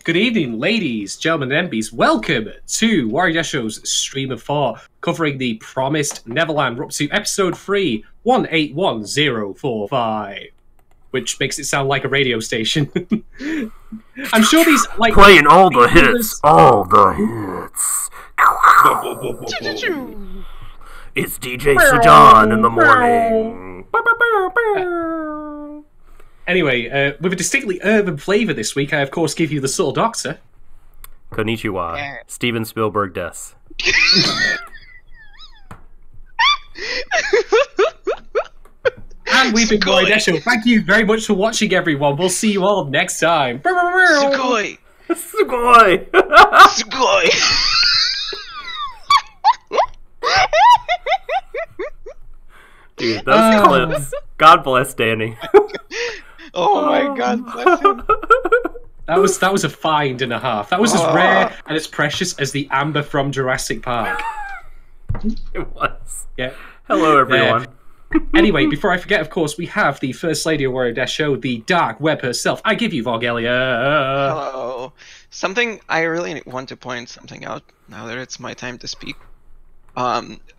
Good evening, ladies, gentlemen, and MBs. Welcome to Warui Deshou's Stream of 4, covering the Promised Neverland. We're up to episode 3, 181045, which makes it sound like a radio station. I'm sure these, like... Playing all the hits, all the hits. It's DJ Shadon in the morning. Anyway, with a distinctly urban flavour this week, I of course give you the Subtle Doctor. Konnichiwa. Yeah. Steven Spielberg des. And we've been Warui Deshou. Thank you very much for watching, everyone. We'll see you all next time. Sugoi! Sugoi! Sugoi! Dude, those clips. God bless Danny. Oh my god, bless him. That was a find and a half. That was as rare and as precious as the amber from Jurassic Park. It was. Yeah. Hello, everyone. Anyway, before I forget, of course, we have the First Lady of Warui Deshou, the dark web herself. I give you Vorgelia. Hello. Something I really want to point something out now that it's my time to speak.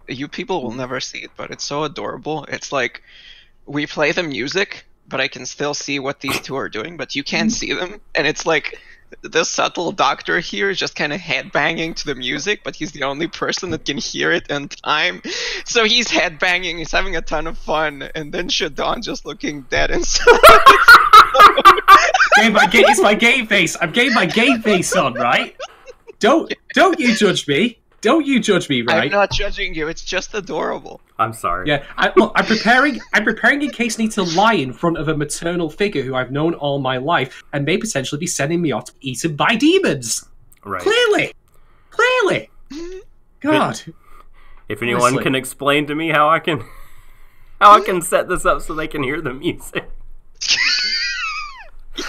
You people will never see it, but it's so adorable. It's like we play the music, but I can still see what these two are doing, but you can't see them. And it's like the subtle doctor here is just kind of headbanging to the music, but he's the only person that can hear it in time. So he's headbanging, he's having a ton of fun, and then Shadon just looking dead inside. It's my game face. I'm getting my game face on, right? Don't you judge me. Don't you judge me, right? I'm not judging you. It's just adorable. I'm sorry. Yeah, I'm preparing in case I need to lie in front of a maternal figure who I've known all my life and may potentially be sending me off to be eaten by demons. Right. Clearly. God. If anyone Honestly. can explain to me how I can set this up so they can hear the music,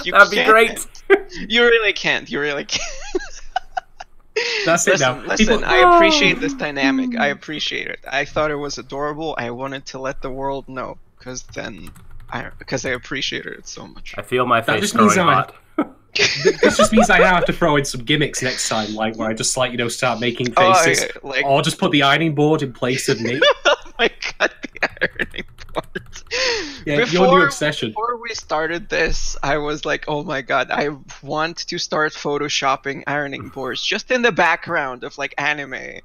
that'd be great. You really can't. You really can't. That's it now. Listen, I appreciate this dynamic. I appreciate it. I thought it was adorable. I wanted to let the world know, because I appreciated it so much. I feel my That face just growing means hot. This just means I have to throw in some gimmicks next time, like where I just start making faces, or just put the ironing board in place of me. Oh my god, the ironing board. Yeah, your new obsession. Before we started this, I was like, oh my god, I want to start photoshopping ironing boards just in the background of like anime.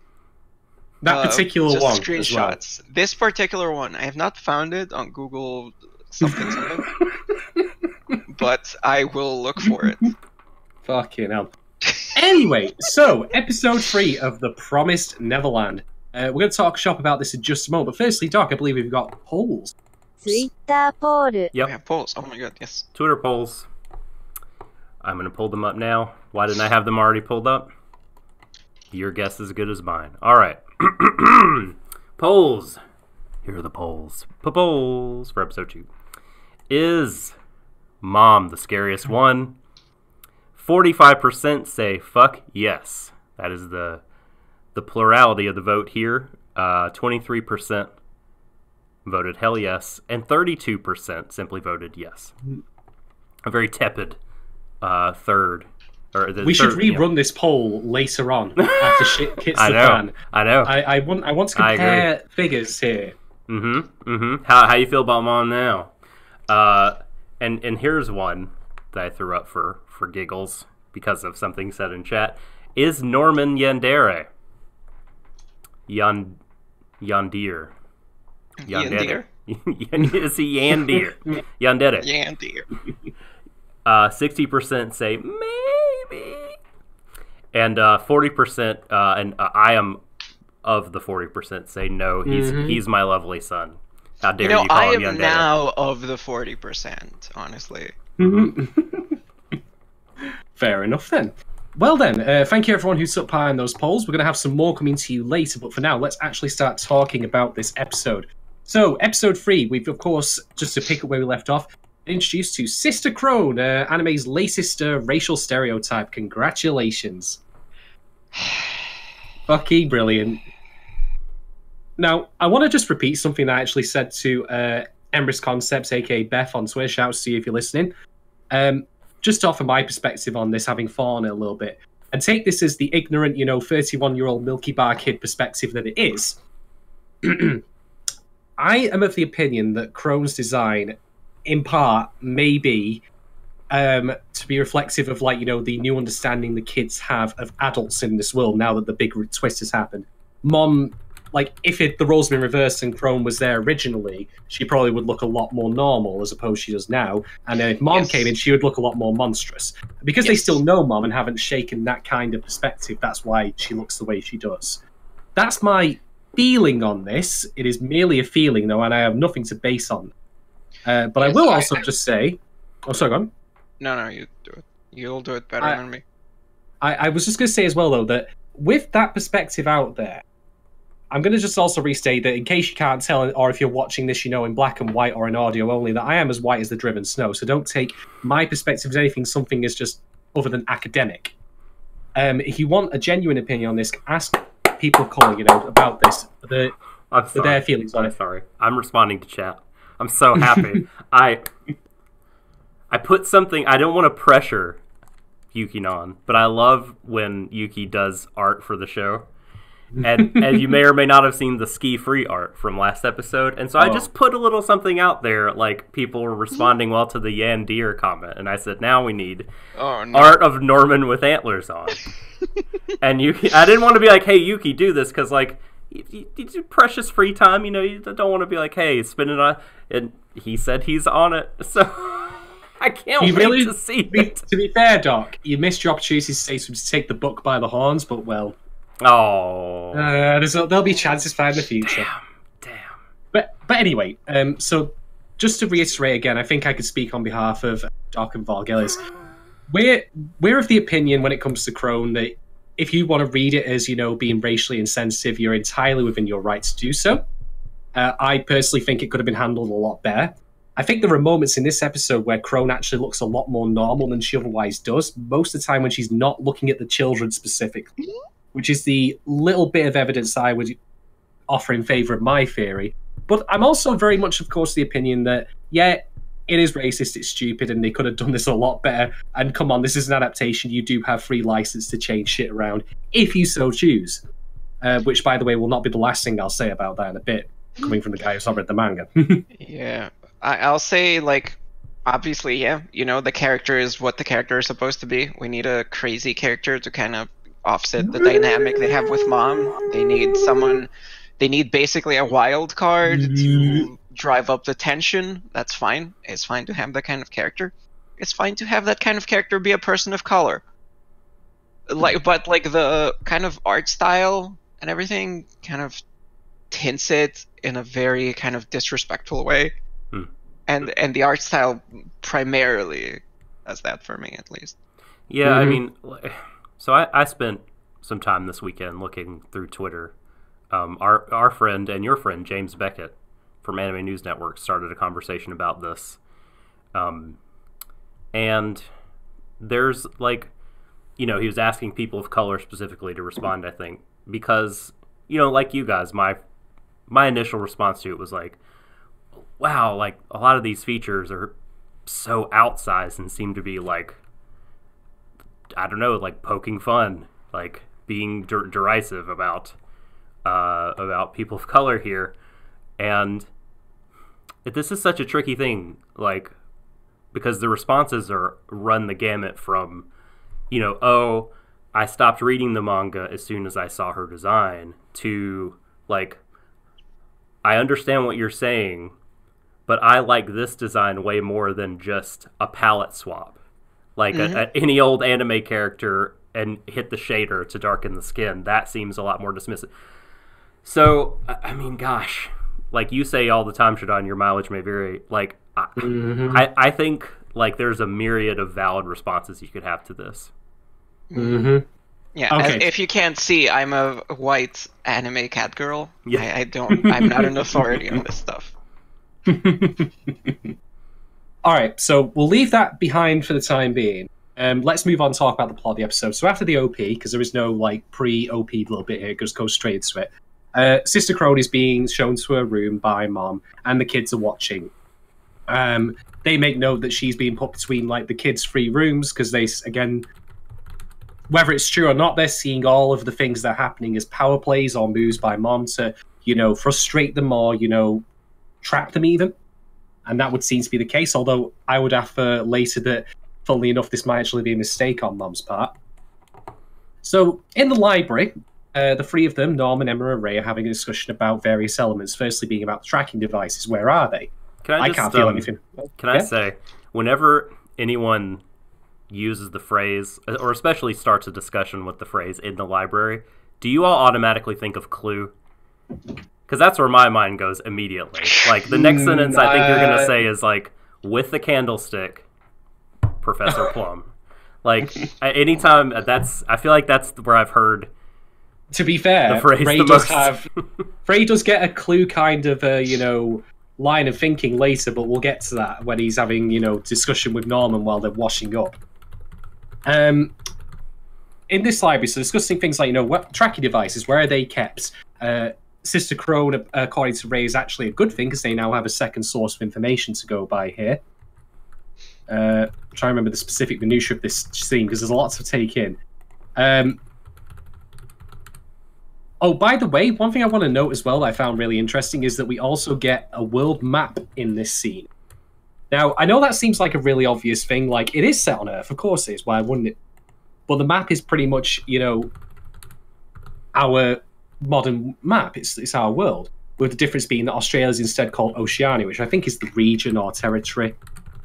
That particular just one. Screenshots. As well. This particular one, I have not found it on Google something. But I will look for it. Fucking hell. Anyway, so episode 3 of the Promised Neverland. We're going to talk shop about this in just a moment. But firstly, Doc, I believe we've got polls. Twitter poll. Yep. We have polls. Oh my god, yes. Twitter polls. I'm going to pull them up now. Why didn't I have them already pulled up? Your guess is as good as mine. All right. Polls. Here are the polls. Polls for episode 2. Is Mom the scariest one? 45% say fuck yes. That is the plurality of the vote here. 23% voted hell yes, and 32% simply voted yes. A very tepid third. We should rerun this poll later on after shit hits the fan. I know. I want to compare figures here. How you feel about Mom now? And here's one that I threw up for giggles because of something said in chat. Is Norman Yandere? Yandir. Yandir? Is he Yandir? Yandere. Yandir. 60% say maybe. And 40%, and I am of the 40%, say no, he's my lovely son. How dare you call him Yandere? I am now of the 40%, honestly. Fair enough then. Well then, thank you everyone who took part in those polls. We're going to have some more coming to you later, but for now, let's actually start talking about this episode. So, episode 3, we've of course, just to pick up where we left off, introduced to Sister Crone, anime's latest racial stereotype. Congratulations. Fucking brilliant. Now, I want to just repeat something I actually said to Emrys Concepts, aka Beth, on Twitter. Shouts to you if you're listening. just offer my perspective on this, having fallen it a little bit, and take this as the ignorant, 31-year-old Milky Bar kid perspective that it is. I am of the opinion that Crone's design, in part, may be to be reflexive of, the new understanding the kids have of adults in this world now that the big twist has happened. Mom, if the roles had been reversed and Crone was there originally, she probably would look a lot more normal as opposed to she does now. And then if Mom came in, she would look a lot more monstrous. Because they still know Mom and haven't shaken that kind of perspective, that's why she looks the way she does. That's my feeling on this. It is merely a feeling, though, and I have nothing to base on. But I will also just say... Oh, sorry, go on. No, you do it. You'll do it better than me. I was just going to say as well, though, that with that perspective out there, I'm going to just also restate that in case you can't tell, or if you're watching this, in black and white or in audio only, that I am as white as the driven snow. So don't take my perspective as anything, something is just other than academic. If you want a genuine opinion on this, ask people of colour, about this, their feelings on it. I'm sorry. I'm responding to chat. I'm so happy. I put something, I don't want to pressure Yuki on, but I love when Yuki does art for the show. And you may or may not have seen the ski-free art from last episode. And so I just put a little something out there, people were responding well to the Yan Deer comment. And I said, now we need art of Norman with antlers on. And Yuki, I didn't want to be like, hey, Yuki, do this, because, you precious free time, you don't want to be like, hey, spin it on. And he said he's on it, so I can't wait to see it. To be fair, Doc, you missed your opportunity to say something to take the book by the horns, but, well... Oh, there'll be chances for in the future. Damn. But anyway, so just to reiterate again, I think I could speak on behalf of Doc and Vorgelis. We're of the opinion when it comes to Crone that if you want to read it as being racially insensitive, you're entirely within your right to do so. I personally think it could have been handled a lot better. I think there are moments in this episode where Crone actually looks a lot more normal than she otherwise does. Most of the time when she's not looking at the children specifically. Which is the little bit of evidence I would offer in favour of my theory. But I'm also very much, of course, the opinion that, it is racist, it's stupid, and they could have done this a lot better. And come on, this is an adaptation. You do have free license to change shit around, if you so choose. Which, by the way, will not be the last thing I'll say about that in a bit, coming from the guy who's read the manga. Yeah. I'll say, obviously, the character is what the character is supposed to be. We need a crazy character to kind of offset the dynamic they have with Mom. They need basically a wild card to drive up the tension. That's fine. It's fine to have that kind of character. It's fine to have that kind of character be a person of color. But the kind of art style and everything kind of tints it in a very kind of disrespectful way. And the art style primarily does that for me, at least. Yeah, I mean, so I spent some time this weekend looking through Twitter. Our friend and your friend, James Beckett, from Anime News Network, started a conversation about this. And there's, he was asking people of color specifically to respond, I think. Because, like you guys, my initial response to it was wow, a lot of these features are so outsized and seem to be, I don't know, poking fun, being derisive about people of color here. And this is such a tricky thing, because the responses run the gamut from, I stopped reading the manga as soon as I saw her design, to, I understand what you're saying, but I like this design way more than just a palette swap. Any old anime character and hit the shader to darken the skin. That seems a lot more dismissive. So, I mean, gosh, you say all the time, Shadon, your mileage may vary. I think, there's a myriad of valid responses you could have to this. Mm-hmm. Yeah, okay. If you can't see, I'm a white anime cat girl. Yeah. I'm not an authority on this stuff. All right, so we'll leave that behind for the time being. Let's move on and talk about the plot of the episode. So after the OP, because there is no pre-OP little bit here, it just goes straight into it. Sister Crone is being shown to her room by Mom, and the kids are watching. They make note that she's being put between like the kids' free rooms because they, again, whether it's true or not, they're seeing all of the things that are happening as power plays or moves by Mom to, frustrate them or, trap them even. And that would seem to be the case, although I would affirm later that, funnily enough, this might actually be a mistake on Mom's part. So, in the library, the three of them, Norman, Emma, and Ray, are having a discussion about various elements, firstly being about the tracking devices. Where are they? I can't feel anything. Can I say, whenever anyone uses the phrase, or especially starts a discussion with the phrase in the library, do you all automatically think of Clue? Because that's where my mind goes immediately. Like, the next sentence I think you're going to say is, like, with the candlestick, Professor Plum. Like, anytime, I feel like that's where I've heard. To be fair, the phrase Ray does get a Clue kind of, line of thinking later, but we'll get to that when he's having, discussion with Norman while they're washing up. In this library, so discussing things like, what tracking devices, where are they kept? Sister Crone, according to Ray, is actually a good thing because they now have a second source of information to go by here. I'm trying to remember the specific minutiae of this scene because there's a lot to take in. Oh, by the way, one thing I want to note as well that I found really interesting is that we also get a world map in this scene. Now, I know that seems like a really obvious thing. Like, it is set on Earth, of course it is. Why wouldn't it? But the map is pretty much, our modern map. It's our world, with the difference being that Australia is instead called Oceania, which I think is the region or territory.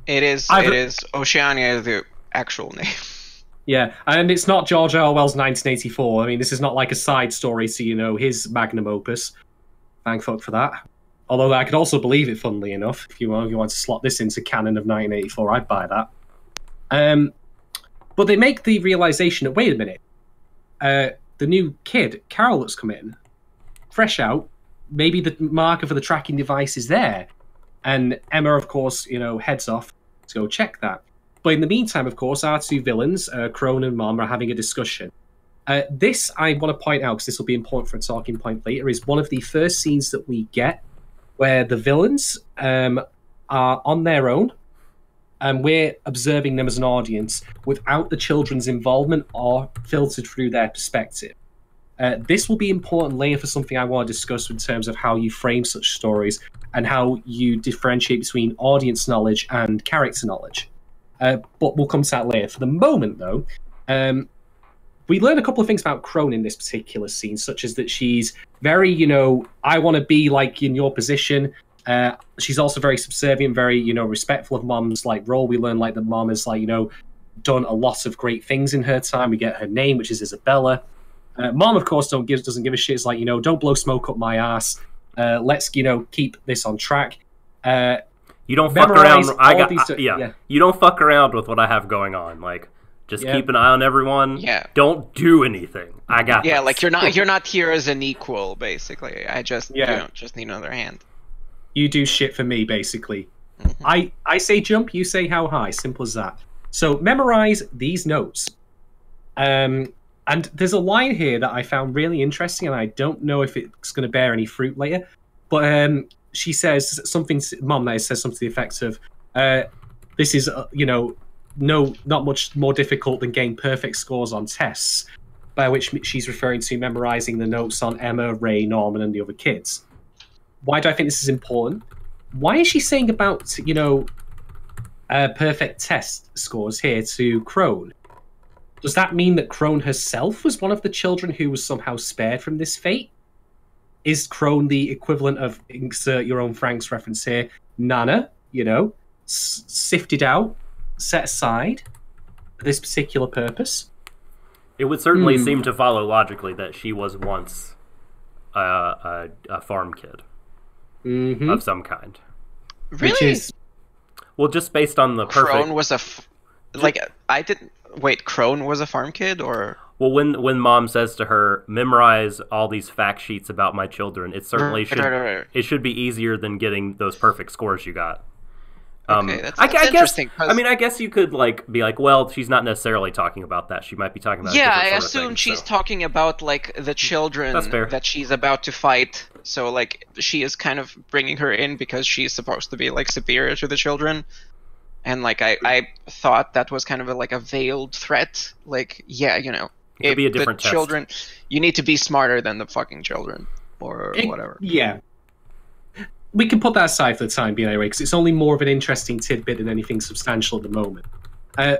It is. It is. Oceania is the actual name. Yeah, and it's not George Orwell's 1984. I mean, this is not like a side story to, his magnum opus. Thank fuck for that. Although I could also believe it, funnily enough. If you want to slot this into canon of 1984, I'd buy that. But they make the realization that, wait a minute, the new kid, Carol, that's come in, fresh out, maybe the marker for the tracking device is there. And Emma, of course, heads off to go check that. But in the meantime, of course, our two villains, Crone and Mom, are having a discussion. This, I want to point out, because this will be important for a talking point later, is one of the first scenes that we get where the villains are on their own, and we're observing them as an audience without the children's involvement or filtered through their perspective. This will be important later for something I want to discuss in terms of how you frame such stories and how you differentiate between audience knowledge and character knowledge. But we'll come to that later. For the moment, though, we learn a couple of things about Crone in this particular scene, such as that she's very, I want to be like in your position. She's also very subservient, very, respectful of Mom's role. We learn that Mom has done a lot of great things in her time. We get her name, which is Isabella. Mom, of course, doesn't give a shit. It's like, don't blow smoke up my ass. Let's, keep this on track. You don't fuck around. You don't fuck around with what I have going on. Just keep an eye on everyone. Yeah. Don't do anything. I got this. You're not here as an equal, basically. I just just need another hand. You do shit for me, basically. Mm-hmm. I say jump, you say how high. Simple as that. So memorize these notes. And there's a line here that I found really interesting, and I don't know if it's going to bear any fruit later. But she says something. Mom says something to the effect of, "This is, not much more difficult than getting perfect scores on tests." By which she's referring to memorizing the notes on Emma, Ray, Norman, and the other kids. Why do I think this is important? Why is she saying about perfect test scores here to Crone? Does that mean that Crone herself was one of the children who was somehow spared from this fate? Is Crone the equivalent of, insert your own Frank's reference here, Nana, sifted out, set aside for this particular purpose? It would certainly seem to follow logically that she was once a farm kid of some kind. Really? Which is, well, just based on the perfect... Crone was Crone was a farm kid, or... Well, when Mom says to her, memorize all these fact sheets about my children, it certainly should... Right. It should be easier than getting those perfect scores you got. Okay, that's I guess, interesting. I mean, I guess you could like be like, well, she's not necessarily talking about that. She might be talking about yeah, a I different sort of assume thing, she's so. talking about like the children That's fair. that she's about to fight. So like she is kind of bringing her in because she's supposed to be like superior to the children. And like I thought that was kind of like a veiled threat. Like, yeah, you know, It could be a different the test. children, you need to be smarter than the fucking children, or whatever. Yeah. We can put that aside for the time being anyway, because it's only more of an interesting tidbit than anything substantial at the moment.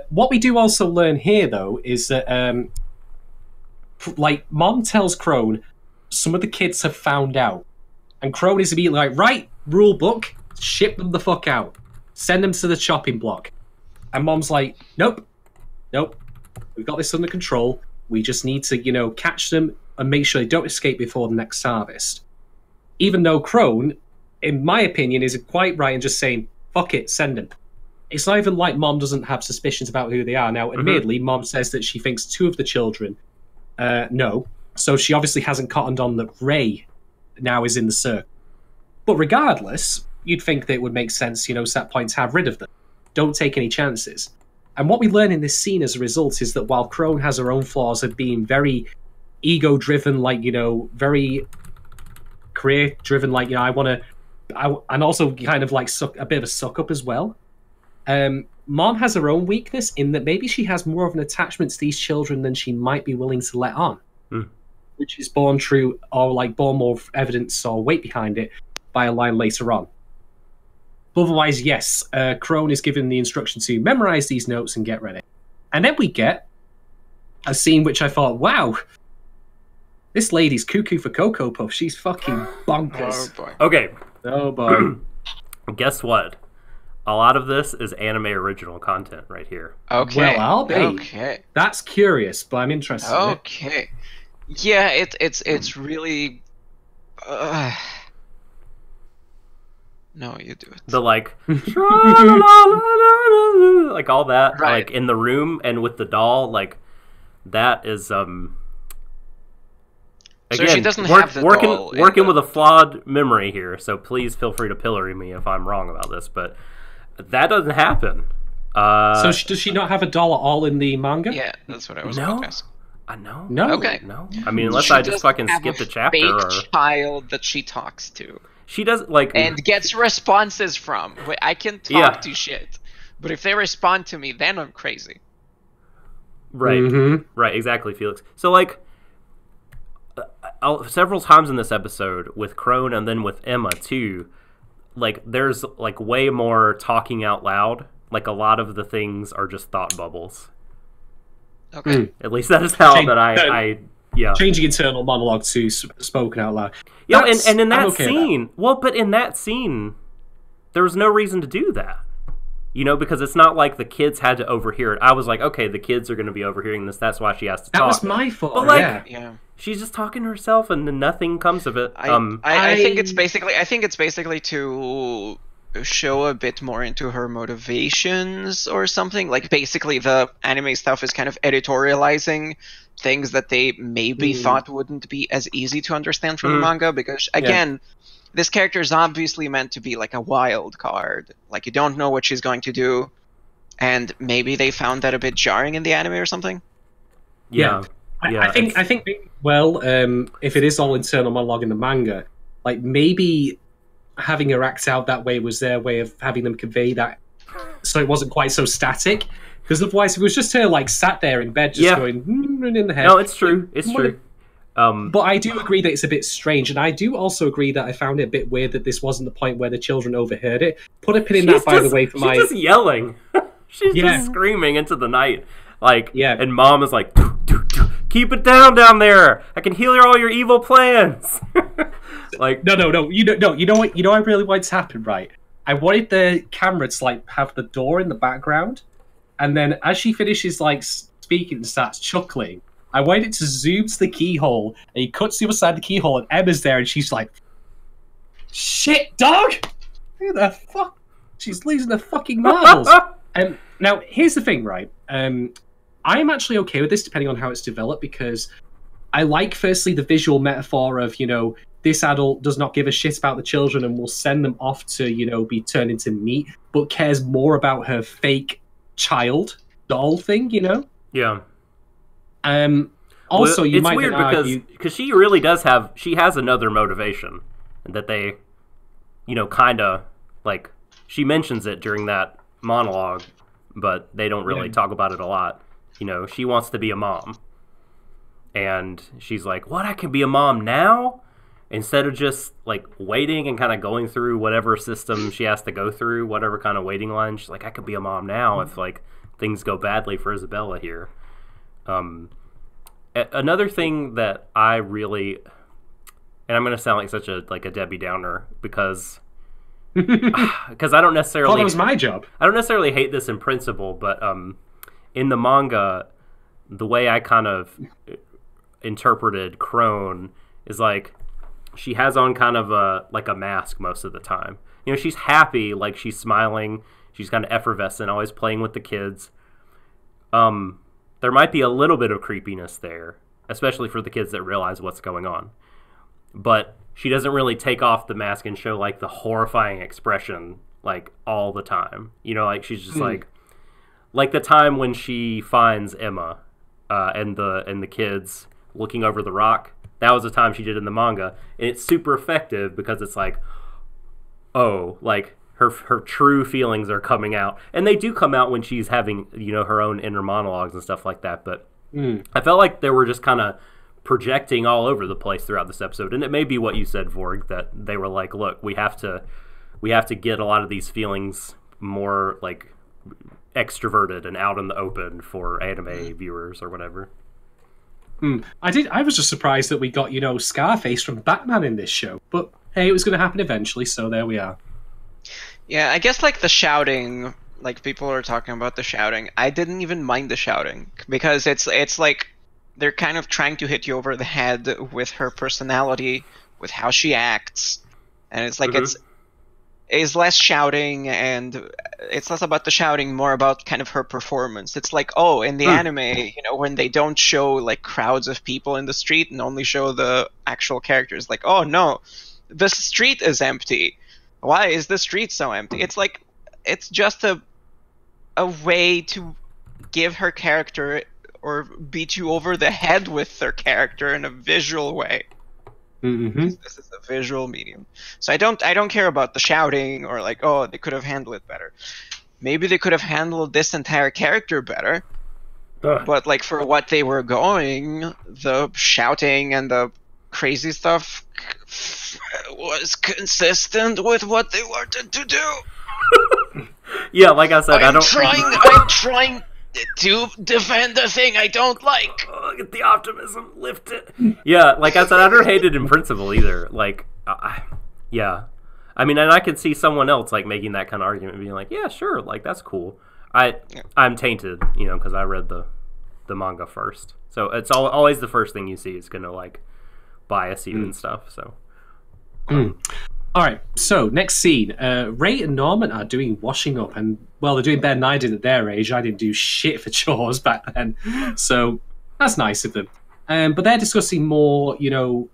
What we do also learn here, though, is that, like, Mom tells Crone some of the kids have found out. And Crone is immediately like, right, rule book, ship them the fuck out. Send them to the chopping block. And Mom's like, nope, we've got this under control. We just need to, you know, catch them and make sure they don't escape before the next harvest. Even though Crone, in my opinion, is quite right in just saying, fuck it, send them. It's not even like Mom doesn't have suspicions about who they are. Now, admittedly, Mom says that she thinks 2 of the children know. So she obviously hasn't cottoned on that Ray now is in the circle. But regardless, you'd think that it would make sense, you know, set point to have rid of them. Don't take any chances. And what we learn in this scene as a result is that while Crone has her own flaws of being very ego-driven, like, you know, very career-driven, like, you know, and also kind of like a bit of a suck-up as well. Mom has her own weakness in that maybe she has more of an attachment to these children than she might be willing to let on. Which is borne true, or like borne more evidence or weight behind it by a line later on. But otherwise, yes, Crone is given the instruction to memorize these notes and get ready. And then we get a scene which I thought, wow, this lady's cuckoo for Cocoa Puff. She's fucking bonkers. Oh boy. Okay, Oh boy. guess what? A lot of this is anime original content right here. Okay. Well, I'll be. Okay. That's curious, but I'm interested in it. Okay. Yeah, it's really. No, you do it. The like, like all that, Right. like in the room and with the doll, like that is So again, she doesn't have the doll in working the- with a flawed memory here. So please feel free to pillory me if I'm wrong about this, but that doesn't happen. So does she not have a doll at all in the manga? Yeah, that's what I was No. about to ask. I know. No. Okay. No. I mean, unless She I just doesn't fucking have skipped a a chapter, fake or child that she talks to she does like and gets responses from. Wait, I can talk Yeah. to shit, but if they respond to me, then I'm crazy. right, Mhm. right, exactly, Felix. So like. Several times in this episode with Crone and then with Emma too, like there's like way more talking out loud. Like a lot of the things are just thought bubbles. Okay. At least that is how Change- that I yeah. Changing internal monologue to spoken out loud. Yeah, That's- and in I'm that okay with that. scene, but in that scene, there was no reason to do that. You know, because it's not like the kids had to overhear it. I was like, okay, the kids are going to be overhearing this. That's why she has to That talk. was my fault. But, like, yeah. Yeah. She's just talking to herself, and then nothing comes of it. I think it's basically to show a bit more into her motivations or something. Like basically the anime stuff is kind of editorializing things that they maybe thought wouldn't be as easy to understand from the manga, because again, this character is obviously meant to be like a wild card. Like you don't know what she's going to do, and maybe they found that a bit jarring in the anime or something. yeah. I think well, if it is all internal monologue in the manga, like maybe having her act out that way was their way of having them convey that, so it wasn't quite so static. Because otherwise, if it was just her like sat there in bed, just going in the head. No, it's true. It's true. But I do agree that it's a bit strange, and I do also agree that I found it a bit weird that this wasn't the point where the children overheard it. Put a pin in that, by the way, for she's my. just yelling. She's just screaming into the night, like. Yeah. And Mom is like, keep it down there. I can heal all your evil plans. Like No. You know what? You know I really wanted to happen, right? I wanted the camera to like have the door in the background, and then as she finishes like speaking and starts chuckling, I wanted it to zoom to the keyhole, and he cuts the other side of the keyhole, and Emma's there, and she's like, "Shit, dog! Who the fuck? She's losing her fucking marbles." Now here's the thing, right? I'm actually okay with this, depending on how it's developed, because I like, firstly, the visual metaphor of, you know, this adult does not give a shit about the children and will send them off to, you know, be turned into meat, but cares more about her fake child doll thing, you know? Yeah. Also, well, you might weird argue... because she really does have, she has another motivation that they, you know, kind of, like, she mentions it during that monologue, but they don't really talk about it a lot. You know, she wants to be a mom. And she's like, what, I can be a mom now? Instead of just, like, waiting and kind of going through whatever system she has to go through, whatever kind of waiting line, she's like, I could be a mom now if, like, things go badly for Isabella here. Another thing that I really, and I'm going to sound like such a Debbie Downer because I don't necessarily. Oh, that was my job. I don't necessarily hate this in principle, but in the manga, the way I kind of interpreted Crone is like she has on kind of a mask most of the time. You know, she's happy, like she's smiling, she's kind of effervescent, always playing with the kids. There might be a little bit of creepiness there, especially for the kids that realize what's going on. But she doesn't really take off the mask and show, like, the horrifying expression, like, all the time. You know, like, she's just, like the time when she finds Emma and the kids looking over the rock. That was the time she did in the manga. And it's super effective because it's like, oh, like, her true feelings are coming out. And they do come out when she's having, you know, her own inner monologues and stuff like that. But I felt like they were just kind of projecting all over the place throughout this episode. And it may be what you said, Vorg, that they were like, look, we have to get a lot of these feelings more, like, extroverted and out in the open for anime viewers or whatever. I was just surprised that we got, you know, Scarface from Batman in this show. But, hey, it was going to happen eventually, so there we are. Yeah, I guess, like, the shouting, like, people are talking about the shouting. I didn't even mind the shouting, because it's like, they're kind of trying to hit you over the head with her personality, with how she acts, and it's like, it's less shouting, and it's less about the shouting, more about kind of her performance. It's like, oh, in the anime, you know, when they don't show, like, crowds of people in the street and only show the actual characters, like, oh, no, the street is empty. Why is the street so empty? It's like, it's just a way to give her character or beat you over the head with their character in a visual way. This is a visual medium. So I don't care about the shouting or like, oh, they could have handled it better. Maybe they could have handled this entire character better. But like for what they were going, the shouting and the crazy stuff was consistent with what they wanted to do. Yeah, like I said, I'm trying to defend the thing I don't like. Get the optimism, lift it. Yeah, like I said, I don't hate it in principle either. Like, yeah. I mean, and I could see someone else like making that kind of argument, being like, yeah, sure, like that's cool. I'm tainted, you know, because I read the manga first. So it's always the first thing you see is gonna like bias you and stuff. So. All right, so next scene. Ray and Norman are doing washing up, and, well, they're doing better than I did at their age. I didn't do shit for chores back then, so that's nice of them. But they're discussing more, you know,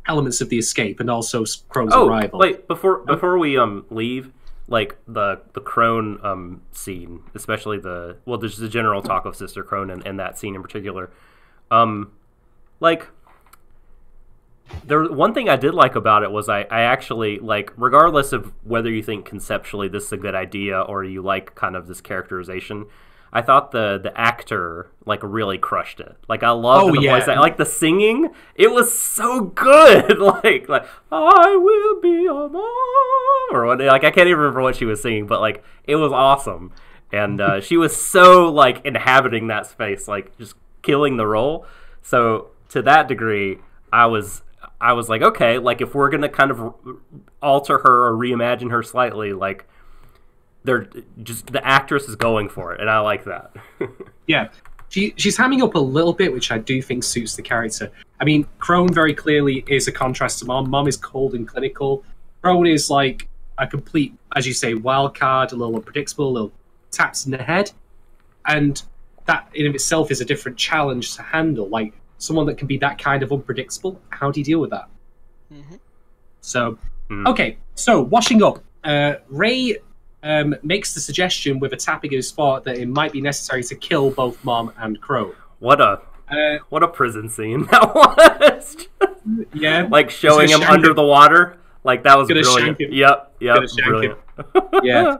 elements of the escape and also Crone's arrival. Wait, before we leave, like, the Crone scene, especially there's the general talk of Sister Crone and that scene in particular. Like... One thing I did like about it was I actually, like, regardless of whether you think conceptually this is a good idea or you like kind of this characterization, I thought the actor, like, really crushed it. Like, I loved the voice. Like, the singing, it was so good. like, I will be a mom, or what, like, I can't even remember what she was singing, but, like, it was awesome. And she was so, like, inhabiting that space, like, just killing the role. So, to that degree, I was like, okay, like if we're gonna kind of alter her or reimagine her slightly, like the actress is going for it, and I like that. Yeah, she's hamming up a little bit, which I do think suits the character. I mean, Crone very clearly is a contrast to Mom. Mom is cold and clinical. Crone is like a complete, as you say, wild card, a little unpredictable, a little taps in the head, and that in of itself is a different challenge to handle. Like, someone that can be that kind of unpredictable, how do you deal with that? So, okay, so washing up. Ray makes the suggestion with a tapping of his foot that it might be necessary to kill both Mom and Crow. What a prison scene that was. Yeah. Like showing him under the water. Like that was brilliant. Yep, brilliant. Yeah.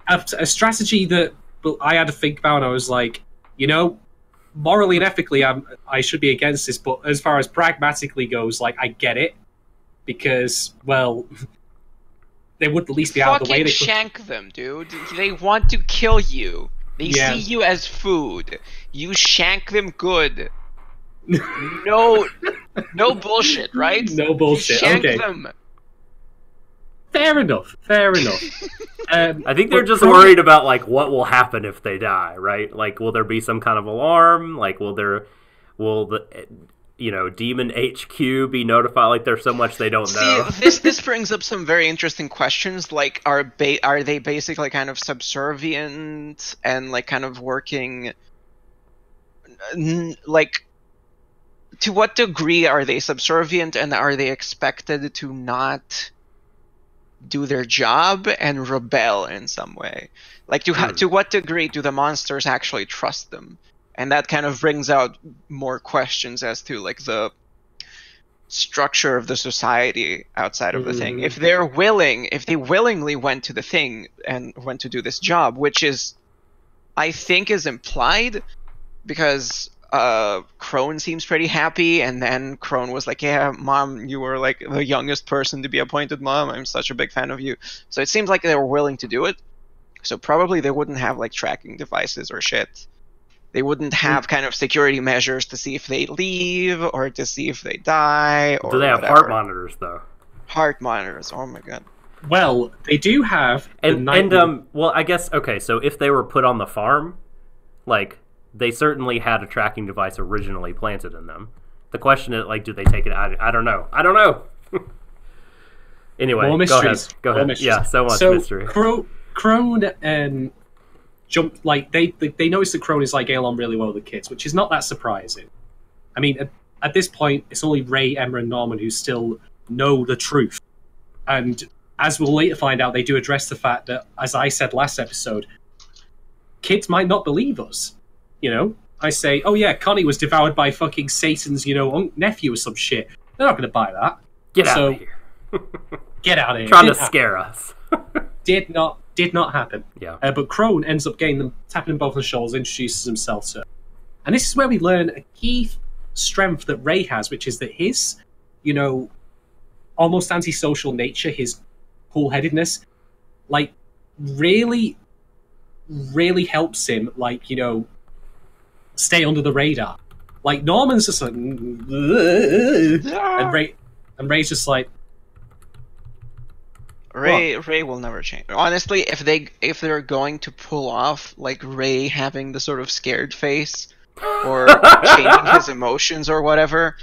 A strategy that I had to think about, and I was like, morally and ethically, I should be against this, but as far as pragmatically goes, like, I get it. Because, well, they would at least be out of the way. Fucking shank them, dude. They want to kill you. They see you as food. You shank them good. No bullshit, right? No bullshit. You shank them. Fair enough. I think they're just worried about like what will happen if they die, right? Like, will there be some kind of alarm? Like, will the Demon HQ be notified? Like, there's so much they don't know. This brings up some very interesting questions. Like, are they basically kind of subservient and like kind of working? Like, to what degree are they subservient, and are they expected to not do their job and rebel in some way? Like, to what degree do the monsters actually trust them? And that kind of brings out more questions as to like the structure of the society outside of the thing. If they willingly went to the thing and went to do this job, which is, I think, is implied, because Crone seems pretty happy, and then Crone was like, yeah, Mom, you were like the youngest person to be appointed, Mom. I'm such a big fan of you. So it seems like they were willing to do it. So probably they wouldn't have like tracking devices or shit. They wouldn't have kind of security measures to see if they leave or to see if they die. Or do they have whatever. heart monitors though? Heart monitors. Oh my god. Well, they do have. Well, I guess okay. So if they were put on the farm, like, they certainly had a tracking device originally planted in them. The question is, like, do they take it? I don't know. Anyway, more mysteries. Go ahead. Mysteries. Yeah, so much mystery. Crone jumped, like, they noticed that Crone is like getting on really well with the kids, which is not that surprising. I mean, at this point, it's only Ray, Emma, and Norman who still know the truth. And as we'll later find out, they do address the fact that, as I said last episode, kids might not believe us. I say, oh yeah, Connie was devoured by fucking Satan's, nephew or some shit. They're not going to buy that. Get out of here. Get out of here. Trying to scare us. Did not happen. Yeah. But Crone ends up getting them, tapping them both on the shoulders, introduces himself to her. And this is where we learn a key strength that Ray has, which is that his, almost antisocial nature, his cool-headedness, like, really, really helps him, like, stay under the radar. Like, Norman's just like, and Ray's just like, Ray will never change. Honestly, if they're going to pull off like Ray having the sort of scared face or changing his emotions or whatever,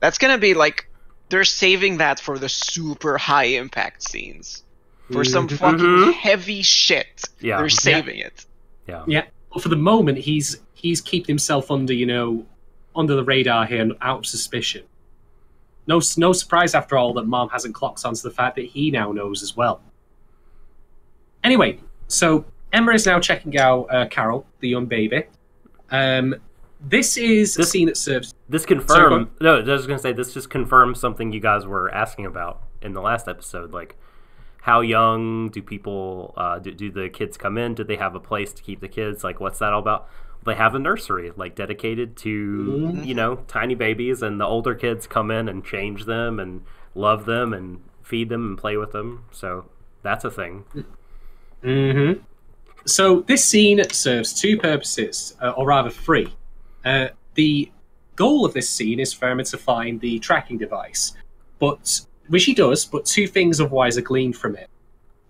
that's gonna be like, they're saving that for the super high impact scenes. For some fucking heavy shit. Yeah. They're saving it. Yeah. Yeah. But for the moment, he's keeping himself under the radar here and out of suspicion. No surprise, after all, that Mom hasn't clocked onto the fact that he now knows as well. Anyway, so Emma is now checking out Carol, the young baby. This is a scene that serves... This confirms... No, I was going to say, this just confirms something you guys were asking about in the last episode. Like, how young do people... do the kids come in? Do they have a place to keep the kids? Like, what's that all about? They have a nursery, like, dedicated to, tiny babies, and the older kids come in and change them and love them and feed them and play with them. So that's a thing. Mm-hmm. So this scene serves two purposes, or rather three. The goal of this scene is for Emma to find the tracking device, which she does, but two things otherwise are gleaned from it.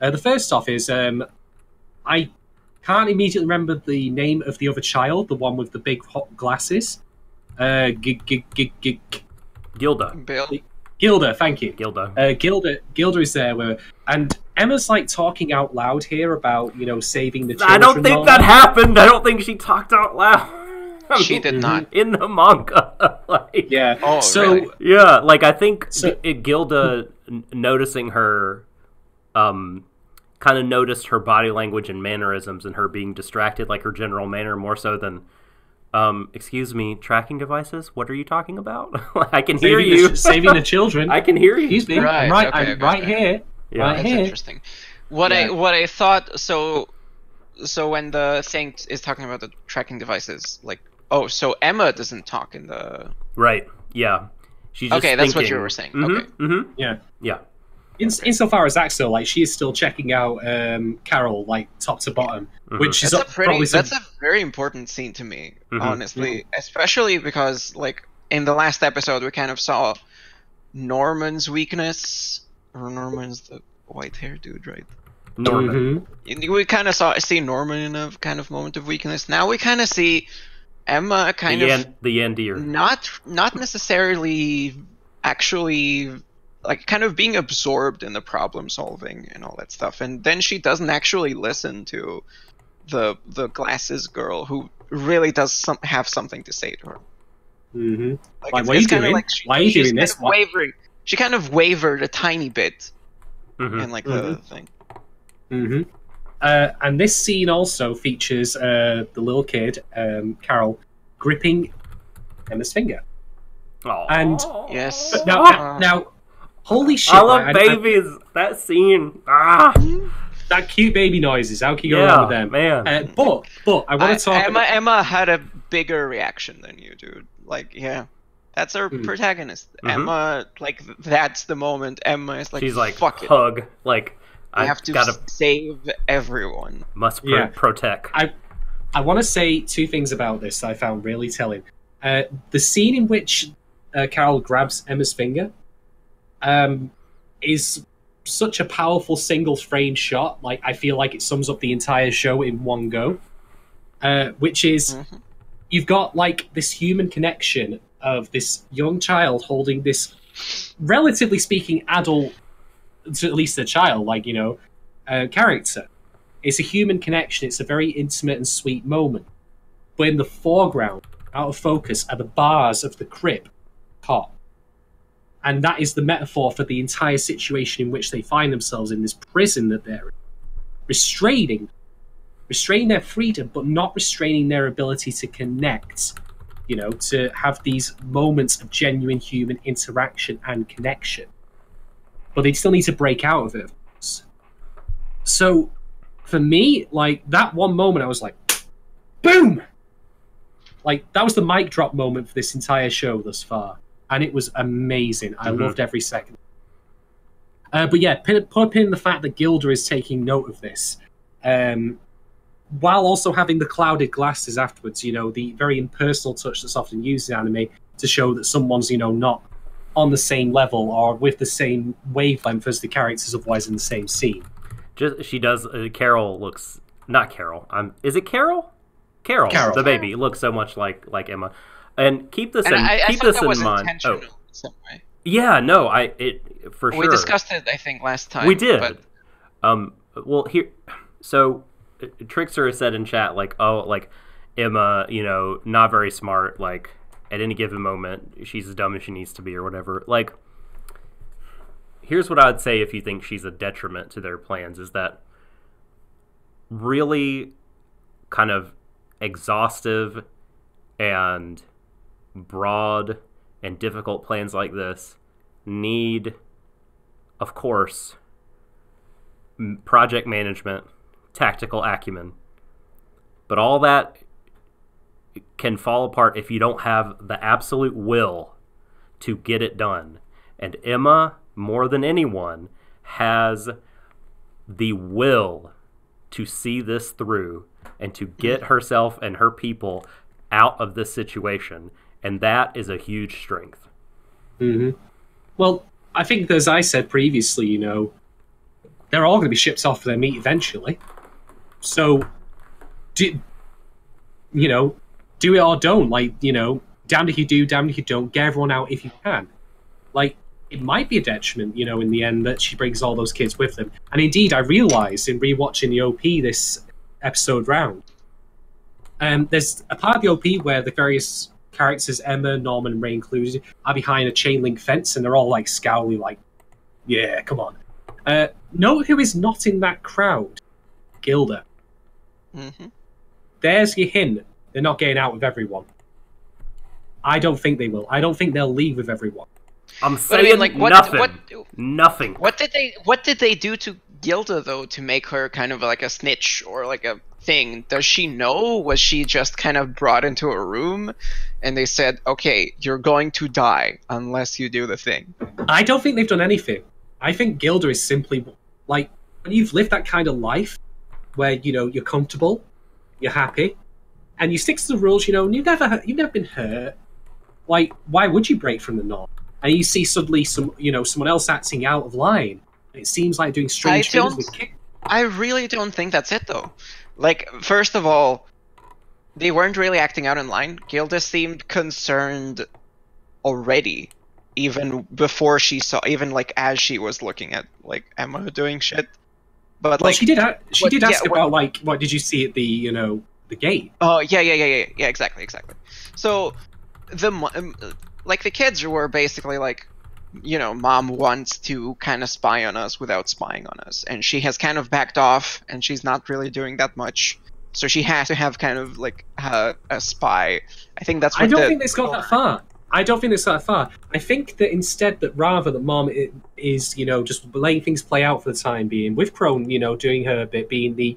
The first off is, I can't immediately remember the name of the other child, the one with the big hot glasses. Gilda. Gilda, thank you. Gilda. Gilda is there, and Emma's like talking out loud here about saving the children. I don't think that happened. I don't think she talked out loud. She did not in the manga. Yeah. Oh, so really? Yeah, like I think Gilda noticing her, kind of noticed her body language and mannerisms and her being distracted, like her general manner, more so than, excuse me, tracking devices? What are you talking about? I can hear you. Saving the children. I can hear you. Excuse me. Right, I'm right here. Yeah. Right That's here. interesting. What I thought, so when the thing is talking about the tracking devices, like, so Emma doesn't talk in the... Right, yeah. She's just okay, that's what thinking. you were saying. Mhm, Okay. mhm. Yeah. Insofar as that, so like she is still checking out Carol like top to bottom, which is That's a very important scene to me, honestly, especially because like in the last episode we kind of saw Norman's weakness, or Norman's the white hair dude, right? Norman. We kind of see Norman in a kind of moment of weakness. Now we kind of see Emma kind of The Yandir. not necessarily actually like kind of being absorbed in the problem solving and all that stuff, and then she doesn't actually listen to the glasses girl who really does have something to say to her. Like, what are you doing? Why are you doing this? Wavering. She kind of wavered a tiny bit in like the thing. And this scene also features the little kid, Carol, gripping Emma's finger. Aww. And Yes. but now, holy shit! I love right? babies. That scene. That cute baby noises. How can you go wrong with them? Man. But I want to talk. Emma had a bigger reaction than you, dude. Like, yeah, that's our protagonist. Emma, like, that's the moment. Emma is like, she's like, fuck it. hug. Like, I have to save everyone. Must protect. I want to say two things about this that I found really telling. The scene in which Carol grabs Emma's finger is such a powerful single frame shot. Like, I feel like it sums up the entire show in one go. Which is, you've got like this human connection of this young child holding this, relatively speaking, adult, to at least a child, like, you know, character. It's a human connection. It's a very intimate and sweet moment. But in the foreground, out of focus, are the bars of the crib cot. And that is the metaphor for the entire situation in which they find themselves in this prison that they're in. Restraining their freedom, but not restraining their ability to connect, you know, to have these moments of genuine human interaction and connection. But they still need to break out of it. So, for me, like, that one moment, I was like, boom! Like, that was the mic drop moment for this entire show thus far. And it was amazing. I loved every second. But yeah, put a pin in the fact that Gilda is taking note of this. While also having the clouded glasses afterwards, you know, the very impersonal touch that's often used in anime to show that someone's, you know, not on the same level or with the same wavelength as the characters otherwise in the same scene. She does. Carol looks not Carol. Is it Carol? Carol, the baby, looks so much like Emma. And keep this in mind. In some way. Yeah, no, for sure. We discussed it, I think, last time. We did. But... well, here, so Trickster has said in chat, like, oh, like Emma, you know, not very smart. Like, at any given moment, she's as dumb as she needs to be, or whatever. Like, here's what I'd say if you think she's a detriment to their plans: is that really kind of exhaustive and broad and difficult plans like this need, of course, project management, tactical acumen, but all that can fall apart if you don't have the absolute will to get it done. And Emma, more than anyone, has the will to see this through and to get herself and her people out of this situation. And that is a huge strength. Well, I think, as I said previously, you know, they're all going to be shipped off for their meat eventually. So, do it or don't. Like, you know, damned if you do, damned if you don't. Get everyone out if you can. Like, it might be a detriment, you know, in the end, that she brings all those kids with them. And indeed, I realised in rewatching the OP this episode round, there's a part of the OP where the various characters, Emma, Norman, and Ray included, are behind a chain link fence, and they're all like scowly, like, Yeah, come on. Know who is not in that crowd? Gilda. Mm-hmm. There's your hint. They're not getting out with everyone. I don't think they will. I don't think they'll leave with everyone. I'm saying nothing. Nothing. What did they do to Gilda though to make her kind of like a snitch or like a thing? Does she know? Was she just kind of brought into a room and they said, "Okay, you're going to die unless you do the thing"? I don't think they've done anything. I think Gilda is simply like when you've lived that kind of life where you're comfortable, you're happy, and you stick to the rules. You've never been hurt. Like, why would you break from the norm? And you see suddenly someone else acting out of line. It seems like doing strange things with kick. I really don't think that's it, though. Like, first of all, they weren't really acting out in line. Gilda seemed concerned already, even before she saw, even like as she was looking at like Emma doing shit. But well, like she did ask about like what did you see at the the gate? Oh yeah, exactly. So like the kids were basically like, Mom wants to kind of spy on us without spying on us, and she has kind of backed off, and she's not really doing that much. So she has to have kind of like a spy. I think that's what I don't think it's got that far. I think that instead that rather that Mom is just letting things play out for the time being, with Crone doing her bit, being the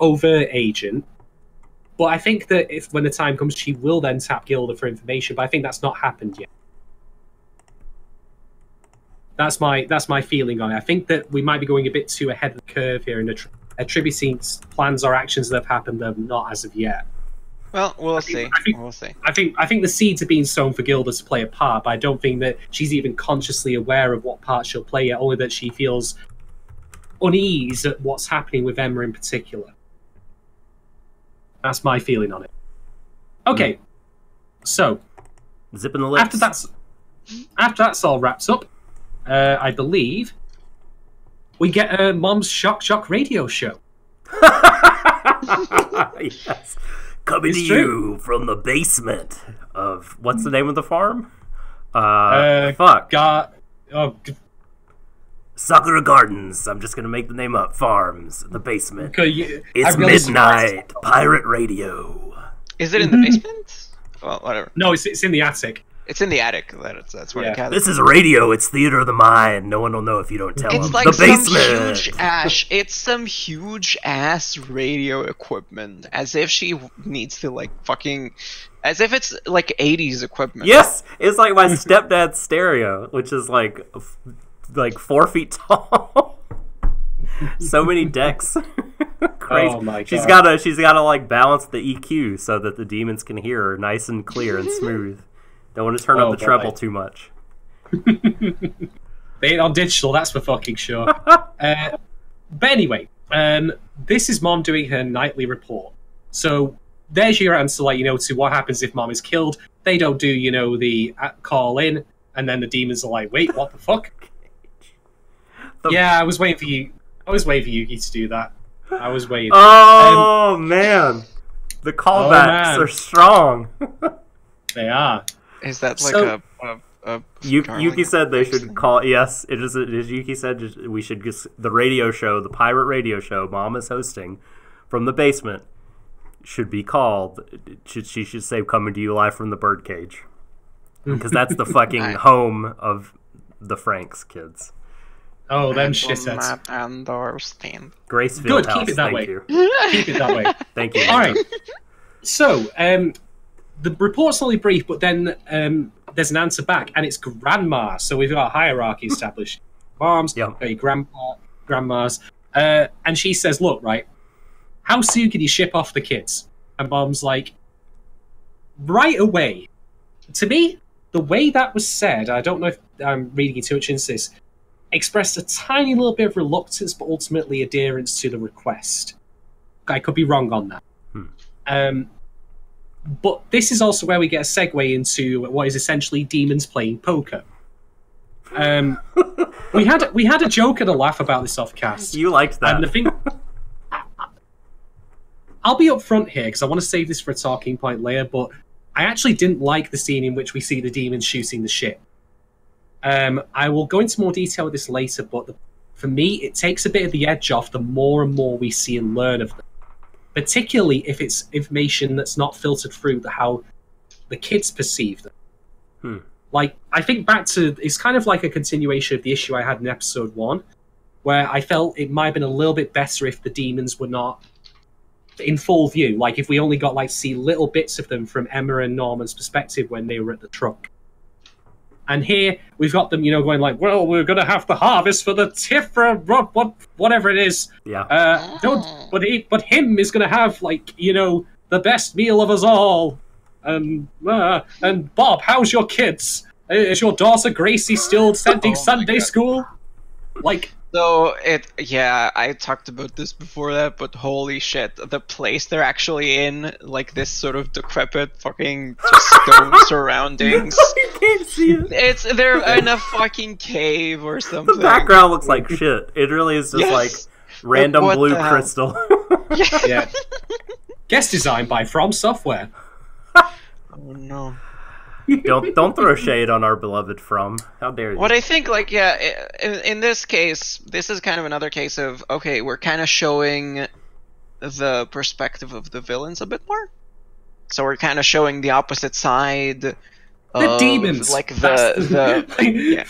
overt agent. But I think that if when the time comes, she will then tap Gilda for information. But I think that's not happened yet. That's my feeling on it. I think that we might be going a bit too ahead of the curve here and attributing plans or actions that have happened that have not as of yet. Well, we'll see. We'll see. I think the seeds are being sown for Gilda to play a part, but I don't think that she's even consciously aware of what part she'll play yet. Only that she feels unease at what's happening with Emma in particular. That's my feeling on it. Okay, so zipping the lips. After that's all wrapped up, I believe we get Mom's Shock radio show. Yes, coming to you from the basement of what's the name of the farm? Sakura Gardens. I'm just gonna make the name up. Farms, the basement. It's midnight. Pirate radio. Is it in the basement? Well, whatever. No, it's in the attic. It's in the attic. That's what it This is radio. It's theater of the mind. No one will know if you don't tell them. It's like the basement. It's some huge ass radio equipment. As if she needs to like fucking. As if it's like 80s equipment. Yes, it's like my stepdad's stereo, which is like 4 feet tall. So many decks. Crazy. Oh my God. She's gotta like balance the EQ so that the demons can hear her nice and clear and smooth. Don't want to turn up the treble too much. They ain't on digital, that's for fucking sure. But anyway, this is Mom doing her nightly report. So there's your answer, to what happens if Mom is killed. They don't do, the call in, and then the demons are like, wait, what the fuck? Yeah, I was waiting for you. I was waiting for Yuki to do that. I was waiting. Oh, man. The callbacks are strong. They are. Is that like a Yuki said they should call. Yes, it is. Yuki said we should just the radio show, the pirate radio show Mom is hosting from the basement should be called. She should say "Coming to you live from the birdcage," because that's the fucking home of the Franks kids. Oh, them shitheads. Understand. Gracefield Good, House. keep it that way. You. Keep it that way. Thank you. All right. So, the report's only brief, but then there's an answer back, and it's grandma. So we've got a hierarchy established. Moms, grandmas. And she says, look, right, how soon can you ship off the kids? And Mom's like, right away. To me, the way that was said, I don't know if I'm reading too much into this, expressed a tiny little bit of reluctance, but ultimately adherence to the request. I could be wrong on that. But this is also where we get a segue into what is essentially demons playing poker. We had a joke and a laugh about this off-cast. You liked that. And the thing, I'll be upfront here because I want to save this for a talking point later. But I actually didn't like the scene in which we see the demons shooting the ship. I will go into more detail with this later, but for me, it takes a bit of the edge off the more and more we see and learn of them. Particularly if it's information that's not filtered through how the kids perceive them. Like, I think back to, it's kind of like a continuation of the issue I had in episode 1, where I felt it might have been a little bit better if the demons were not in full view. Like, if we only got, like, see little bits of them from Emma and Norman's perspective when they were at the truck. And here, we've got them, going like, well, we're going to have the harvest for the Tifra, whatever it is. Yeah. But him is going to have, like, the best meal of us all. And Bob, how's your kids? Is your daughter Gracie still attending Sunday school? Like... So, I talked about this before that, but holy shit, the place they're actually in, like this sort of decrepit fucking just stone surroundings. You can't see it. They're in a fucking cave or something. The background looks like shit. It really is just like random blue crystal. Yeah. Guest designed by From Software. Oh no. Don't throw shade on our beloved From. How dare you? What I think, like, in this case, this is kind of another case of, okay, we're kind of showing the perspective of the villains a bit more. So we're kind of showing the opposite side. The demons, like the yeah.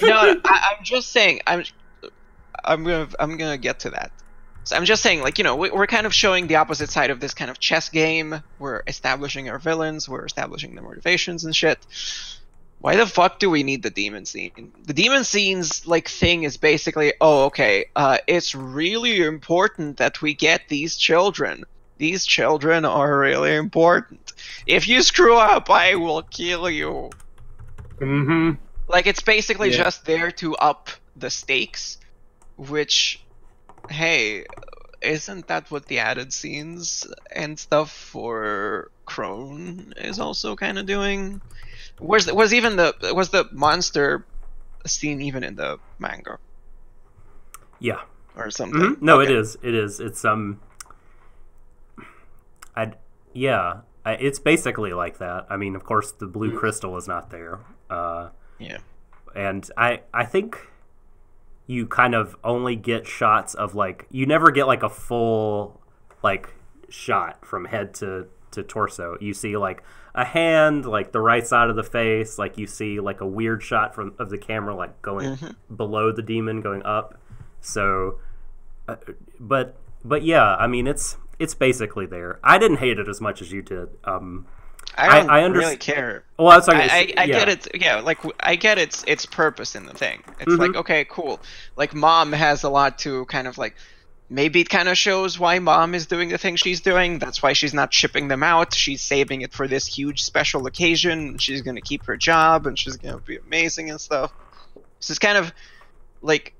No, I'm just saying. I'm gonna get to that. So I'm just saying, like, we're kind of showing the opposite side of this kind of chess game. We're establishing our villains, we're establishing their motivations and shit. Why the fuck do we need the demon scene? The demon scene's, like, thing is basically, it's really important that we get these children. These children are really important. If you screw up, I will kill you. Mm-hmm. Like, it's basically just there to up the stakes, which... Hey, isn't that what the added scenes and stuff for Crone is also kind of doing? Was the monster scene even in the manga? Yeah. Or something? Mm-hmm. No, okay. It is. It's it's basically like that. I mean, of course, the blue crystal is not there. Yeah. And I think you kind of only get shots of, like, you never get, like, a full, like, shot from head to torso. You see, like, a hand, like, the right side of the face, like, you see, like, a weird shot of the camera, like, going below the demon, going up. So, but yeah, I mean, it's basically there. I didn't hate it as much as you did. I don't really care. Well, I was talking. I get it. Yeah, like, I get its purpose in the thing. It's like, okay, cool. Like, Mom has a lot to kind of, like, maybe it kind of shows why Mom is doing the thing she's doing. That's why she's not shipping them out. She's saving it for this huge special occasion. She's gonna keep her job and she's gonna be amazing and stuff. So it's kind of like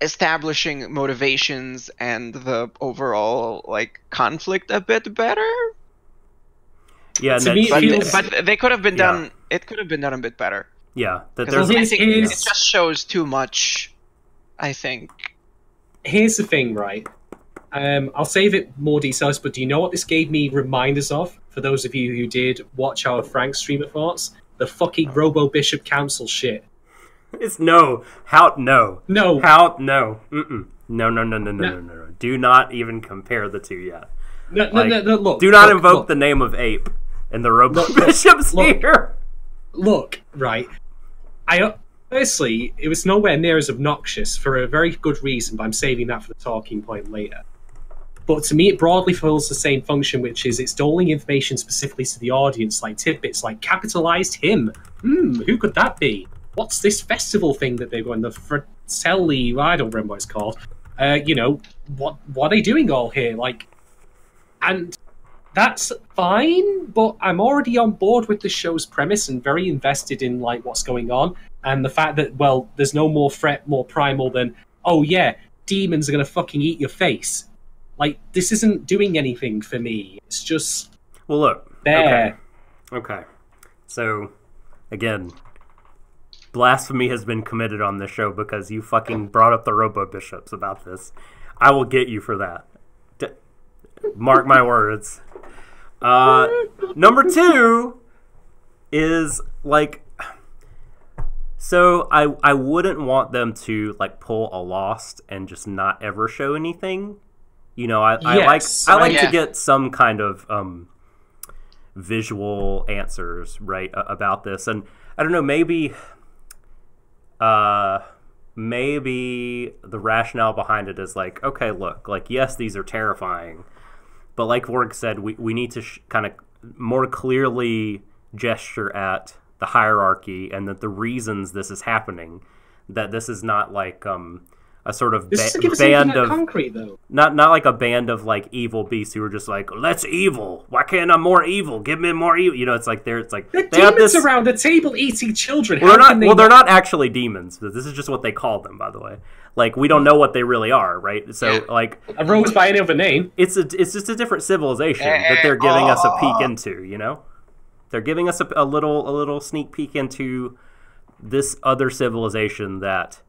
establishing motivations and the overall, like, conflict a bit better. Yeah, but they could have been done. It could have been done a bit better. Yeah, I think it just shows too much, I think. Here's the thing, right? I'll save it more details, but do you know what this gave me reminders of? For those of you who did watch our Frank streamer thoughts, the fucking Robo Bishop Council shit. It's no. No. No. No. Do not even compare the two yet. No, look. Do not invoke the name of Ape and the Robo Bishops here. Look, right. Honestly, it was nowhere near as obnoxious for a very good reason, but I'm saving that for the talking point later. But to me, it broadly fulfills the same function, which is it's doling information specifically to the audience, like tidbits, like capitalized him. Who could that be? What's this festival thing that they're going, the Fratelli, I don't remember what it's called. What are they doing all here? Like, and that's fine, but I'm already on board with the show's premise and very invested in, like, what's going on. And the fact that, well, there's no more threat more primal than, oh yeah, demons are going to fucking eat your face. Like, this isn't doing anything for me. It's just... Well, look. There. Okay. So, again, blasphemy has been committed on this show because you fucking brought up the Robo Bishops about this. I will get you for that. Mark my words. Number 2 is, like... So I wouldn't want them to like pull a Lost and just not ever show anything. You know, I like to get some kind of visual answers, right, about this. And I don't know, maybe the rationale behind it is like, okay, look, like, yes, these are terrifying, but like Vorg said, we need to kind of more clearly gesture at the hierarchy and that the reasons this is happening, that this is not like a sort of band of concrete, though. Not like a band of like evil beasts who are just like, let's evil. Why can't I more evil? Give me more evil. You know, it's like the demons around the table eating children. They're not actually demons. This is just what they call them, by the way. Like, we don't know what they really are, right? So like, a rose by any other name. It's just a different civilization that they're giving us a peek into. You know, they're giving us a little sneak peek into this other civilization that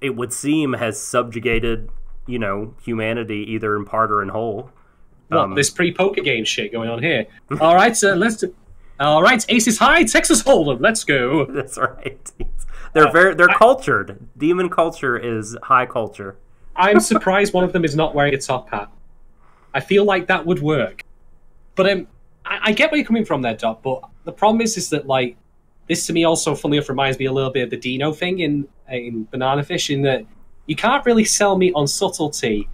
it would seem has subjugated, you know, humanity either in part or in whole. This pre-poker game shit going on here. All right, sir, all right, aces high, Texas Hold'em, let's go. That's right. They're cultured. Demon culture is high culture. I'm surprised one of them is not wearing a top hat. I feel like that would work. But I get where you're coming from there, Doc, but the problem is that, like, this to me also, funnily enough, reminds me a little bit of the Dino thing in Banana Fish, in that you can't really sell me on subtlety.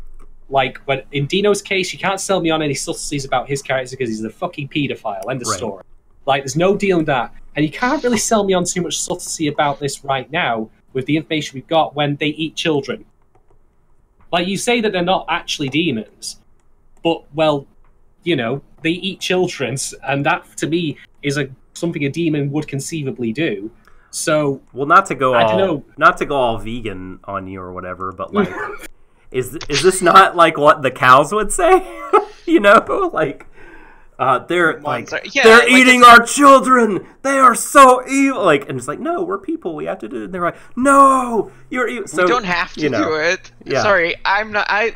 Like, but in Dino's case, you can't sell me on any subtleties about his character because he's a fucking paedophile. End of story. Like, there's no deal in that. And you can't really sell me on too much subtlety about this right now with the information we've got when they eat children. Like, you say that they're not actually demons, but, well, you know, they eat children, and that, to me, is something a demon would conceivably do. So, well, not to go all vegan on you or whatever, but like, is this not like what the cows would say? You know, like, they're eating our children. They are so evil. Like, and it's like, no, we're people. We have to do it. And they're like, no, you're evil. So, we don't have to do it. Yeah. Sorry, I'm not. I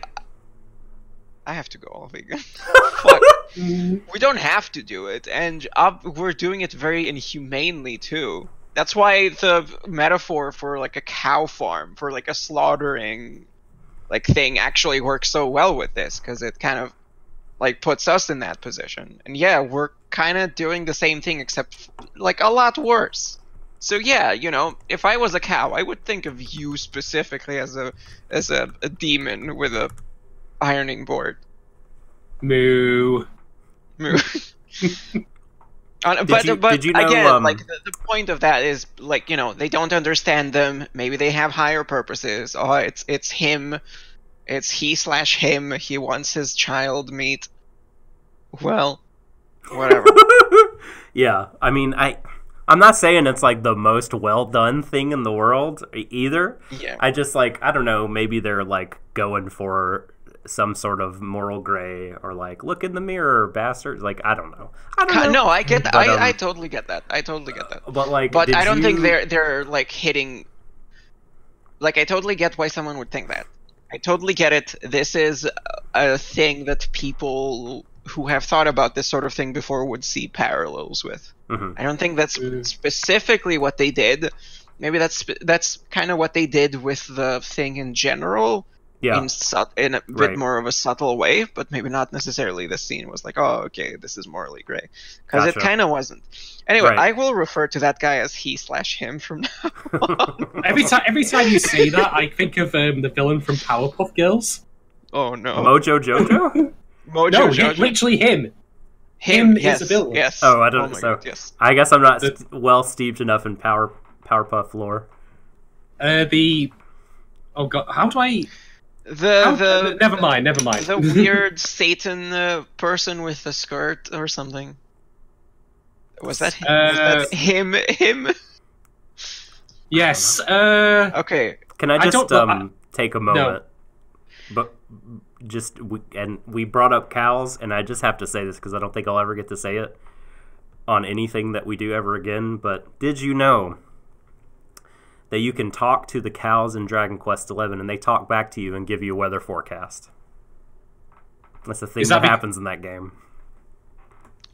have to go all vegan. Fuck. We don't have to do it, and we're doing it very inhumanely too. That's why the metaphor for like a cow farm, for like a slaughtering like thing, actually works so well with this, because it kind of like puts us in that position. And yeah, we're kind of doing the same thing, except like a lot worse. So yeah, you know, if I was a cow, I would think of you specifically as a demon with a ironing board. Moo. But did you know, again, like the point of that is, like, you know, they don't understand them. Maybe they have higher purposes. Oh, it's him. It's he/him. He wants his child meat. Well, whatever. Yeah, I mean, I'm not saying it's like the most well done thing in the world either. Yeah. I just, like, I don't know, maybe they're like going for some sort of moral gray, or like, look in the mirror, bastard. Like, I don't know. No, I get that. But, I totally get that. But like, but I don't think they're like hitting. Like, I totally get why someone would think that. I totally get it. This is a thing that people who have thought about this sort of thing before would see parallels with. Mm-hmm. I don't think that's specifically what they did. Maybe that's kind of what they did with the thing in general. Yeah. In a bit more of a subtle way, but maybe not necessarily this scene was like, oh, okay, this is morally gray. Because it kind of wasn't. Anyway, I will refer to that guy as he/him from now on. Every time you say that, I think of the villain from Powerpuff Girls. Oh, no. Mojo Jojo? Jojo. Literally him. Him is the villain. Yes. Oh, I don't know. So, God, yes. I guess I'm not well steeped enough in Powerpuff lore. Oh, God, how do I... Never mind. The weird Satan person with the skirt or something. Was that him? Him? Yes. Okay. Can I just take a moment? No. But we brought up cows, and I just have to say this because I don't think I'll ever get to say it on anything that we do ever again. But did you know that you can talk to the cows in Dragon Quest XI, and they talk back to you and give you a weather forecast? That's the thing that happens in that game.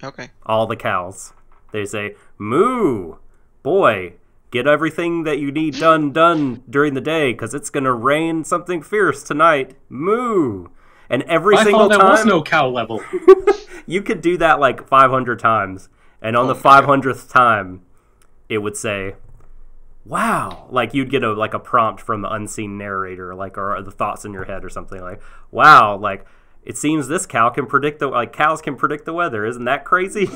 Okay. All the cows. They say, moo, boy, get everything that you need done during the day, because it's going to rain something fierce tonight. Moo! And every single time... there was no cow level. You could do that like 500 times, and on the 500th time, it would say, wow. Like, you'd get a prompt from the unseen narrator, like, or the thoughts in your head or something, like, wow, like, it seems this cow can predict cows can predict the weather. Isn't that crazy?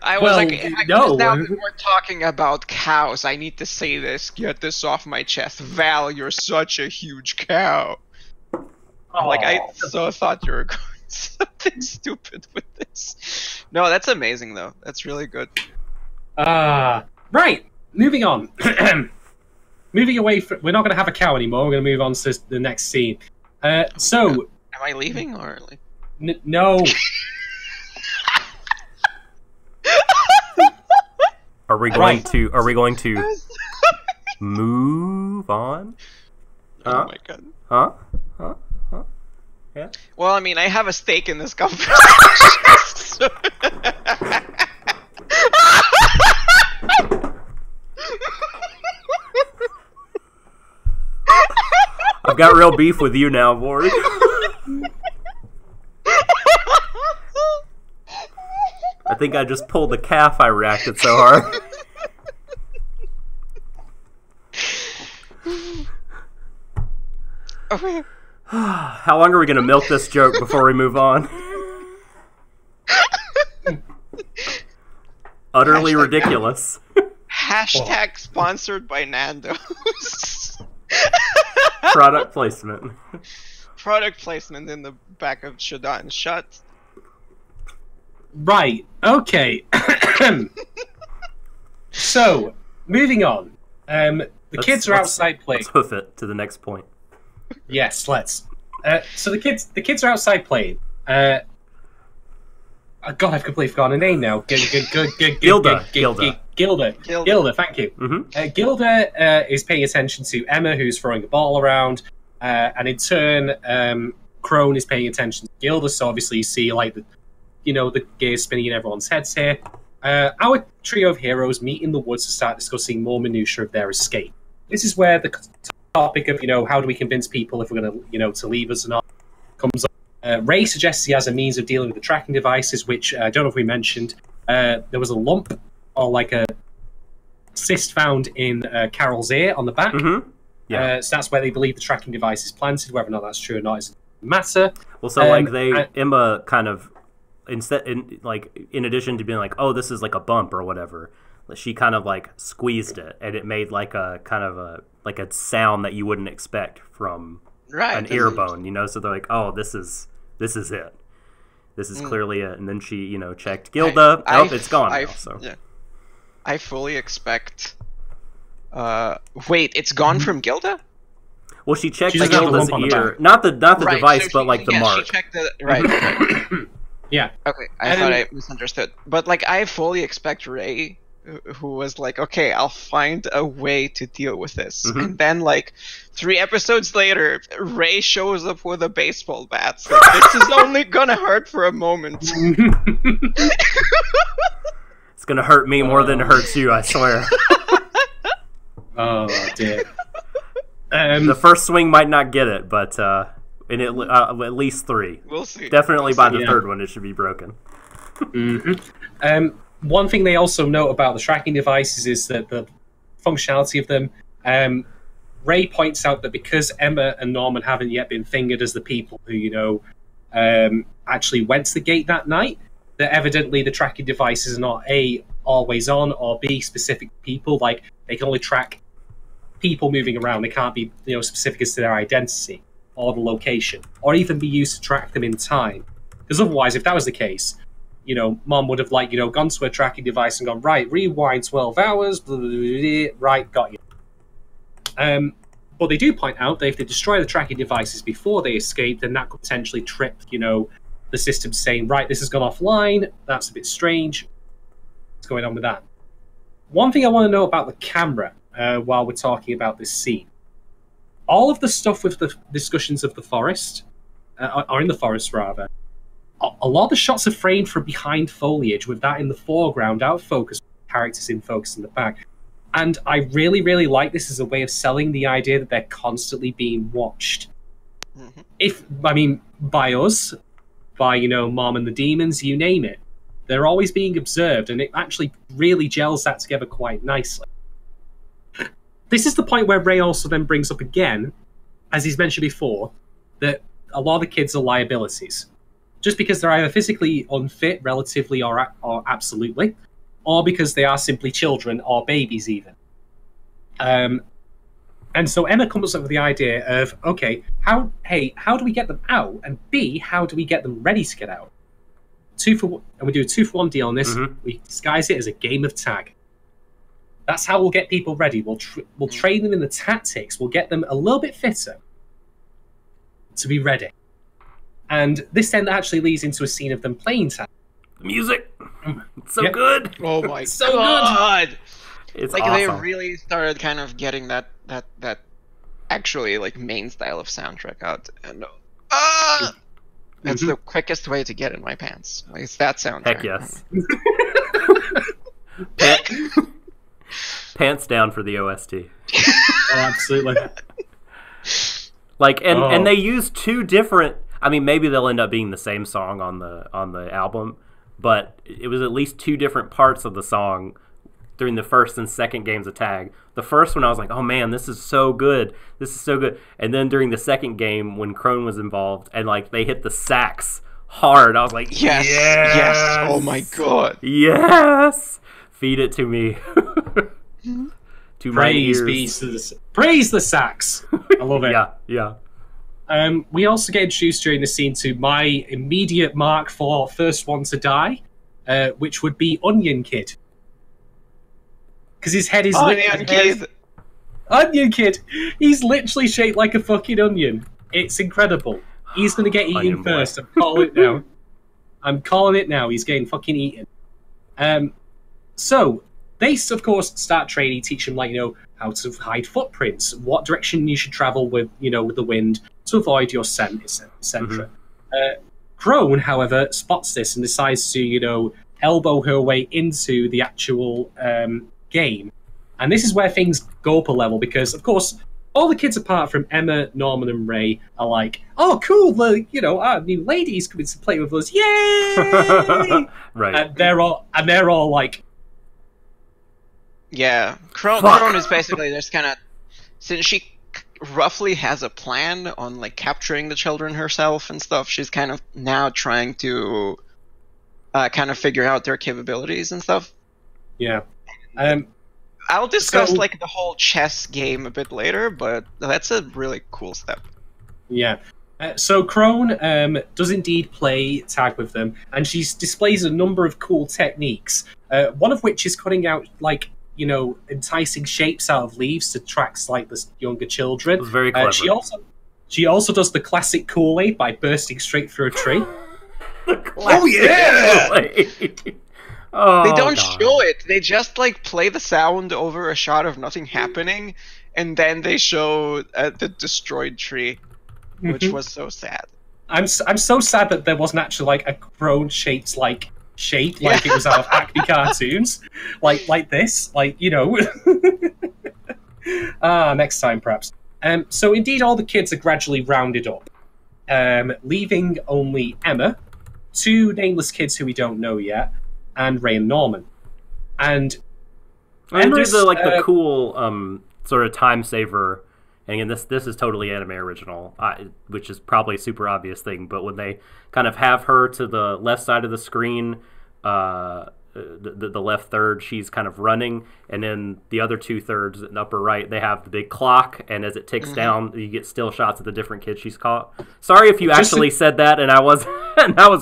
I was no. Now that we're talking about cows, I need to say this. Get this off my chest. Val, you're such a huge cow. Like, I so thought you were going something stupid with this. No, that's amazing, though. That's really good. Right. Moving on. Moving away from... We're not going to have a cow anymore. We're going to move on to the next scene. So... Am I leaving, or... like? No. Are we going to move on? Oh my god. Huh? Yeah. Well, I mean, I have a stake in this conversation. So... I've got real beef with you now, Vorg. I think I just pulled the calf I reacted so hard. Okay. How long are we going to milk this joke before we move on? Utterly ridiculous. Hashtag sponsored by Nando's. Product placement. Product placement in the back of Shadon. Shut. Right. Okay. So, moving on. The kids are outside playing. Let's hoof it to the next point. Yes, let's. So the kids are outside playing. God, I've completely forgotten her name now. Gilda. Gilda, thank you. Mm-hmm. Gilda is paying attention to Emma, who's throwing a ball around, and in turn, Crone is paying attention to Gilda. So obviously, you see like the gears spinning in everyone's heads here. Our trio of heroes meet in the woods to start discussing more minutiae of their escape. This is where the topic of how do we convince people if we're going to to leave us or not comes up. Ray suggests he has a means of dealing with the tracking devices, which I don't know if we mentioned. There was a lump or like a cyst found in Carol's ear on the back. Mm-hmm. Yeah. So that's where they believe the tracking device is planted. Whether or not that's true or not doesn't matter. Well, so Emma kind of in addition to being like, oh, this is like a bump or whatever, she kind of like squeezed it and it made like a kind of a sound that you wouldn't expect from an ear bone, so they're like, oh, this is it. This is clearly it. And then she, checked Gilda. It's gone now. So yeah. I fully expect. Wait, it's gone from Gilda? Well, she checked She Gilda's ear, not the device, but like the mark. She checked the right. Yeah. Okay, I thought I misunderstood. But like, I fully expect Ray, who was like, okay, I'll find a way to deal with this. Mm-hmm. And then like 3 episodes later, Ray shows up with a baseball bat. It's like, this is only gonna hurt for a moment. It's gonna hurt me more than it hurts you, I swear. Oh dear. The first swing might not get it, but at least 3. We'll see. Definitely by the third one, it should be broken. Mm-hmm. One thing they also note about the tracking devices is that the functionality of them. Ray points out that because Emma and Norman haven't yet been fingered as the people who, actually went to the gate that night, that evidently the tracking devices are not A, always on, or B, specific people. Like, they can only track people moving around. They can't be, specific as to their identity or the location, or even be used to track them in time. Because otherwise, if that was the case, Mom would have gone to a tracking device and gone, right, rewind 12 hours, blah, blah, blah, blah, right, got you. But they do point out that if they destroy the tracking devices before they escape, then that could potentially trip, the system saying, right, this has gone offline, that's a bit strange. What's going on with that? One thing I want to know about the camera while we're talking about this scene. All of the stuff with the discussions of the forest, or in the forest rather, a lot of the shots are framed from behind foliage with that in the foreground, out of focus, characters in focus in the back. And I really, really like this as a way of selling the idea that they're constantly being watched. By us, by, Mom and the Demons, you name it. They're always being observed, and it actually really gels that together quite nicely. This is the point where Ray also then brings up again, as he's mentioned before, that a lot of the kids are liabilities. Just because they're either physically unfit, relatively or absolutely, or because they are simply children or babies even. And so Emma comes up with the idea of, okay, how do we get them out? And B, how do we get them ready to get out? And we do a 2-for-1 deal on this. We disguise it as a game of tag. That's how we'll get people ready. We'll train them in the tactics. We'll get them a little bit fitter to be ready. And this then actually leads into a scene of them playing tag. The music, it's so good. Oh my so god! Good. It's like awesome. They really started kind of getting that actually like main style of soundtrack out, and that's the quickest way to get in my pants. Like, it's that soundtrack. Heck yes. Pants down for the OST. Oh, absolutely. And they use two different. I mean, maybe they'll end up being the same song on the album, but it was at least two different parts of the song during the first and second games of tag. The first one, I was like, oh man, this is so good. This is so good. And then during the second game, when Crone was involved, and they hit the sax hard, I was like, yes, oh my god, yes, feed it to me. To my ears. Praise the sax. I love it. Yeah. We also get introduced during the scene to my immediate mark for first one to die, which would be Onion Kid. Because his head is Onion Kid! He's literally shaped like a fucking onion. It's incredible. He's going to get eaten first. I'm calling it now. He's getting fucking eaten. So, they, of course, start training, teach him, how to hide footprints, what direction you should travel with the wind to avoid your scent, etc. Crone, however, spots this and decides to, elbow her way into the actual game. And this is where things go up a level, because, of course, all the kids apart from Emma, Norman, and Ray are like, oh, cool, our new lady's coming to play with us, yay! Right. And they're all like, yeah, Crone is basically just kind of, since she roughly has a plan on capturing the children herself and stuff, she's kind of now trying to kind of figure out their capabilities and stuff. Yeah. I'll discuss the whole chess game a bit later, but that's a really cool step. Yeah. So Crone does indeed play tag with them, and she displays a number of cool techniques. One of which is cutting out enticing shapes out of leaves to attract the younger children. It was very clever. She also does the classic Kool-Aid by bursting straight through a tree. Oh yeah! Oh, they don't show it. They just play the sound over a shot of nothing happening, and then they show the destroyed tree, which was so sad. I'm so sad that there wasn't actually a Crone shaped shape like it was out of Acme cartoons, like this, next time perhaps. So indeed, all the kids are gradually rounded up, leaving only Emma, two nameless kids who we don't know yet, and Ray and Norman. And there's the cool sort of time saver. And again, this is totally anime original, which is probably a super obvious thing. But when they kind of have her to the left side of the screen, the left third, she's kind of running, and then the other 2/3 in the upper right, they have the big clock, and as it ticks down, you get still shots of the different kids she's caught. Sorry if you actually said that, and I was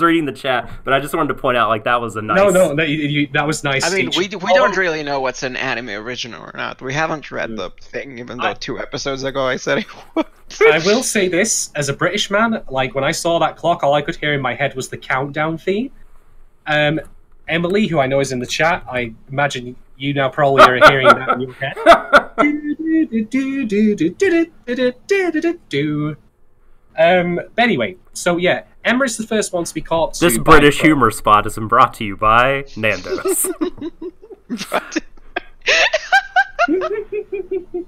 reading the chat, but I just wanted to point out that was a nice. No, that was nice. I mean, we don't really know what's an anime original or not. We haven't read the thing, even though 2 episodes ago I said it was. I will say this as a British man, when I saw that clock, all I could hear in my head was the countdown theme. Emily, who I know is in the chat, I imagine you now probably are hearing that in your head. But anyway, so yeah, Emma is the first one to be caught. This British humor spot is brought to you by Nando's.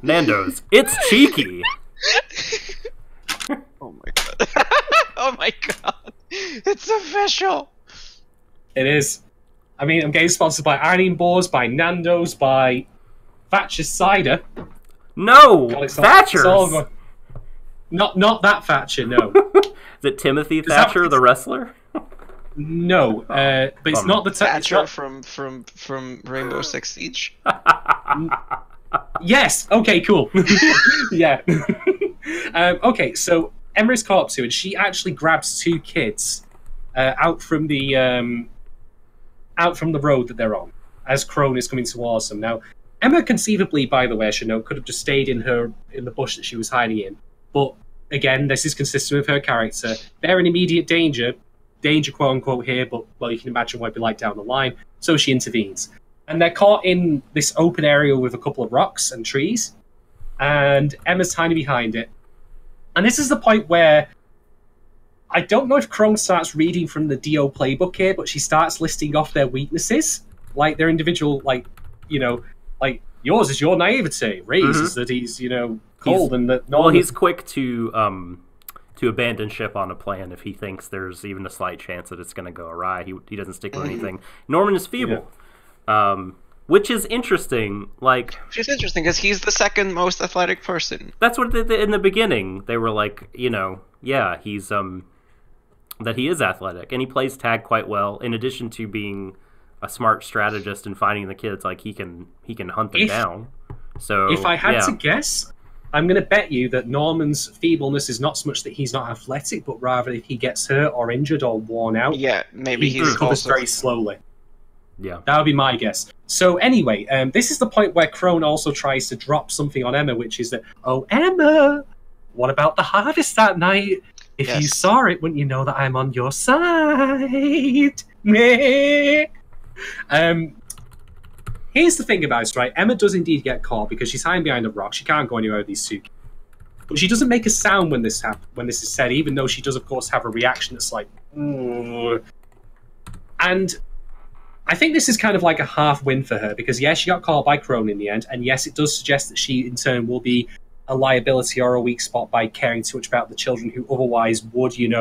Nando's, it's cheeky. Oh my god. Oh my god. It's official. It is. I mean, I'm getting sponsored by ironing boards, by Nando's, by Thatcher's Cider. No, God, it's Thatcher's. Not that Thatcher, no. Is it Timothy Thatcher, the wrestler? No, but it's not the Thatcher from Rainbow Six Siege. Yes. Okay. Cool. Yeah. Okay. So Emma is caught up to, and she actually grabs two kids out from the road that they're on as Crone is coming towards them. Now, Emma, conceivably, by the way, I should know, could have just stayed in the bush that she was hiding in. But again, this is consistent with her character. They're in immediate danger, quote unquote, here. But well, you can imagine what it'd be like down the line. So she intervenes. And they're caught in this open area with a couple of rocks and trees. And Emma's tiny behind it. And this is the point where I don't know if Crone starts reading from the DO playbook here, but she starts listing off their weaknesses. Like their individual, like yours is your naivety. Ray's is that he's, cold and that... Well, he's quick to abandon ship on a plan if he thinks there's even a slight chance that it's going to go awry. He doesn't stick with anything. Norman is feeble. Yeah. Which is interesting. Which is interesting because he's the second most athletic person. That's what in the beginning they were like. Yeah, he's that he is athletic and he plays tag quite well. In addition to being a smart strategist and finding the kids, like he can hunt them down. So if I had to guess, I'm going to bet you that Norman's feebleness is not so much that he's not athletic, but rather if he gets hurt or injured or worn out. Yeah, maybe he recovers very slowly. Yeah, that would be my guess. So anyway, this is the point where Crone also tries to drop something on Emma, which is that, oh, Emma, what about the harvest that night? If you saw it, wouldn't you know that I'm on your side? Here's the thing about it, right? Emma does indeed get caught because she's hiding behind a rock. She can't go anywhere with these two. But she doesn't make a sound when this is said, even though she does, of course, have a reaction that's like... And I think this is kind of like a half win for her because, yes, she got caught by Crone in the end, and yes, it does suggest that she, in turn, will be a liability or a weak spot by caring too much about the children who otherwise would, be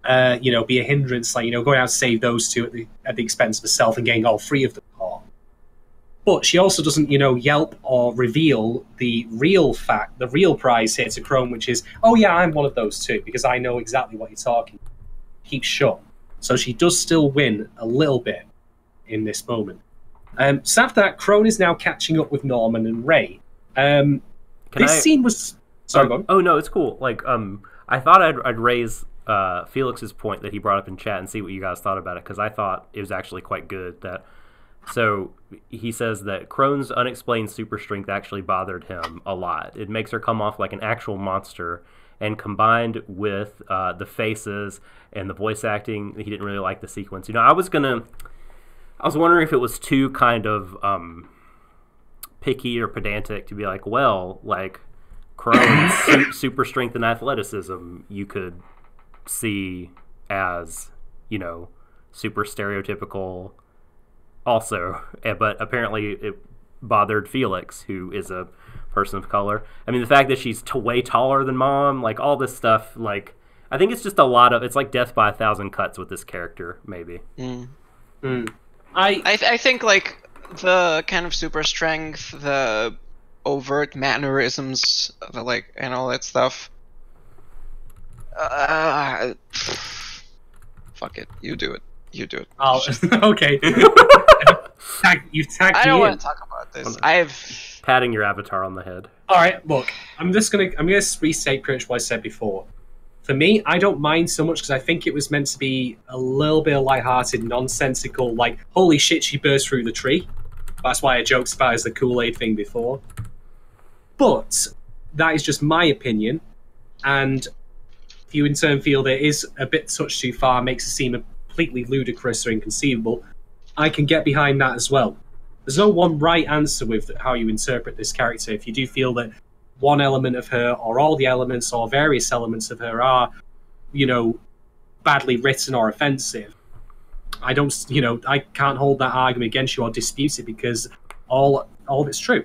a hindrance, going out to save those two at the expense of herself and getting all three of them caught. But she also doesn't, yelp or reveal the real fact, the real prize here to Crone, which is, oh yeah, I'm one of those two because I know exactly what you're talking about. Keep shut. So she does still win a little bit in this moment. So after that, Crone is now catching up with Norman and Ray. Scene was... Sorry, go on. Oh, no, it's cool. I thought I'd raise Felix's point that he brought up in chat and see what you guys thought about it, because I thought it was actually quite good. So he says that Crone's unexplained super strength actually bothered him a lot. It makes her come off like an actual monster, and combined with the faces and the voice acting, he didn't really like the sequence. I was wondering if it was too kind of picky or pedantic to be like, well, Crone's super strength and athleticism you could see as, super stereotypical also. But apparently it bothered Felix, who is a person of color. I mean, the fact that she's way taller than Mom, all this stuff, I think it's just a lot of... It's like death by 1,000 cuts with this character, maybe. I think, the kind of super strength, the overt mannerisms, and all that stuff... fuck it. You do it. Oh, okay. You've tagged me I don't in. want to talk about this. Patting your avatar on the head. All right, look, I'm gonna restate pretty much what I said before. For me, I don't mind so much because I think it was meant to be a little bit of lighthearted, nonsensical, holy shit, she burst through the tree. That's why I joked about it as the Kool-Aid thing before. But that is just my opinion, and if you in turn feel that it is a bit touched too far, makes it seem completely ludicrous or inconceivable, I can get behind that as well. There's no one right answer with how you interpret this character. If you do feel that one element of her, or all the elements, or various elements of her are, badly written or offensive, I don't, I can't hold that argument against you or dispute it because all of it's true.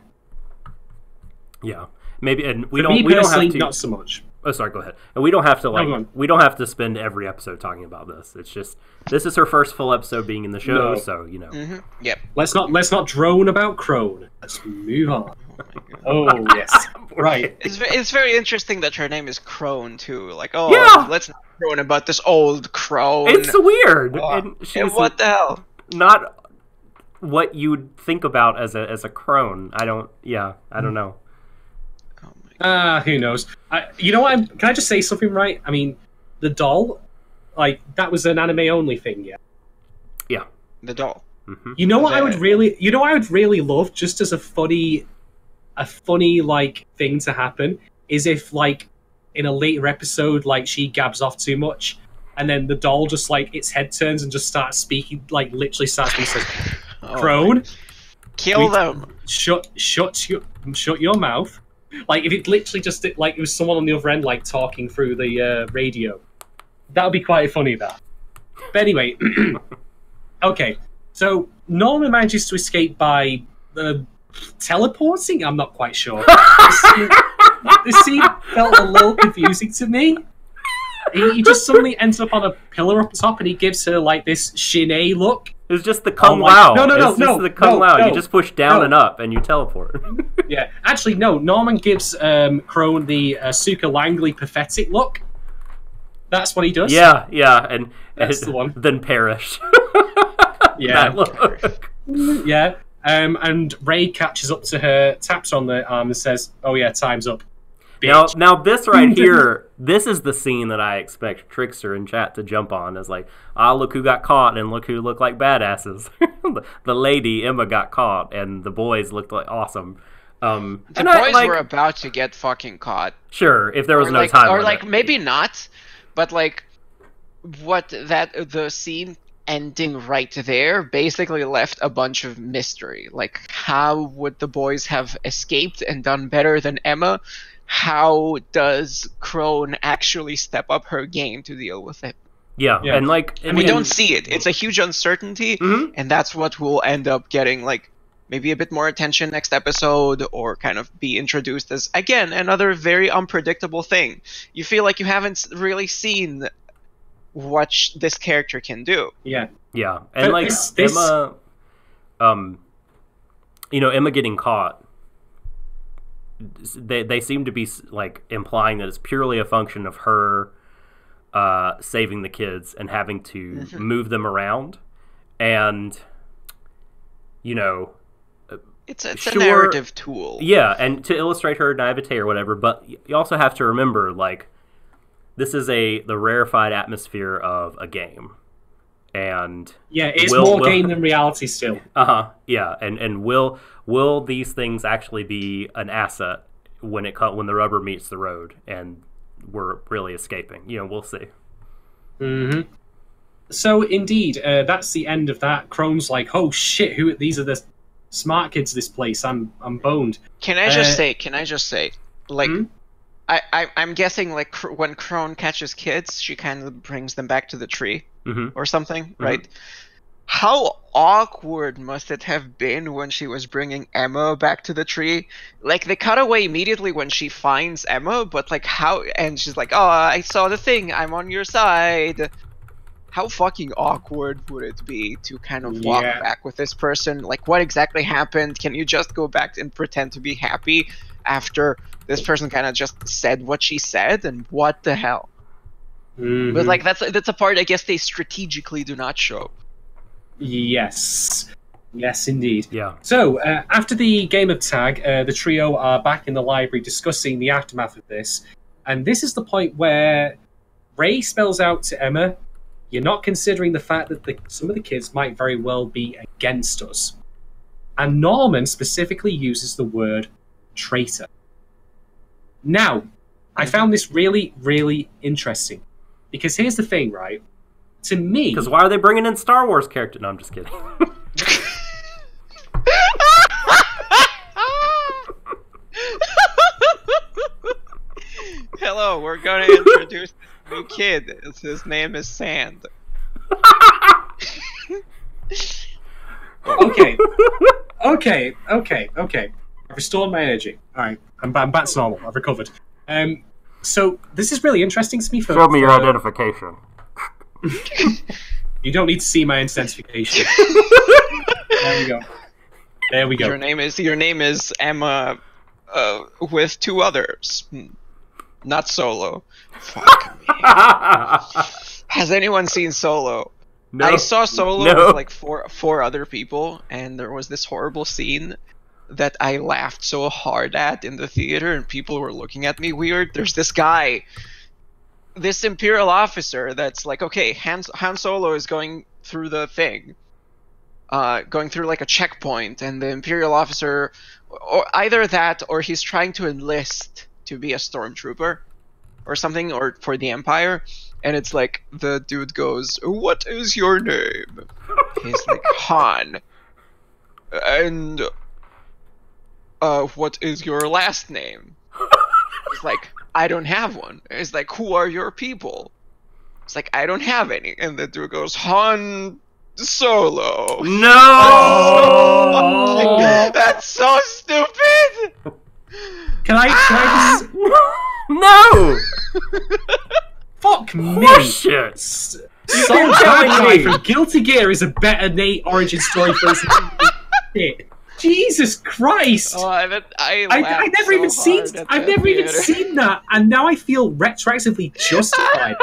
Yeah, maybe, and we don't have to. Not so much. Oh, sorry. Go ahead. And we don't have to we don't have to spend every episode talking about this. It's just this is her first full episode being in the show, so Mm-hmm. Yep. Let's not drone about Crone. Let's move on. Oh yes, right. It's very interesting that her name is Crone too. Like, yeah. Let's not drone about this old crone. It's weird. And what the hell? Not what you'd think about as a crone. I don't know. Who knows? You know what? Can I just say something, right? I mean, the doll, that was an anime only thing, yeah. Yeah, the doll. Mm-hmm. You know what I would really love, just as a funny thing to happen, is if in a later episode, she gabs off too much, and then the doll just its head turns and just starts speaking, literally starts and says, "Crone, kill them. Shut your mouth." If it literally just it was someone on the other end talking through the radio, that would be quite funny. That. But anyway, okay. So Norman manages to escape by teleporting. I'm not quite sure. This scene felt a little confusing to me. He just suddenly ends up on a pillar up top, and he gives her this Shin-A look. It's just the Kung Lao. No, the Kung Lao. You just push down and up, and you teleport. Yeah, actually, no. Norman gives Crone the Suka Langley pathetic look. That's what he does. Yeah, and that's the one. Then perish. Yeah. That look. Yeah. And Ray catches up to her, taps her on the arm, and says, "Oh yeah, time's up." Now this right here, this is the scene that I expect Trickster in chat to jump on as look who got caught and look who looked like badasses. The lady, Emma, got caught and the boys looked awesome. The boys were about to get fucking caught. Sure, if there was no time. Or maybe not, but the scene ending right there basically left a bunch of mystery. How would the boys have escaped and done better than Emma? How does Crone actually step up her game to deal with it? Yeah. And we don't see it. It's a huge uncertainty, and that's what we'll end up getting maybe a bit more attention next episode, or kind of be introduced as, again, another very unpredictable thing. You feel like you haven't really seen what this character can do. Yeah. Yeah. And Emma, Emma getting caught, they seem to be implying that it's purely a function of her saving the kids and having to move them around, and it's a narrative tool. Yeah, and to illustrate her naivete or whatever. But you also have to remember this is the rarefied atmosphere of a game, and it's more game than reality still. Yeah, and will these things actually be an asset when the rubber meets the road and we're really escaping? We'll see. Mm-hmm. So indeed, that's the end of that. Crone's oh shit, these are the smart kids of this place. I'm boned. Can I just say, I'm guessing when Crone catches kids, she kind of brings them back to the tree or something, right? How awkward must it have been when she was bringing Emma back to the tree? They cut away immediately when she finds Emma, but how? And she's like, "Oh, I saw the thing. I'm on your side." How fucking awkward would it be to kind of walk back with this person? What exactly happened? Can you just go back and pretend to be happy after this person kind of just said what she said? And what the hell? But that's a part I guess they strategically do not show. Yes, indeed. Yeah. So, after the game of tag, the trio are back in the library discussing the aftermath of this. And this is the point where Ray spells out to Emma, "You're not considering the fact that some of the kids might very well be against us." And Norman specifically uses the word traitor. Now, I found this really, really interesting. Because here's the thing, right? To me... Because why are they bringing in Star Wars characters? No, I'm just kidding. Hello, we're going to introduce this new kid. His name is Sand. Okay. I've restored my energy. All right, I'm back to normal. I've recovered. So this is really interesting to me. Show me your identification. You don't need to see my identification. There we go. Your name is Emma, with two others, not Solo. Fuck me. Has anyone seen Solo? No. I saw Solo with like four other people, and there was this horrible scene that I laughed so hard at in the theater, and people were looking at me weird. There's this guy, this Imperial officer that's like, okay, Han Solo is going through the thing, going through like a checkpoint, and the Imperial officer, or either that, or he's trying to enlist to be a stormtrooper or something, or for the Empire, and it's like, the dude goes, "What is your name?" He's like, "Han." And what is your last name? He's like, "I don't have one." He's like, "Who are your people?" It's like, "I don't have any." And the dude goes, "Han Solo." No! That's so stupid! Can I just... No! Fuck me! Horseshit! Soul Bad Guy from Guilty Gear is a better Nate origin story for his shit. Jesus Christ! Oh, I've never even seen that, and now I feel retroactively justified.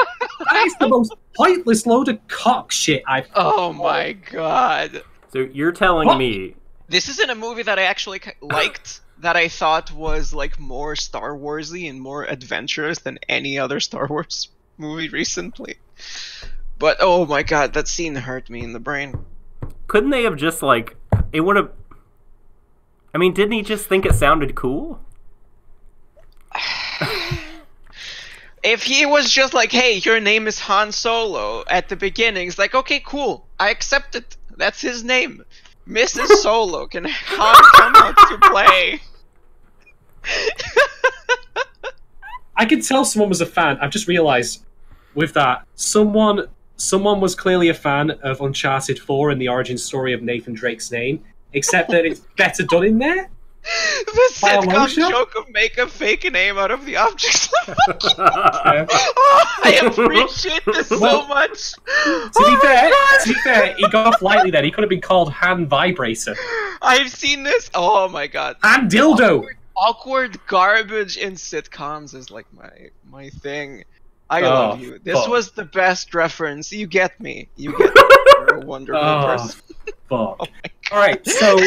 That is the most pointless load of cock shit I've. Oh my god! So you're telling me This isn't a movie that I actually liked. That I thought was like more Star Warsy and more adventurous than any other Star Wars movie recently. But oh my god, that scene hurt me in the brain. couldn't they have just like it would have? I mean, didn't he just think it sounded cool? If he was just like, "Hey, your name is Han Solo," at the beginning, it's like, okay, cool, I accept it. That's his name. Mrs. Solo, can Han come out to play? I could tell someone was a fan. I've just realised with that, someone was clearly a fan of Uncharted 4 and the origin story of Nathan Drake's name, except that it's better done in there. The sitcom joke of make a fake name out of the objects. Oh, I appreciate this so much. To be fair, he got off lightly then. He could have been called Han Vibrator. I've seen this. Oh my god. Han Dildo. Awkward garbage in sitcoms is like my thing. I love you. This was the best reference. You get me. You get me. You're a wonderful person. Fuck. Oh alright, so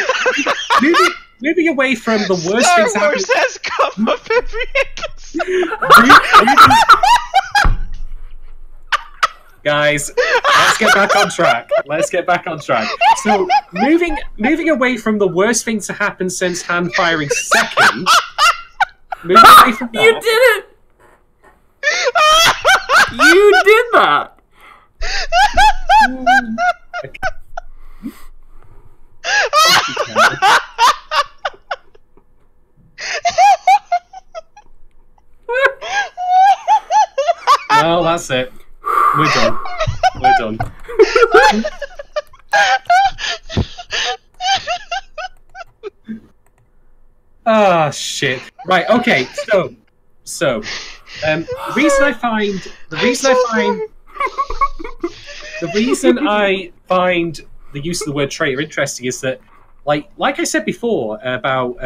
moving away from the worst Star things Wars happening. has come up every episode. Guys, let's get back on track. So, moving away from the worst thing to happen since Han firing second. Moving away from that. You did it! You did that! No, that's it. We're done. Ah, shit. Right, okay, so the reason I find the use of the word traitor interesting is that, like I said before about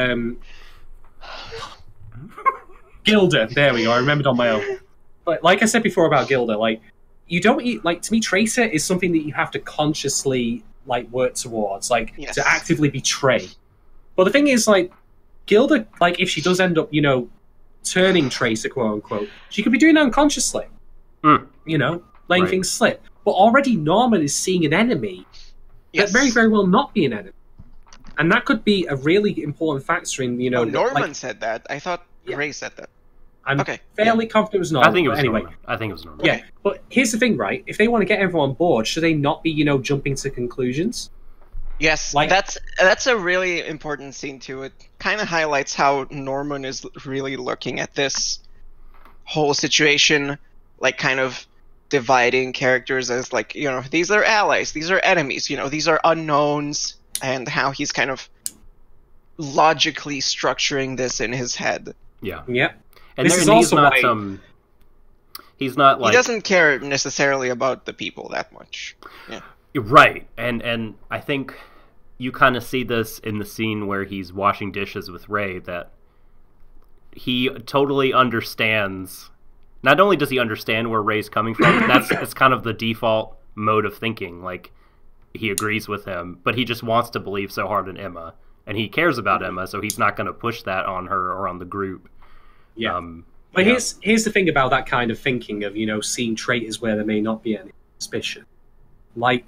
Gilda. There we go. I remembered on my own. But like I said before about Gilda, like you don't like to me. Traitor is something that you have to consciously like work towards, like to actively betray. But the thing is, like Gilda, like if she does end up, turning traitor, quote unquote, she could be doing it unconsciously. Letting things slip. But already Norman is seeing an enemy that very, very well not be an enemy. And that could be a really important factor in, Norman said that. I thought Ray said that. I'm fairly confident it was Norman. I think it was anyway. Norman. I think it was Norman. Yeah, but here's the thing, right? If they want to get everyone on board, should they not be, jumping to conclusions? Yes, that's a really important scene too. It kind of highlights how Norman is really looking at this whole situation, like kind of dividing characters as like, you know, these are allies, these are enemies, you know, these are unknowns, and how he's kind of logically structuring this in his head. Yeah. Yeah. And, This is he's also not why- some. He's not like He doesn't care necessarily about the people that much. Yeah. right, and I think you kind of see this in the scene where he's washing dishes with Ray, that he totally understands. Not only does he understand where Ray's coming from, it's kind of the default mode of thinking. Like, he agrees with him, but he just wants to believe so hard in Emma, and he cares about Emma, so he's not going to push that on her or on the group. Yeah. But yeah. here's the thing about that kind of thinking of, you know, seeing traitors where there may not be any suspicion. Like,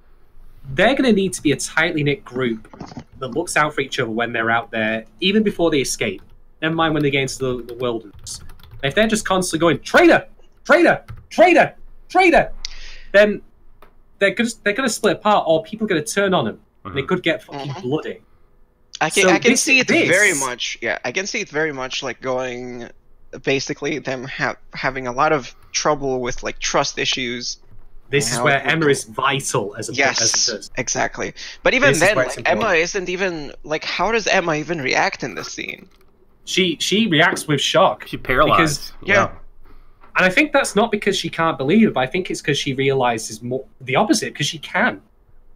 they're going to need to be a tightly knit group that looks out for each other when they're out there, even before they escape. Never mind when they get into the wilderness. If they're just constantly going, traitor, traitor, traitor, traitor, then they're gonna split apart, or people are gonna turn on them, and it could get fucking bloody. I can So see it this- very much. Yeah, I can see it very much like going, basically them having a lot of trouble with like trust issues. This is How where it would Emma go. is vital as a Yes, as exactly. But even This is then, where it's like, Emma important. isn't even like. How does Emma even react in this scene? she reacts with shock. She's paralyzed. Because- Yeah. And I think that's not because she can't believe it, but I think it's because she realizes more the opposite, because she can.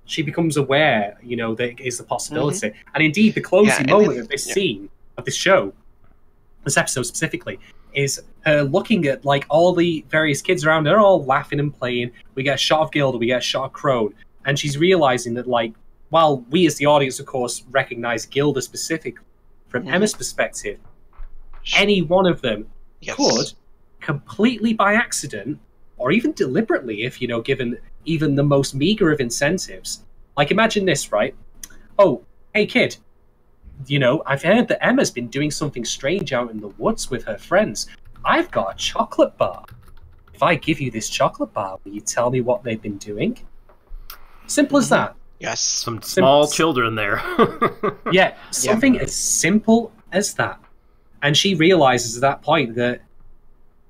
She becomes aware, you know, that it is the possibility. And indeed, the closing and moment it- of this yeah. scene, of this show, this episode specifically, is her looking at, like, all the various kids around. They're all laughing and playing. We get a shot of Gilda, we get a shot of Crone. And she's realizing that, like, while we as the audience, of course, recognize Gilda specifically, from Emma's perspective, any one of them Yes. could, completely by accident, or even deliberately, if, you know, given even the most meager of incentives. Like, imagine this, right? Oh, hey kid, you know, I've heard that Emma's been doing something strange out in the woods with her friends. I've got a chocolate bar. If I give you this chocolate bar, will you tell me what they've been doing? Simple as that. Yes. Some small children there. Yeah, something as simple as that. And she realizes at that point that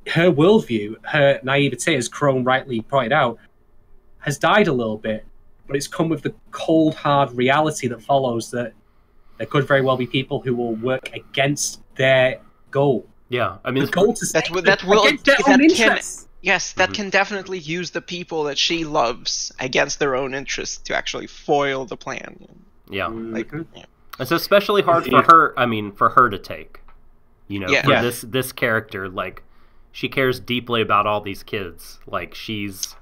her worldview, her naivete, as Crone rightly pointed out, has died a little bit, but it's come with the cold, hard reality that follows, that there could very well be people who will work against their goal. Yeah, I mean, The goal to That save will- them that will- against their that own can- interests. Yes, that can definitely use the people that she loves against their own interests to actually foil the plan. yeah. Like, Mhm. yeah. It's especially hard for Yeah. her. I mean, for her to take. You know, Yeah. for Yeah. this character, like, she cares deeply about all these kids. Like, she's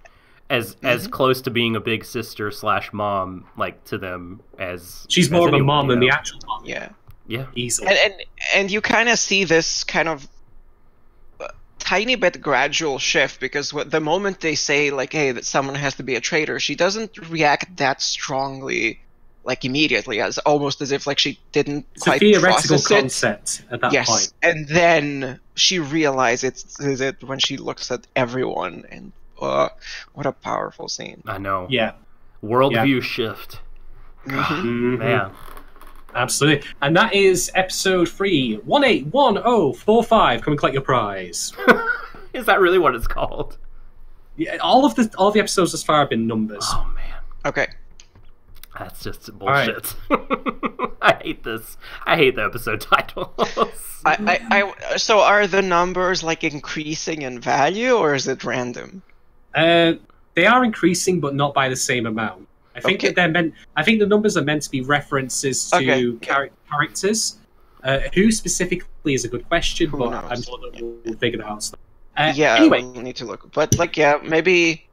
as close to being a big sister / mom, like, to them as She's as more of a anyone, mom you than the know? actual mom. Yeah. Yeah. Easily. And you kind of see this kind of tiny bit gradual shift, because the moment they say like, hey, that someone has to be a traitor, she doesn't react that strongly, like immediately, as almost as if like she didn't It's a quite theoretical process it. concept at that Yes, point. and then she realizes it when she looks at everyone, and what a powerful scene. I know. Yeah. Worldview shift. Mhm. Man. Absolutely. And that is episode 3, 181045. Come and collect your prize. Is that really what it's called? Yeah, all of the episodes thus far have been numbers. Oh man, Okay. that's just right. bullshit. I hate this. I hate the episode titles. So are the numbers like increasing in value, or is it random? They are increasing, but not by the same amount. I think Okay. that they're meant. I think the numbers are meant to be references to Okay. characters. Who specifically is a good question, Who but knows? I'm sure that we'll figure that out. Yeah, Anyway, we'll need to look. But like, yeah, maybe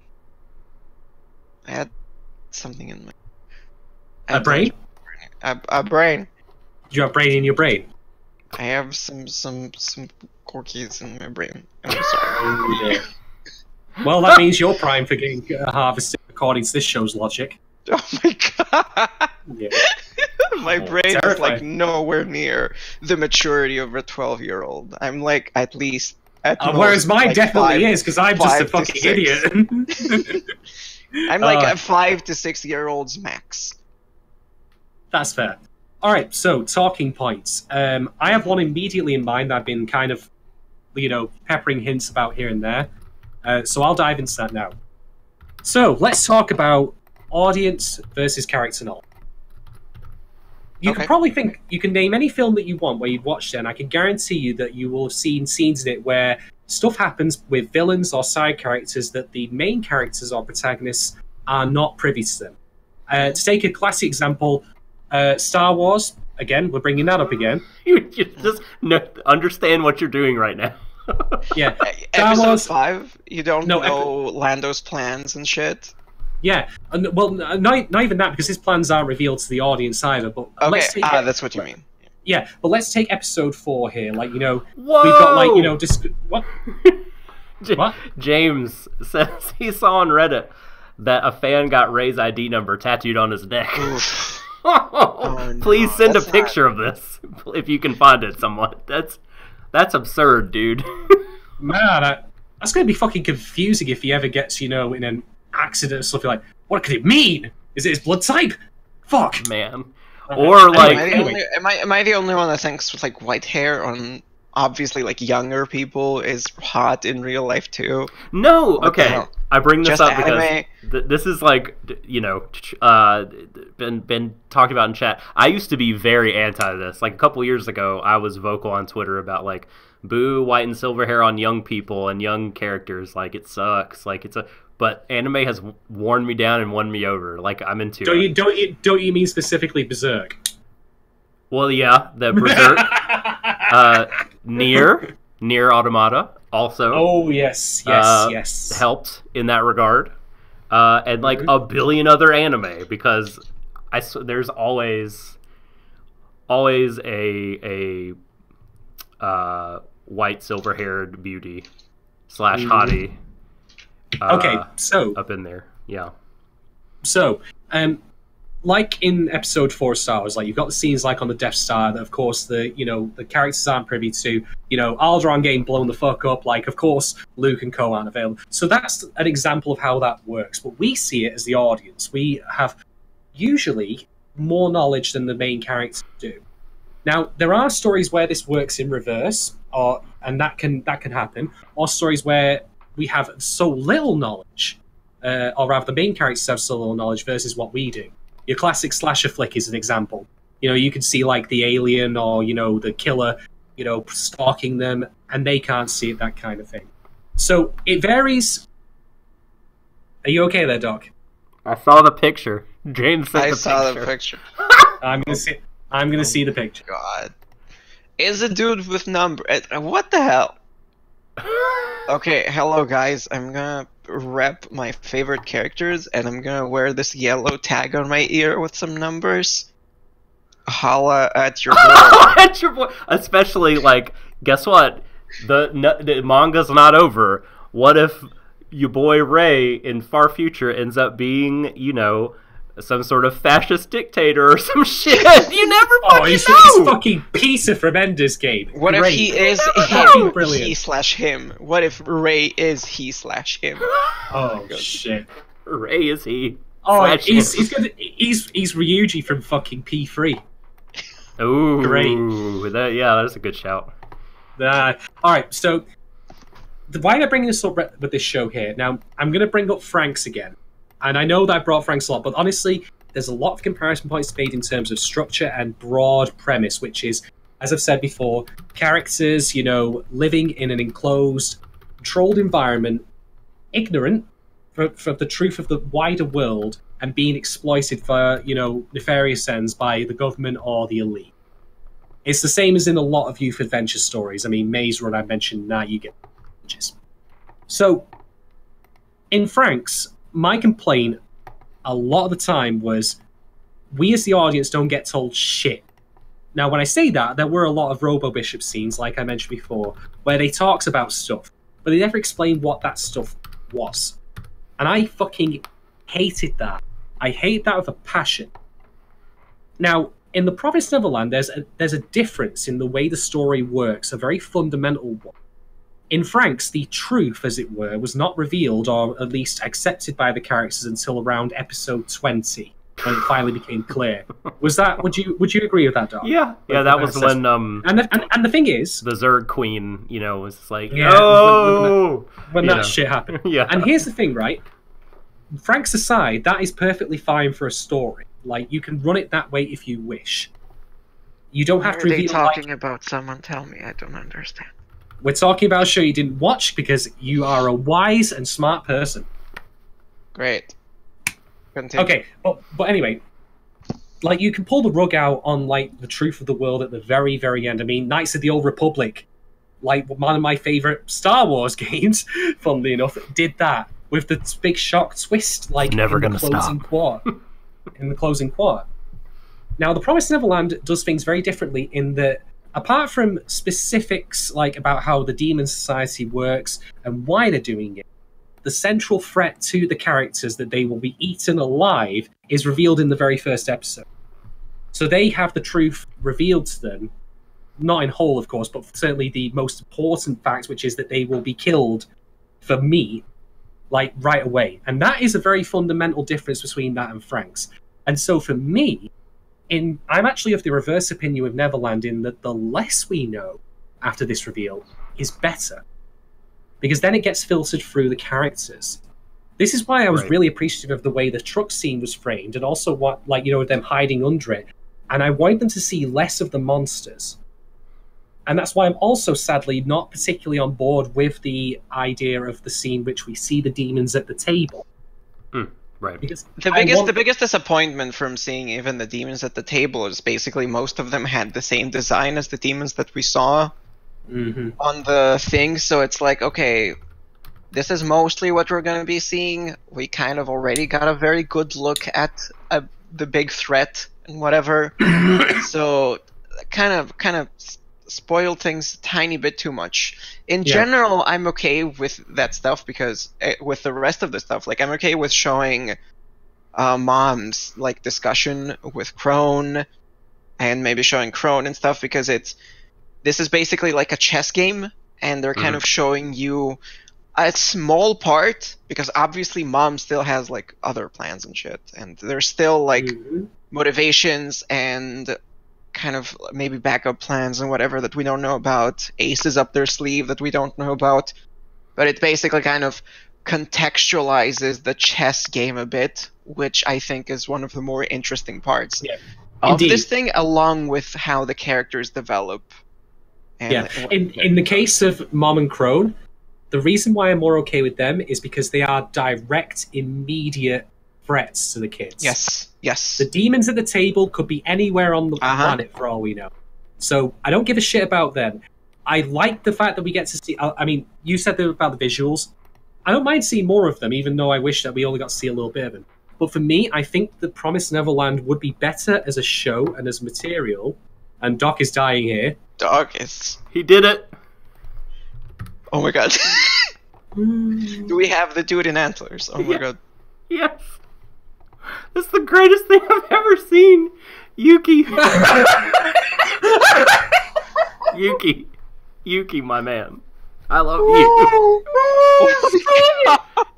I had something in my a brain. A brain. Do you have brain in your brain? I have some corkies in my brain. I'm sorry. Well, that means you're prime for getting harvested according to this show's logic. Oh my god. Yeah. My brain is like terrifying. nowhere near the maturity of a 12-year-old. I'm like at least Whereas most, mine like, definitely 5 is, because I'm just a 5 to fucking 6. idiot. I'm like Uh, a 5 to 6-year-olds max. That's fair. All right, so talking points. I have one immediately in mind that I've been kind of, peppering hints about here and there. So I'll dive into that now. So let's talk about audience versus character knowledge. You can probably think you can name any film that you want where you've watched it, and I can guarantee you that you will have seen scenes in it where stuff happens with villains or side characters that the main characters or protagonists are not privy to them. To take a classic example, Star Wars. Again, we're bringing that up again. You just understand what you're doing right now. Yeah, Episode 5. You don't know Lando's plans and shit. Yeah, and, well, not even that, because his plans aren't revealed to the audience either. But let's take that's what you mean. Yeah, but let's take episode 4 here. Like, you know, Whoa! we've got like, you know, what? What? James says he saw on Reddit that a fan got Ray's ID number tattooed on his neck. Please send a picture of this if you can find it, someone. That's absurd, dude. Man, that's going to be fucking confusing if he ever gets, you know, in an accident or something. Like, what could it mean? Is it his blood type? Fuck, man. Or like, am I the only one that thinks with like white hair on obviously like younger people is hot in real life too? No, okay. I bring this up because this is like, you know, been talked about in chat. I used to be very anti this. Like a couple years ago, I was vocal on Twitter about like, boo white and silver hair on young people and young characters. Like it sucks. Like but anime has worn me down and won me over. Like I'm into it. Don't you mean specifically Berserk? Well, yeah, the Berserk, Nier Automata also. Oh yes, helped in that regard, and like a billion other anime because there's always a white silver haired beauty / hottie. Okay, so up in there, yeah. So, like in episode 4 of Star Wars, like you've got the scenes like on the Death Star that, of course, the characters aren't privy to. You know, Alderaan getting blown the fuck up. Like, of course, Luke and Co aren't available. So that's an example of how that works. But we see it as the audience. We have usually more knowledge than the main characters do. Now, there are stories where this works in reverse, and that can happen, or stories where we have so little knowledge, or rather the main characters have so little knowledge versus what we do. Your classic slasher flick is an example. You know, you can see like the alien or, you know, the killer, you know, stalking them, and they can't see it, that kind of thing. So it varies. Are you okay there, Doc? I saw the picture. James said I saw the picture. I'm gonna see the picture. God, is a dude with number? What the hell? Okay, hello guys. I'm gonna rep my favorite characters, and I'm gonna wear this yellow tag on my ear with some numbers. Holla at your boy. At your boy. Especially, like, guess what? The manga's not over. What if your boy Ray in far future ends up being, you know, some sort of fascist dictator or some shit? You never fucking know. He's this fucking pizza from Ender's Game. What if he is him, he/him? What if Ray is he/him? Oh shit. Ray is he. Oh, he's Ryuji from fucking P3. Ooh, great. That's a good shout. Alright, so why am I bringing this up with this show here? Now, I'm going to bring up Franks again. And I know that I brought Franks a lot, but honestly, there's a lot of comparison points made in terms of structure and broad premise, which is, as I've said before, characters, you know, living in an enclosed, controlled environment, ignorant for the truth of the wider world, and being exploited for, you know, nefarious ends by the government or the elite. It's the same as in a lot of youth adventure stories. I mean, Maze Run, I mentioned, now you get images. So, in Franks, my complaint a lot of the time was we as the audience don't get told shit. Now, when I say that, there were a lot of Robo Bishop scenes, like I mentioned before, where they talked about stuff, but they never explained what that stuff was. And I fucking hated that. I hate that with a passion. Now, in the Promised Neverland, there's a difference in the way the story works, a very fundamental one. In Franks, the truth, as it were, was not revealed, or at least accepted by the characters until around episode 20, when it finally became clear. Was that? Would you agree with that, Doc? Yeah, that was when and the thing is, the Zerg Queen, you know, was like, when that shit happened. Yeah. And here's the thing, right? Franks aside, that is perfectly fine for a story. Like, you can run it that way if you wish. You don't have to Are they reveal, talking about someone? Tell me, I don't understand. We're talking about a show you didn't watch because you are a wise and smart person. Great. Continue. Okay, but anyway, like, you can pull the rug out on, like, the truth of the world at the very, very end. I mean, Knights of the Old Republic, like, one of my favourite Star Wars games, funnily enough, did that with the big shock twist, like, Never in the gonna closing stop. quarter. In the closing quarter. Now, The Promised Neverland does things very differently in that, apart from specifics, like, about how the Demon Society works and why they're doing it, the central threat to the characters that they will be eaten alive is revealed in the very first episode. So they have the truth revealed to them, not in whole, of course, but certainly the most important fact, which is that they will be killed for meat, like, right away. And that is a very fundamental difference between that and Frank's. And so for me, I'm actually of the reverse opinion with Neverland in that the less we know after this reveal is better. Because then it gets filtered through the characters. This is why I was really appreciative of the way the truck scene was framed, and also what, like, you know, them hiding under it. And I wanted them to see less of the monsters. And that's why I'm also sadly not particularly on board with the idea of the scene which we see the demons at the table. Right. Because The biggest disappointment from seeing even the demons at the table is basically most of them had the same design as the demons that we saw on the thing. So it's like, okay, this is mostly what we're going to be seeing. We kind of already got a very good look at the big threat and whatever. So kind of spoiled things a tiny bit too much. In general, I'm okay with that stuff because with the rest of the stuff, like, I'm okay with showing Mom's, like, discussion with Crone and maybe showing Crone and stuff, because this is basically like a chess game, and they're kind of showing you a small part, because obviously Mom still has, like, other plans and shit, and there's still, like, motivations and kind of maybe backup plans and whatever that we don't know about, aces up their sleeve that we don't know about, but it basically kind of contextualizes the chess game a bit, which I think is one of the more interesting parts of this thing, along with how the characters develop. And in the case of Mom and Crone, the reason why I'm more okay with them is because they are direct, immediate threats to the kids. Yes. The demons at the table could be anywhere on the planet for all we know. So I don't give a shit about them. I like the fact that we get to see... I mean, you said about the visuals. I don't mind seeing more of them, even though I wish that we only got to see a little bit of them. But for me, I think The Promised Neverland would be better as a show and as material. And Doc is dying here. He did it! Oh my god. Do we have the dude in antlers? Oh my god. Yes! That's the greatest thing I've ever seen! Yuki! Yuki, my man. I love you.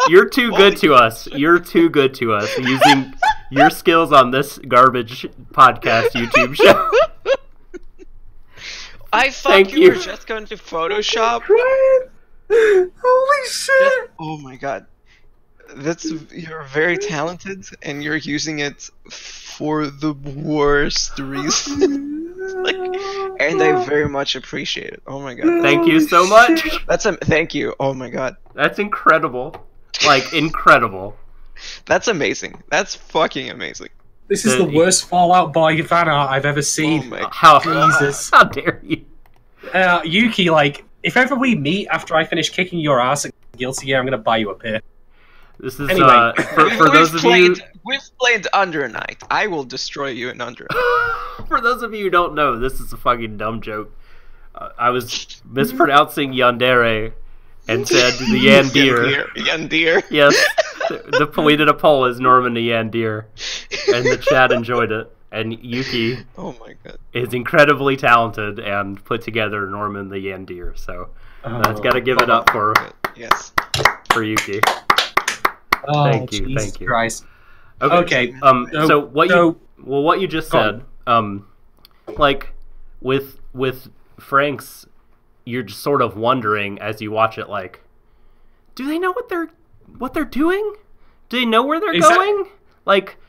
You're too good to us. You're too good to us. Using your skills on this garbage podcast YouTube show. I thought you were just going to Photoshop. Holy shit! Oh my god. You're very talented, and you're using it for the worst reason. And I very much appreciate it. Oh my god. Thank you so much. Thank you. Oh my god. That's incredible. Like, incredible. That's amazing. That's fucking amazing. This is the worst Fallout Boy fan art I've ever seen. Oh my Jesus. How dare you? Yuki, like, if ever we meet after I finish kicking your ass at Guilty Gear, I'm going to buy you a beer. This is, anyway. for those of you... We've played Under Night. I will destroy you in Under Night. For those of you who don't know, this is a fucking dumb joke. I was mispronouncing Yandere and said the Yandir. Yandir. Yes. We did a poll as Norman the Yandir, and the chat enjoyed it. And Yuki is incredibly talented and put together Norman the Yandir. So that's got to give it up for Yuki. Oh, thank you, Jesus thank you. Christ. Okay. So what you just said, like with Frank's, you're just sort of wondering as you watch it, like, do they know what they're doing? Do they know where they're Is going?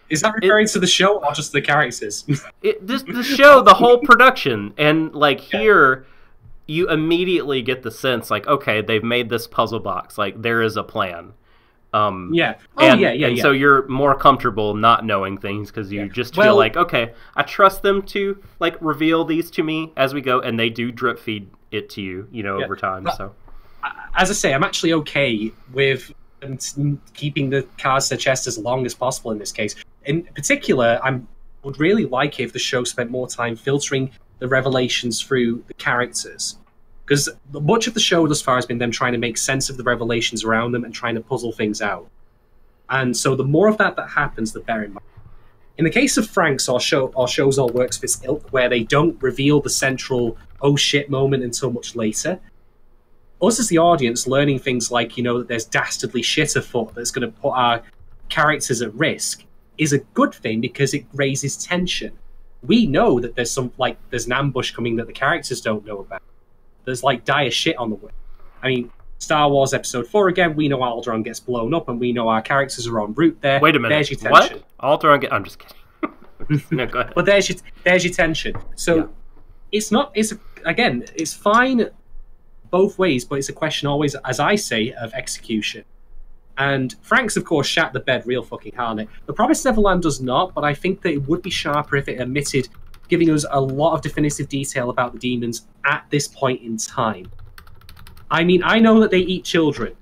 Is that referring to the show or just the characters? The show, the whole production, and here, you immediately get the sense okay, they've made this puzzle box. There is a plan. Yeah. And so you're more comfortable not knowing things because you just feel okay, I trust them to reveal these to me as we go, and they do drip feed it to you, over time. So, as I say, I'm actually okay with keeping the cards to the chest as long as possible in this case. In particular, I would really like it if the show spent more time filtering the revelations through the characters. Because much of the show thus far has been them trying to make sense of the revelations around them and trying to puzzle things out. And so the more of that happens, the better. In the case of Frank's or shows or works of its ilk, where they don't reveal the central oh shit moment until much later, us as the audience learning things that there's dastardly shit afoot that's going to put our characters at risk is a good thing because it raises tension. We know that there's there's an ambush coming that the characters don't know about. There's dire shit on the way. I mean, Star Wars Episode 4 again, we know Alderaan gets blown up and we know our characters are en route there. Wait a minute. There's your tension. What? I'm just kidding. No, go ahead. But there's your tension. So it's fine both ways, but it's a question always, as I say, of execution. And Frank's, of course, shat the bed real fucking hard. The Promised Neverland does not, but I think that it would be sharper if it omitted giving us a lot of definitive detail about the demons at this point in time. I mean, I know that they eat children.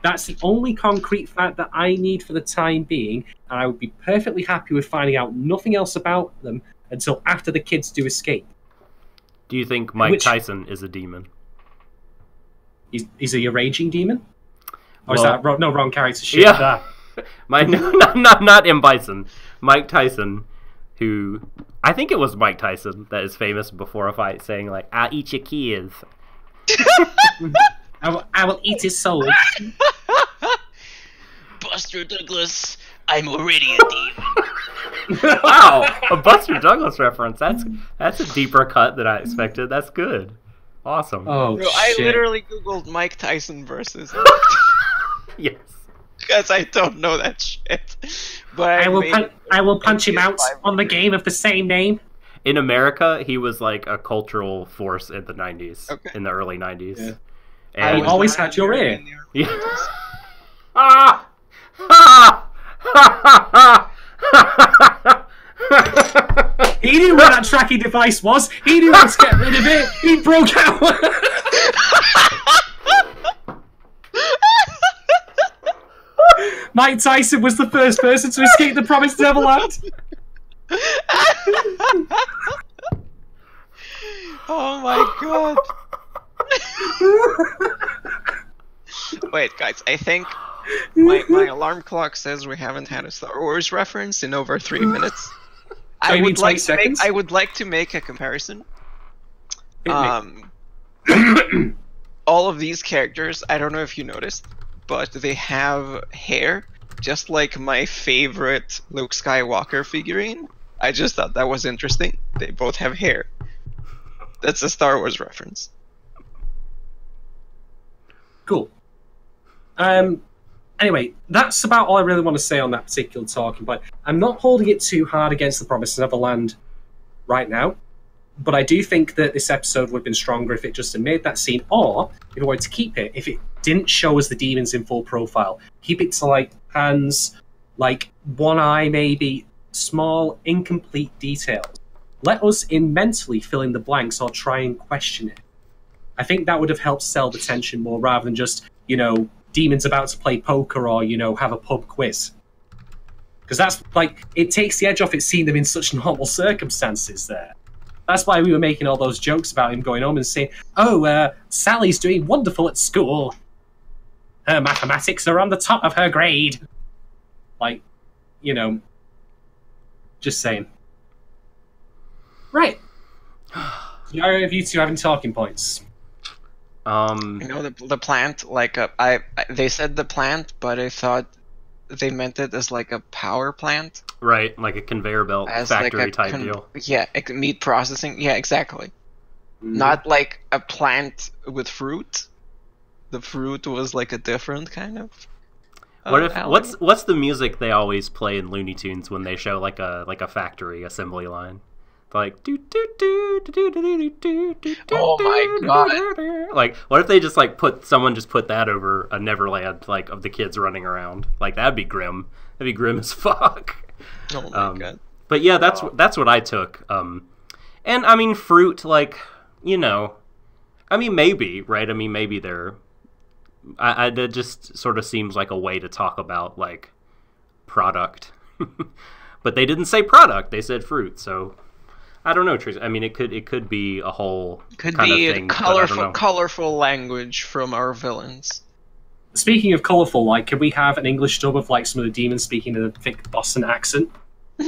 That's the only concrete fact that I need for the time being, and I would be perfectly happy with finding out nothing else about them until after the kids do escape. Do you think Mike Tyson is a demon? Is he a raging demon? Or is that wrong character shit? Yeah. Not M. Bison. Mike Tyson, who I think it was Mike Tyson that is famous before a fight saying I'll eat your kids. I will eat his soul. Buster Douglas, I'm already a demon. Wow, a Buster Douglas reference. That's a deeper cut than I expected. That's good. Awesome. Oh, Bro, I literally googled Mike Tyson versus. Yes. Because I don't know that shit. But I will punch him out on the game of the same name. In America, he was a cultural force in the 90s, in the early 90s. Yeah. And he always had your ear. Yeah. He knew where that tracking device was. He knew how to get rid of it. He broke out. Mike Tyson was the first person to escape the Promised Neverland. Oh my god. Wait, guys, I think my alarm clock says we haven't had a Star Wars reference in over 3 minutes. I would like to make a comparison. All of these characters, I don't know if you noticed, but they have hair, just like my favorite Luke Skywalker figurine. I just thought that was interesting. They both have hair. That's a Star Wars reference. Cool. Anyway, that's about all I really want to say on that particular talking point. I'm not holding it too hard against the Promised Neverland right now, but I do think that this episode would have been stronger if it just had made that scene, or if it wanted to keep it, if it didn't show us the demons in full profile. Keep it to hands, one eye maybe, small, incomplete details. Let us mentally fill in the blanks or try and question it. I think that would have helped sell the tension more rather than just, demons about to play poker or, have a pub quiz. Because that's, it takes the edge off it seeing them in such normal circumstances there. That's why we were making all those jokes about him going home and saying, Sally's doing wonderful at school. Her mathematics are on the top of her grade. Just saying. Right. Do either of you two have any talking points? The plant, they said the plant, but I thought they meant it as a power plant. Right, like a conveyor belt factory type deal. Yeah, meat processing. Yeah, exactly. Not like a plant with fruit. The fruit was a different kind of. What if Ally. what's the music they always play in Looney Tunes when they show like a factory assembly line? Like do do do do do do do do. Oh my God. Like, what if they just like put that over a Neverland, like, of the kids running around? Like, that'd be grim. That'd be grim as fuck. Oh my God. But yeah, that's what I took. And I mean, fruit, like, you know, I mean, maybe, right? I mean, maybe they're. That just sort of seems like a way to talk about like product, but they didn't say product; they said fruit. So. I don't know, Tracy. I mean, it could be a whole Could kind be of thing, colorful language from our villains. Speaking of colourful, like, can we have an English dub of like some of the demons speaking in a thick Boston accent? Or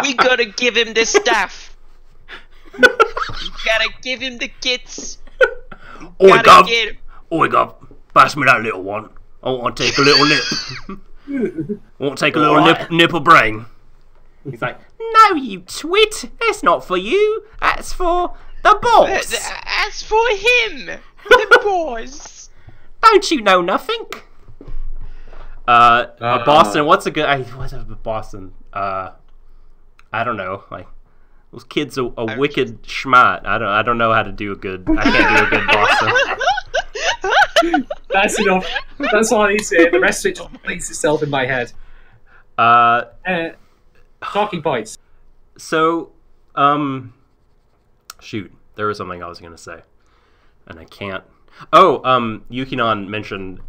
we gotta give him the staff. We gotta give him the kits. Oi, Gov, pass me that little one. I want to take a little nip. I want to take a little nip of brain. He's like, No, you twit! That's not for you. That's for the boss. As for him, the boys. Don't you know nothing? Boston. What's a good? What's a Boston? I don't know. Like, those kids are a wicked schmat. I don't know how to do a good. I can't do a good Boston. that's enough. That's all I need to say. The rest of it just completes itself in my head. Talking points. So, shoot, there was something I was gonna say, and I can't. Oh, Yukinon mentioned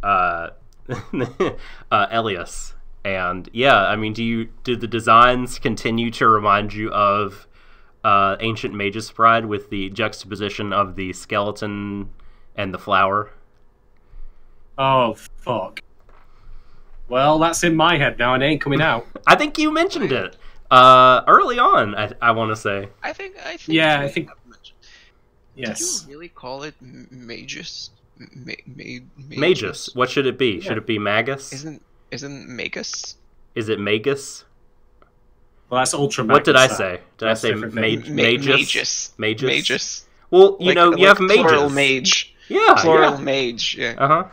Elias, and yeah, I mean, did the designs continue to remind you of Ancient Mage's Pride with the juxtaposition of the skeleton and the flower? Oh fuck. Well, that's in my head now, and it ain't coming out. I think you mentioned it early on. I want to say. I think. Yeah, I think. Yes. Did you really call it Magus? Magus. What should it be? Yeah. Should it be Magus? Isn't Magus? Is it Magus? Well, that's Ultra Magus. What did I say? Did I say Magus? Magus. Well, you know, you have Magus. Plural mage. Yeah. Plural mage. Yeah. Uh-huh.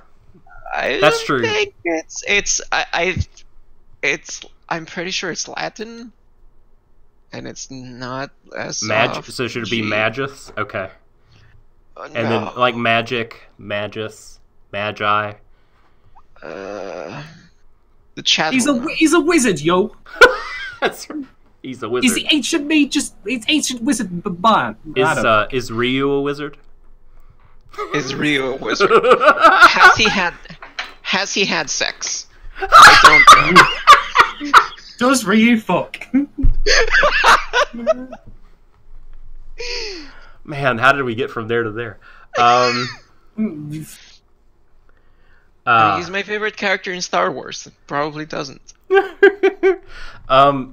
That's true. I think I'm pretty sure it's Latin, and it's not as So should it be Magus? Okay. And then like magic, magus, magi. The chat. He's a wizard, yo. That's right. He's a wizard. He's the ancient mage. It's ancient wizard man. Is Ryu a wizard? Is Ryu a wizard? Has he had sex? I don't know. Does Ryu fuck? Man, how did we get from there to there? He's my favorite character in Star Wars. Probably doesn't. I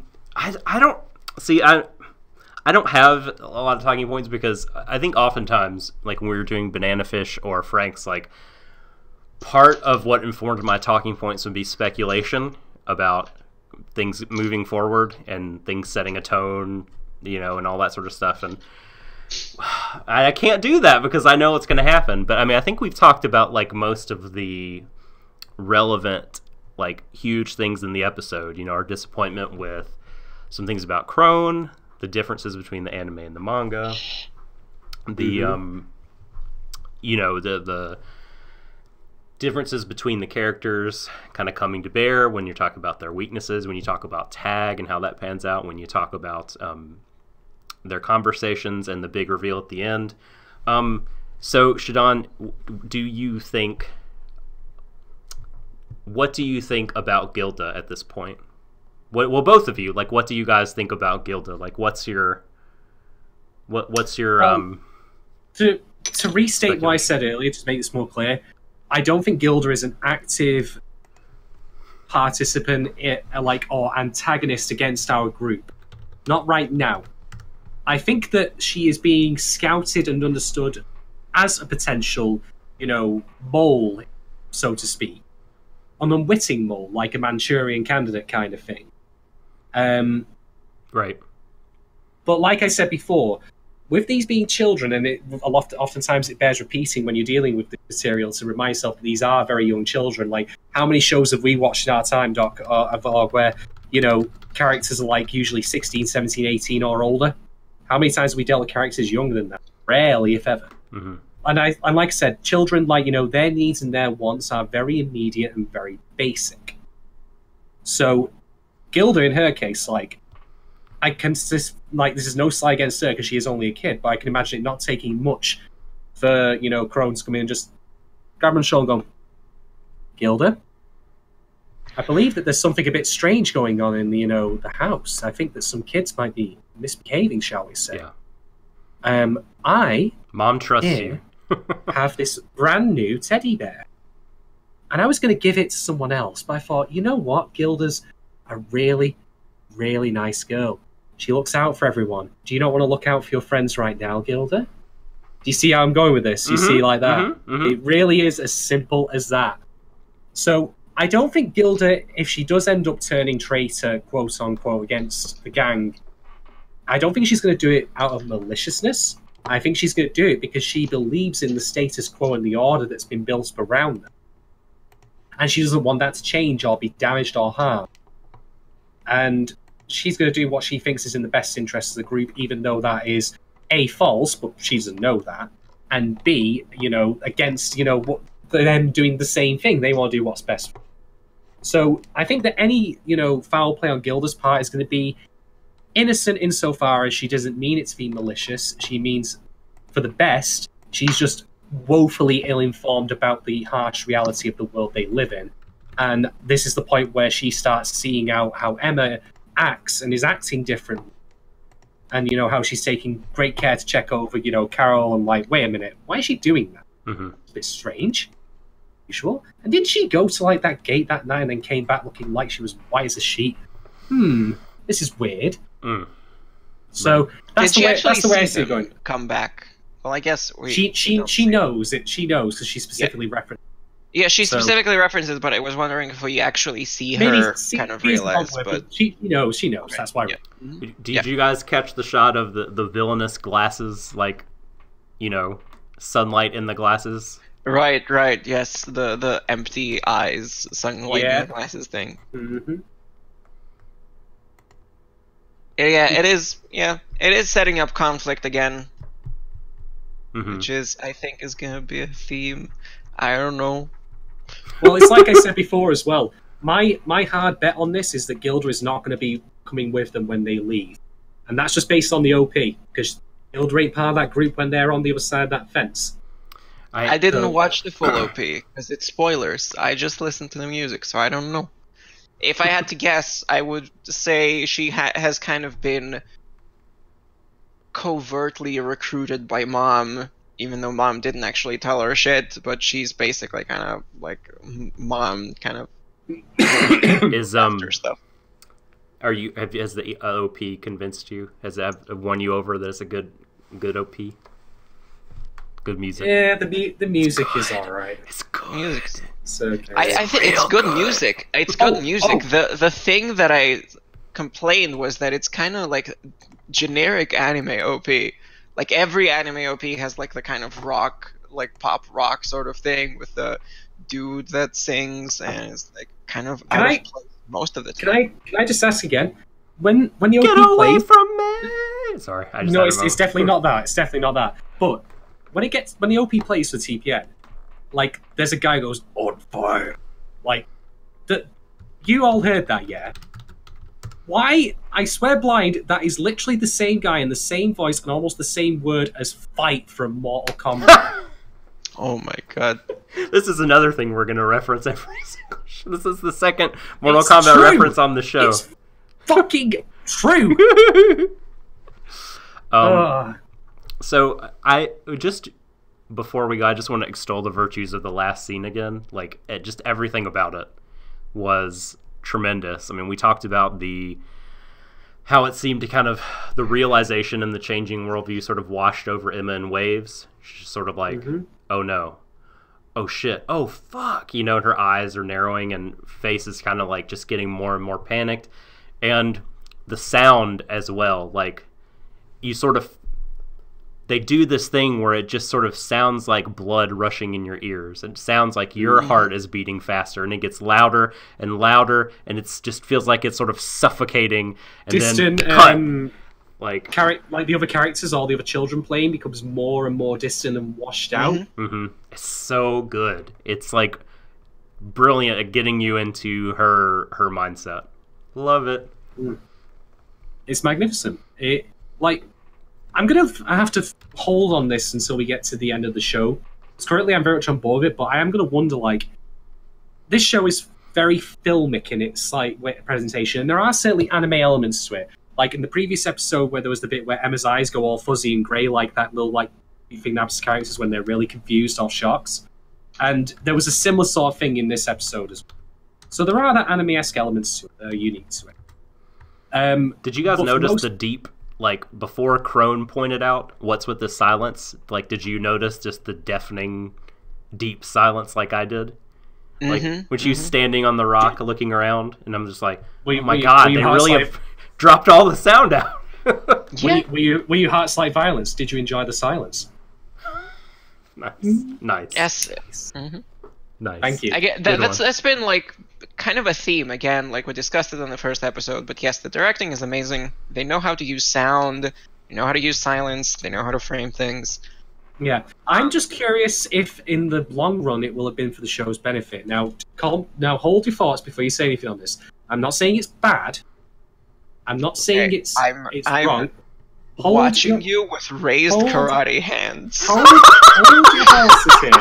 don't see. I don't have a lot of talking points because I think oftentimes, like when we were doing Banana Fish or Frank's, like part of what informed my talking points would be speculation about things moving forward and things setting a tone, you know, and all that sort of stuff. And I can't do that because I know what's going to happen. But I mean, I think we've talked about like most of the relevant, like huge things in the episode. You know, our disappointment with some things about Crone, the differences between the anime and the manga, the you know, the differences between the characters kind of coming to bear when you talk about their weaknesses, when you talk about Tag and how that pans out, when you talk about their conversations and the big reveal at the end. So Shadon, what do you think about Gilda at this point? Well, both of you, like, what do you guys think about Gilda? Like, what's your to restate what I said earlier, to make this more clear, I don't think Gilda is an active participant, or antagonist against our group. Not right now. I think that she is being scouted and understood as a potential, you know, mole, so to speak. An unwitting mole, like a Manchurian candidate kind of thing. Right. But like I said before, with these being children, and oftentimes it bears repeating when you're dealing with the material to remind yourself that these are very young children. Like, how many shows have we watched in our time, Doc, or where, you know, characters are like usually 16, 17, 18 or older? How many times have we dealt with characters younger than that? Rarely, if ever. Mm-hmm. And like I said, children, like, you know, their needs and their wants are very immediate and very basic. So, Gilda, in her case, like, I can this is no slight against her because she is only a kid, but I can imagine it not taking much for, you know, Crone to come in and just grab her on the shoulder and go, Gilda, I believe that there's something a bit strange going on in the, you know, the house. I think that some kids might be misbehaving, shall we say. Yeah. Mom trusts you. Have this brand new teddy bear. And I was going to give it to someone else, but I thought, you know what? Gilda's a really, really nice girl. She looks out for everyone. Do you not want to look out for your friends right now, Gilda? Do you see how I'm going with this? You see like that? It really is as simple as that. So I don't think Gilda, if she does end up turning traitor, quote unquote, against the gang, I don't think she's going to do it out of maliciousness. I think she's going to do it because she believes in the status quo and the order that's been built around them. And she doesn't want that to change or be damaged or harmed. And she's going to do what she thinks is in the best interest of the group, even though that is A, false, but she doesn't know that, and B, you know, against, you know, what them doing the same thing. They want to do what's best for them. So I think that any, you know, foul play on Gilda's part is going to be innocent insofar as she doesn't mean it to be malicious. She means for the best. She's just woefully ill-informed about the harsh reality of the world they live in. And this is the point where she starts seeing out how Emma acts and is acting differently. And, you know, how she's taking great care to check over, you know, Carol and like, wait a minute, why is she doing that? It's a bit strange. Usual. And didn't she go to like that gate that night and then came back looking like she was white as a sheet? This is weird. So that's the way I see it going. Come back. Well, I guess she knows it. She knows because she specifically referenced. Yeah, she specifically references, but I was wondering if we actually see her kind of realize. But she knows. She knows. Okay. That's why. Yeah. Did you guys catch the shot of the villainous glasses, like, you know, sunlight in the glasses? Right. Yes, the empty eyes, sunlight in the glasses thing. Yeah, it is. Yeah, it is setting up conflict again, which is, I think, is going to be a theme. I don't know. Well, it's like I said before as well. My hard bet on this is that Gilda is not going to be coming with them when they leave, and that's just based on the OP because Gilda ain't part of that group when they're on the other side of that fence. I didn't watch the full OP because it's spoilers. I just listened to the music, so I don't know. If I had to guess, I would say she has kind of been covertly recruited by Mom, even though Mom didn't actually tell her shit, but she's basically kind of like Mom kind of is stuff. Has the OP convinced you? Has that won you over that it's a good OP? Good music. Yeah, the music is alright. It's good. It's okay. I think it's good music. It's good music. The thing that I complained was that it's kind of like generic anime OP. Like every anime OP has like the kind of rock, like pop rock sort of thing with the dude that sings and it's like kind of out of place most of the time. Can I just ask again? When the OP Get away plays from me! Sorry, I just no, it's definitely not that. It's definitely not that. But when the OP plays for TPN, like there's a guy who goes on fire, like you all heard that, yeah? Why? I swear blind, that is literally the same guy in the same voice and almost the same word as fight from Mortal Kombat. Oh my god. This is another thing we're going to reference every single show. This is the second Mortal Kombat reference on the show. It's fucking true! So, before we go, I just want to extol the virtues of the last scene again. Like, just everything about it was tremendous. I mean, we talked about how it seemed to kind of, the realization and the changing worldview sort of washed over Emma in waves. She's sort of like, oh no, oh shit, oh fuck, you know, and her eyes are narrowing and face is kind of like just getting more and more panicked. And the sound as well, like, you sort of, they do this thing where it just sort of sounds like blood rushing in your ears. It sounds like your heart is beating faster, and it gets louder and louder, and it just feels like it's sort of suffocating. And distant, then cut. Like the other characters, all the other children playing, becomes more and more distant and washed out. It's so good. It's like brilliant at getting you into her mindset. Love it. It's magnificent. I have to hold on this until we get to the end of the show. Because currently I'm very much on board with it, but I am going to wonder, like, this show is very filmic in its like presentation, and there are certainly anime elements to it. Like in the previous episode where there was the bit where Emma's eyes go all fuzzy and grey, like that little like thing that happens to characters when they're really confused or shocks. And there was a similar sort of thing in this episode as well. So there are that anime-esque elements to it that are unique to it. Did you guys notice the deep, like, before Crone pointed out what's with the silence? Like, did you notice just the deafening, deep silence like I did? Like, when she was standing on the rock looking around, and I'm just like, oh my god, they really have dropped all the sound out. Were you heart-slight violence? Did you enjoy the silence? Nice. Yes. Nice. Thank you. That's been like kind of a theme again. Like we discussed it in the first episode, but yes, the directing is amazing. They know how to use sound. They know how to use silence. They know how to frame things. Yeah, I'm just curious if in the long run it will have been for the show's benefit. Now, hold your thoughts before you say anything on this. I'm not saying it's bad. I'm not saying it's wrong. Watching you with raised karate hands. Hold your horses here.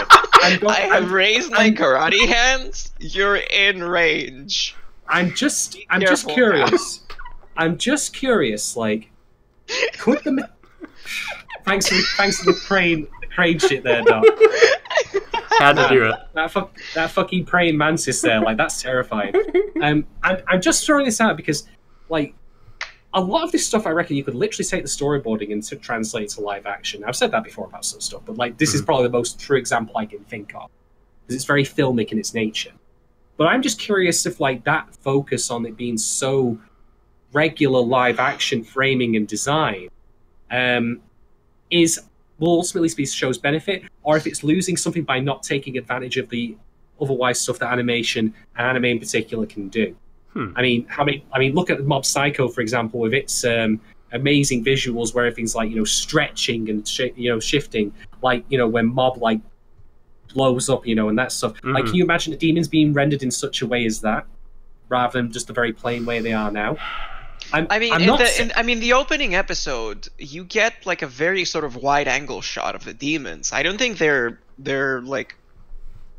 I have raised my karate hands. You're in range. I'm just curious. I'm just curious. Like, could the thanks for the crane shit there, Doc. Had to do it. That fucking praying mantis there, like that's terrifying. I'm just throwing this out because, like, a lot of this stuff I reckon you could literally take the storyboarding and translate to live action. I've said that before about some stuff, but like this is probably the most true example I can think of because it's very filmic in its nature. But I'm just curious if like that focus on it being so regular live action framing and design will ultimately be the show's benefit, or if it's losing something by not taking advantage of the otherwise stuff that animation and anime in particular can do. I mean, look at Mob Psycho, for example, with its amazing visuals where everything's like, stretching and shifting, like, when Mob like blows up, and that stuff. Like, can you imagine the demons being rendered in such a way as that, rather than just the very plain way they are now? The opening episode, you get like a very sort of wide-angle shot of the demons. I don't think they're like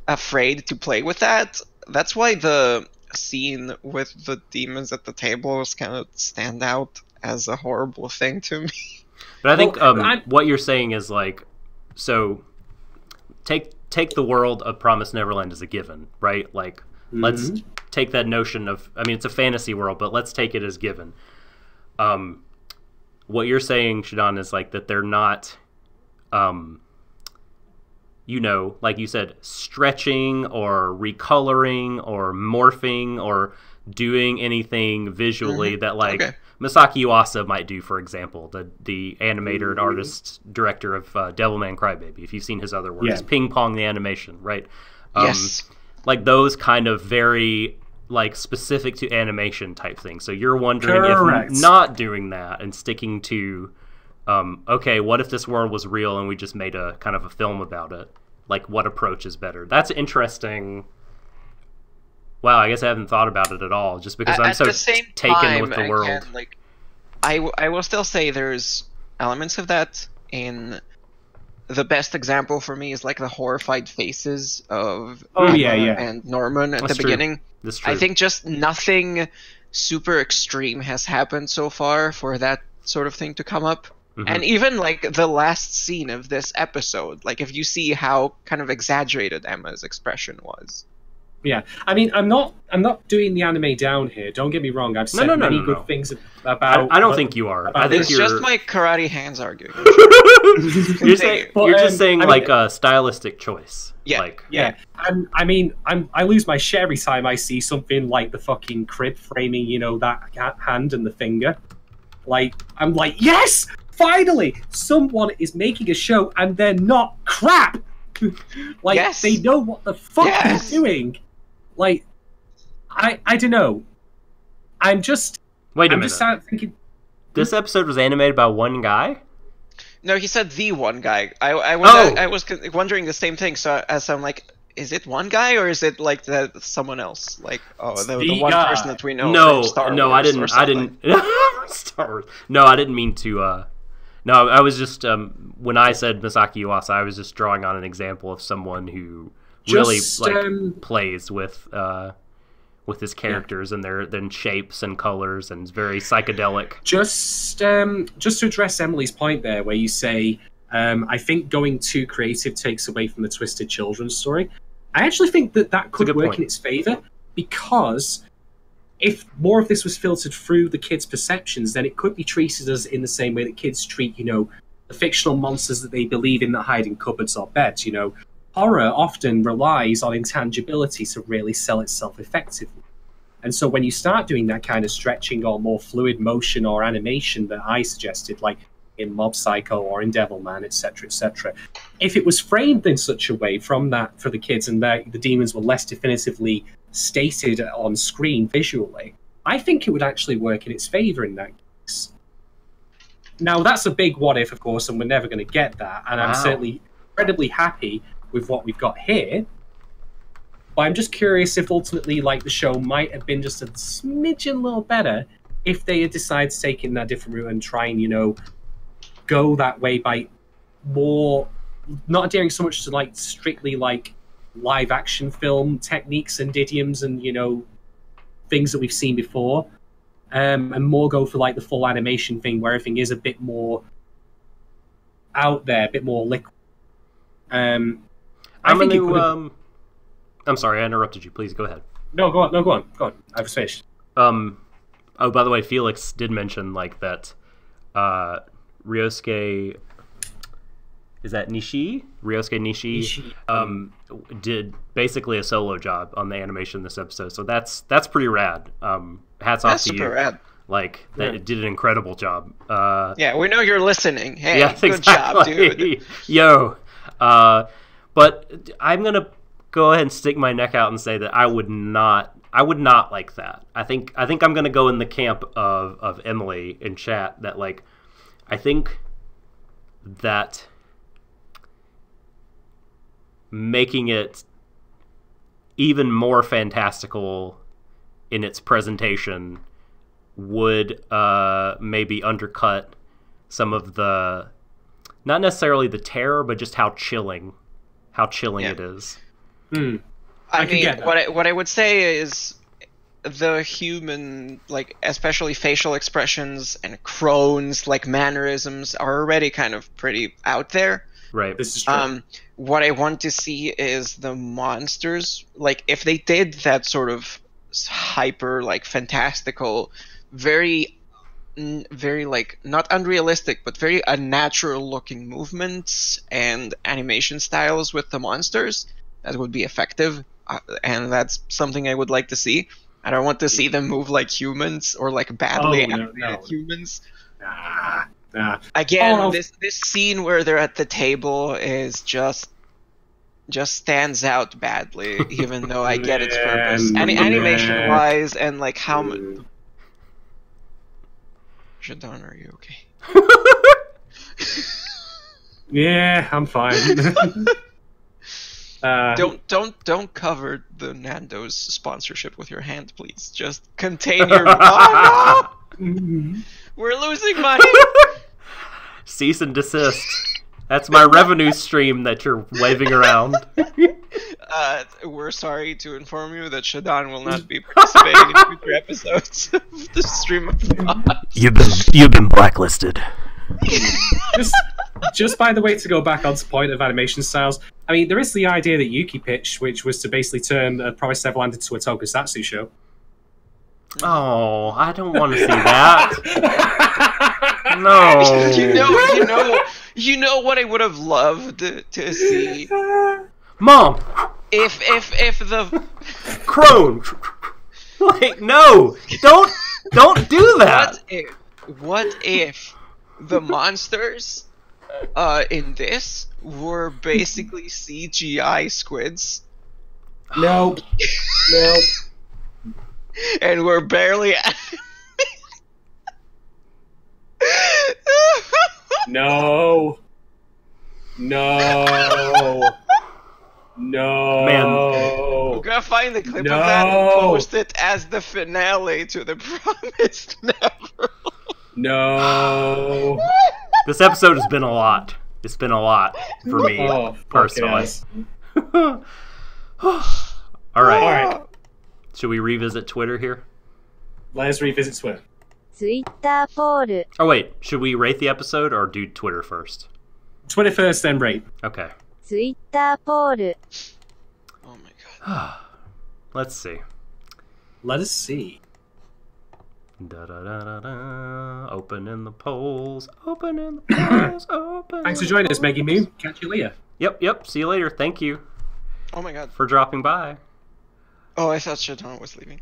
afraid to play with that. That's why the scene with the demons at the table is kind of stand out as a horrible thing to me. But I think what you're saying is like, so take the world of Promised Neverland as a given, right? Like, let's take that notion of, it's a fantasy world, but let's take it as given. What you're saying, Shadon, is like that they're not, like you said, stretching or recoloring or morphing or doing anything visually that like Masaki Yuasa might do, for example, the animator and artist director of Devilman Crybaby. If you've seen his other works, Ping Pong the animation, right? Yes. Like those kind of very like specific to animation type things. So you're wondering if not doing that and sticking to okay, what if this world was real and we just made a kind of a film about it? Like, what approach is better? That's interesting. Wow, I guess I haven't thought about it at all, just because I'm so taken with the world. Again, like, I will still say there's elements of that in... The best example for me is like the horrified faces of Emma and Norman at the beginning. That's true. I think just nothing super extreme has happened so far for that sort of thing to come up. And even like the last scene of this episode, like if you see how kind of exaggerated Emma's expression was. Yeah, I'm not doing the anime down here. Don't get me wrong. I've said many good things about. I don't think you are. I think it's just my karate hands arguing. You're just saying like a stylistic choice. Yeah, like, And I lose my shit every time I see something like the fucking crib framing, that hand and the finger. Like, I'm like, yes! Finally! Someone is making a show and they're not crap! Like, Yes. they know what the fuck Yes. they're doing. Like, I don't know. I'm just thinking... This episode was animated by one guy? No, he said the one guy. I was wondering the same thing. So as I'm like, is it one guy or is it like someone else? Like, the one guy. person that we know. No, from Star no, Wars I didn't. Star Wars. No, I didn't mean to. No, I was just when I said Masaki Yuasa, I was just drawing on an example of someone who really plays with his characters and their shapes and colors and is very psychedelic. Just to address Emily's point there, where you say, I think going too creative takes away from the Twisted Children's story. I actually think that could work in its favor, because if more of this was filtered through the kids' perceptions, then it could be treated as in the same way that kids treat, the fictional monsters that they believe in that hide in cupboards or beds. Horror often relies on intangibility to really sell itself effectively. And so when you start doing that kind of stretching or more fluid motion or animation that I suggested, like in Mob Psycho or in Devilman, etc., if it was framed in such a way from that for the kids and the demons were less definitively stated on screen visually, I think it would actually work in its favor in that case. Now, that's a big what if, of course, and we're never going to get that. And I'm certainly incredibly happy with what we've got here. But I'm just curious if ultimately, like, the show might have been just a smidgen little better if they had decided to take it in that different route and try and, go that way by more, not adhering so much to, like, strictly, like, live action film techniques and idioms and, things that we've seen before. And more go for, like, the full animation thing where everything is a bit more out there, a bit more liquid. I'm sorry, I interrupted you. Please go ahead. No, go on. I was finished. Oh, by the way, Felix did mention like that. Ryosuke, is that Nishi? Ryosuke Nishi. Did basically a solo job on the animation this episode, so that's pretty rad. Hats off to you. Super rad. Like that, did an incredible job. Yeah, we know you're listening. Hey, yeah, good job, dude. Yo, but I'm gonna go ahead and stick my neck out and say that I would not like that. I think I'm gonna go in the camp of Emily in chat that like I think that making it even more fantastical in its presentation would maybe undercut some of the, not necessarily the terror, but just how chilling it is. I mean, what I would say is the human, like, especially facial expressions and crones, like, mannerisms are already kind of pretty out there. Right. This is true. What I want to see is the monsters. Like, if they did that sort of hyper, like, fantastical, very, like, not unrealistic, but very unnatural-looking movements and animation styles with the monsters, that would be effective. And that's something I would like to see. I don't want to see them move like humans or like badly animated humans. Nah. Again, this scene where they're at the table is just stands out badly, even though I get its purpose. Animation wise and like how much. Shadon, are you okay? Yeah, I'm fine. Don't cover the Nando's sponsorship with your hand, please. Just contain your. Oh no! We're losing money. Cease and desist. That's my revenue stream that you're waving around. We're sorry to inform you that Shadon will not be participating in future episodes of the stream of thoughts. You've been blacklisted. Just by the way, to go back onto the point of animation styles, I mean, there is the idea that Yuki pitched, which was to basically turn Promised Neverland into a tokusatsu show. Oh, I don't want to see that. No. You know what I would have loved to see. Mom. If the crone. Like, no, don't do that. what if the monsters in this were basically CGI squids? Nope. Nope. And we're barely No. No. No. Man. We're gonna find the clip of that and post it as the finale to the Promised Neverland. No. This episode has been a lot. It's been a lot for me, personally. All right. Should we revisit Twitter here? Let's revisit Twitter. ツイッターポール Oh, wait. Should we rate the episode or do Twitter first? Twitter first, then rate. Okay. ツイッターポール Oh my god. Let's see. Let us see. Da-da-da-da-da. Opening the polls. Opening the polls. Open. Thanks for joining us, Maggie Moon. Catch you later. Yep. See you later. Thank you Oh my god. for dropping by. Oh, I thought Shadon was leaving.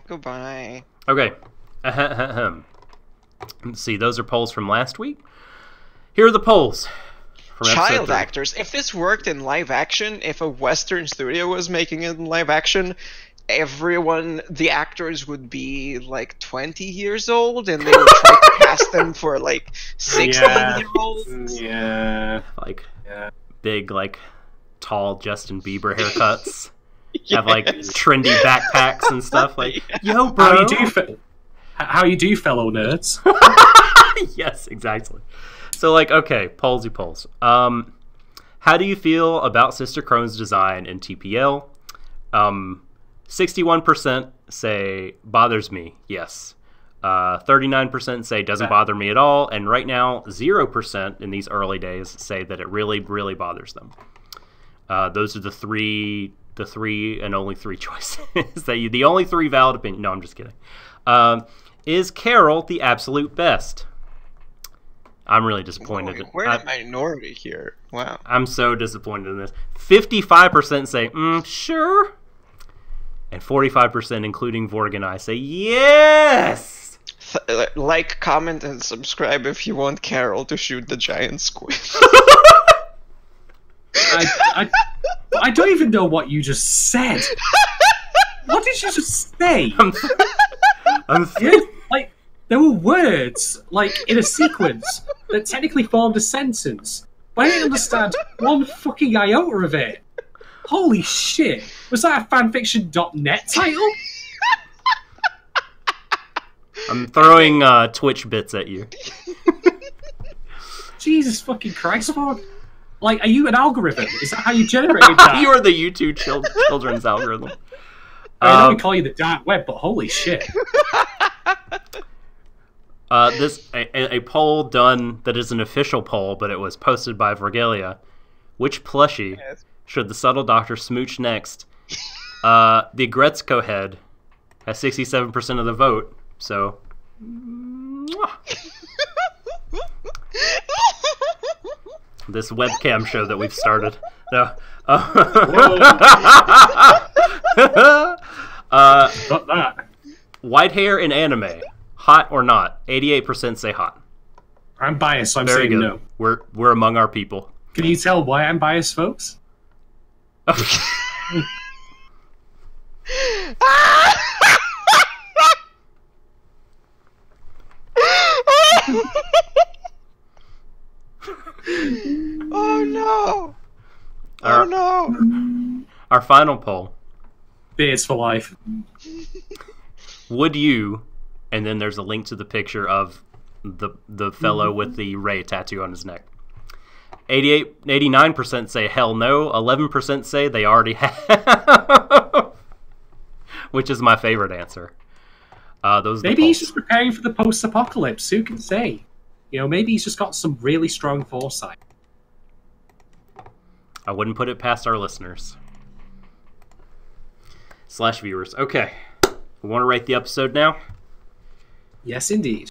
Goodbye. Okay. Ahem. Let's see. Those are polls from last week. Here are the polls. From episode Child 3. actors. If this worked in live action, if a Western studio was making it in live action, the actors would be like 20 years old, and they would try to cast them for like 16-year-olds. Yeah. Like big, like tall Justin Bieber haircuts. Have like trendy backpacks and stuff. Like, yo, bro. How you do, fellow nerds? Yes, exactly. So, like, okay, polls. How do you feel about Sister Crone's design in TPL? 61% say bothers me. Yes. 39% say doesn't bother me at all, and right now 0% in these early days say that it really, really bothers them. Those are the three and only three choices. The only three valid opinions. No, I'm just kidding. Is Carol the absolute best? I'm really disappointed. We're in a minority here. Wow. I'm so disappointed in this. 55% say, sure. And 45%, including Vorgelia, say, yes! Like, comment, and subscribe if you want Carol to shoot the giant squid. I don't even know what you just said. What did you just say? Like, there were words, like, in a sequence that technically formed a sentence. But I didn't understand one fucking iota of it. Holy shit. Was that a fanfiction.net title? I'm throwing Twitch bits at you. Jesus fucking Christ, Fog. Like, are you an algorithm? Is that how you generated that? You are the YouTube children's algorithm. I know we call you the dark web, but holy shit. A poll done that is an official poll, but it was posted by Vorgelia. Which plushie should the subtle doctor smooch next? The Gretzko head has 67% of the vote, so... This webcam show that we've started. No. Got that. White hair in anime. Hot or not? 88% say hot. I'm biased, so I'm Very saying good. no. We're among our people. Can you tell why I'm biased, folks? Oh no! Oh no! Our final poll. Beards for life. Would you, and then there's a link to the picture of the fellow with the Ray tattoo on his neck. 89% say hell no. 11% say they already have. Which is my favorite answer. Maybe he's just preparing for the post-apocalypse. Who can say? You know, maybe he's just got some really strong foresight. I wouldn't put it past our listeners. / viewers. Okay. We want to rate the episode now? Yes, indeed.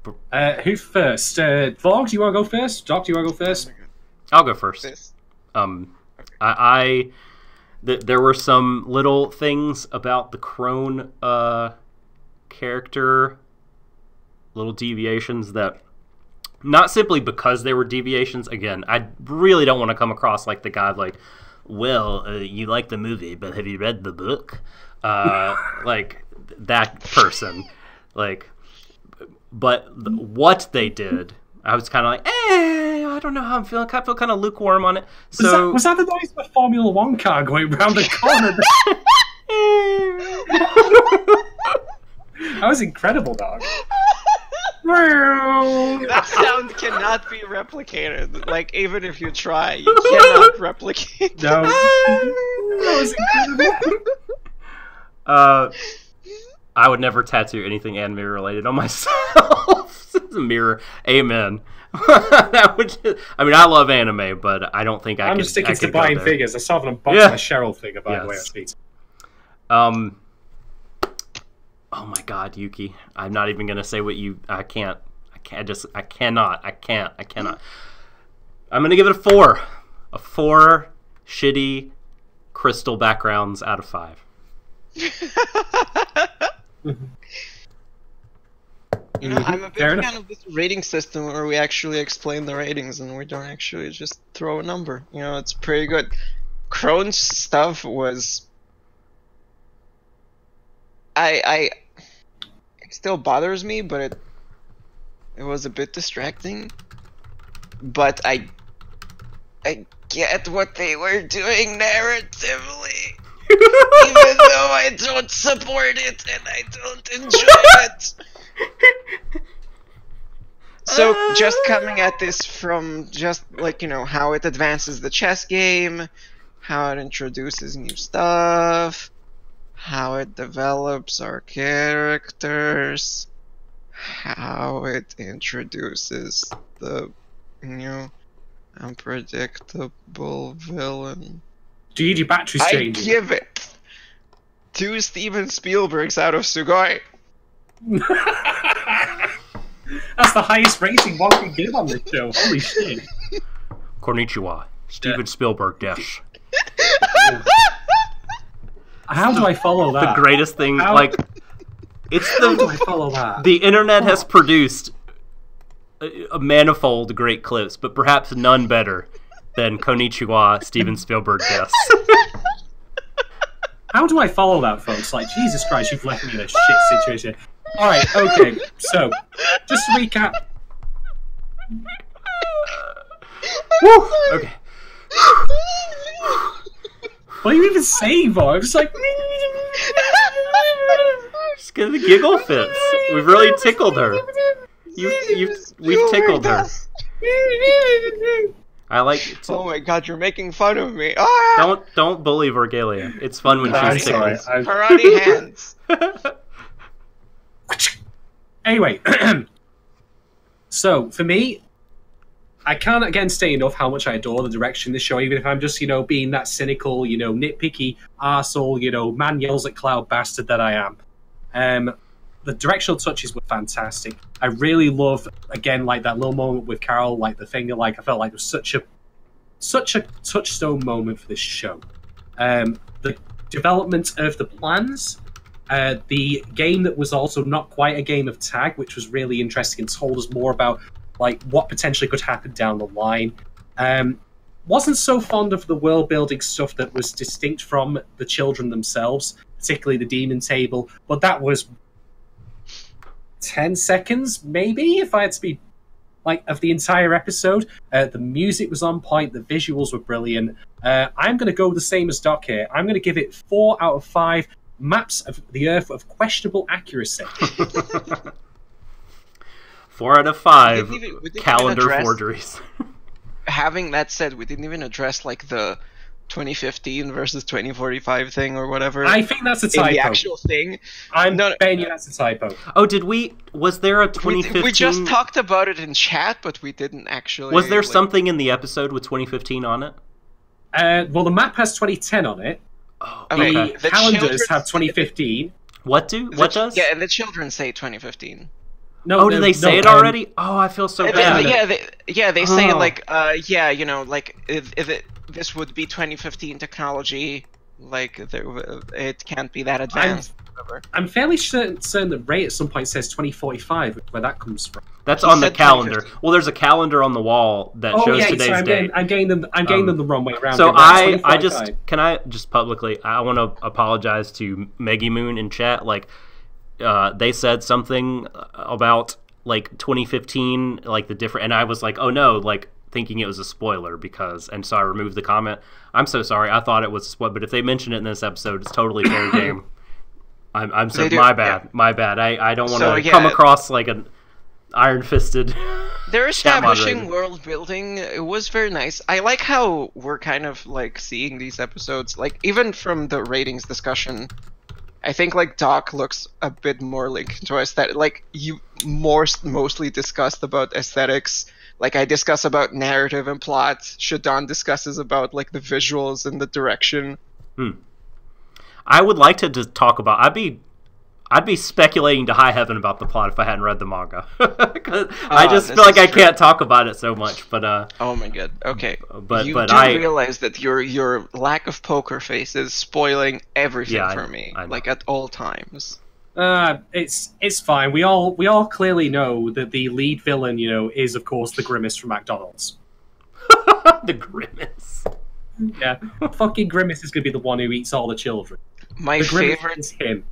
Who first? Vorg, do you want to go first? Doc, do you want to go first? I'll go first. There were some little things about the Crone character little deviations that, not simply because they were deviations. Again, I really don't want to come across like the guy like, well, you like the movie, but have you read the book? Like that person. Like, but what they did, I was kind of like, I don't know how I'm feeling. I feel kind of lukewarm on it. So was that the noise of a Formula One car going round the corner? That was incredible, dog. That sound cannot be replicated. Like, even if you try, you cannot replicate. No. That was incredible. I would never tattoo anything anime related on myself. It's a mirror. Amen. That would I mean, I love anime, but I don't think I'm just sticking to buying figures. I saw them unbox my Cheryl figure, by the way, on speed. Oh my God, Yuki! I'm not even gonna say what you. I cannot. I'm gonna give it a 4. A 4 shitty crystal backgrounds out of 5. You know, I'm a big fan of this rating system where we actually explain the ratings and we don't actually just throw a number. You know, it's pretty good. Crohn's stuff was... it still bothers me, but it was a bit distracting. But I get what they were doing narratively. Even though I don't support it and I don't enjoy it. So, just coming at this from just, like, you know, how it advances the chess game, how it introduces new stuff, how it develops our characters, how it introduces the new unpredictable villain. Dude, your battery's changing. I give it 2 Steven Spielbergs out of Sugoi. That's the highest rating one can give on this show. Holy shit. Konnichiwa. Steven Spielberg Desh. How do I follow that? The greatest thing, like... How do I follow that? The internet has produced a manifold great clips, but perhaps none better than Konnichiwa, Steven Spielberg Desh. How do I follow that, folks? Like, Jesus Christ, you've left me in a shit situation. Alright, okay, so, just to recap. Woo! Okay. What are you even saying, Vo? I'm just like... Just get the giggle fits. We've really tickled her. We've tickled her. I like... Oh my God, you're making fun of me. Ah! Don't bully Vorgelia. It's fun when she's tickled. Karate hands. Anyway, so for me, I can't again say enough how much I adore the direction of the show, even if I'm just, you know, being that cynical, you know, nitpicky arsehole, you know, man yells at cloud bastard that I am. The directional touches were fantastic. I really love, again, like that little moment with Carol, like the finger, like I felt like it was such a touchstone moment for this show. The development of the plans, the game that was also not quite a game of tag, which was really interesting and told us more about like what potentially could happen down the line. Wasn't so fond of the world building stuff that was distinct from the children themselves, particularly the demon table, but that was 10 seconds, maybe, if I had to be like of the entire episode. The music was on point, the visuals were brilliant. I'm going to go the same as Doc here. I'm going to give it 4 out of 5 maps of the Earth of questionable accuracy. 4 out of 5 we didn't calendar forgeries. Having that said, we didn't even address like the 2015 versus 2045 thing or whatever. I think that's a typo. In the actual thing. I'm betting you that's a typo. Oh, did we? Was there a 2015? We just talked about it in chat, but we didn't actually. Was there something in the episode with 2015 on it? Well, the map has 2010 on it. Oh, okay. The calendars have 2015. What does? Yeah, and the children say 2015. No, did they say it already? Oh, I feel so bad. They say like, you know, like if this would be 2015 technology, like it can't be that advanced. I'm fairly certain that Ray at some point says 2045, where that comes from. That's He on the said calendar. 2050. Well, there's a calendar on the wall that shows today's date. I'm getting them the wrong way around. So here, I just can I just publicly I want to apologize to Meggy Moon in chat. Like they said something about like 2015, like the different, and I was like, oh no, like thinking it was a spoiler and so I removed the comment. I'm so sorry. I thought it was a spoiler, but if they mention it in this episode, it's totally fair game. I'm so my bad. Yeah. My bad. I don't want to So, come across like an iron-fisted. They're chat establishing moderator. world building. It was very nice. I like how we're kind of like seeing these episodes, like even from the ratings discussion. I think like Doc looks a bit more like to aesthetic. Like you mostly discussed about aesthetics. Like I discuss about narrative and plot. Shadon discusses about like the visuals and the direction. I would like to just talk about. I'd be speculating to high heaven about the plot if I hadn't read the manga. 'Cause I just feel like I can't talk about it so much. But oh my god. Okay. But you but do I realize that your lack of poker face is spoiling everything Yeah, for me. I know. Like at all times. It's fine. We all clearly know that the lead villain, is of course the Grimace from McDonald's. the grimace. Yeah, fucking Grimace is gonna be the one who eats all the children. My The Grimace favorite is him.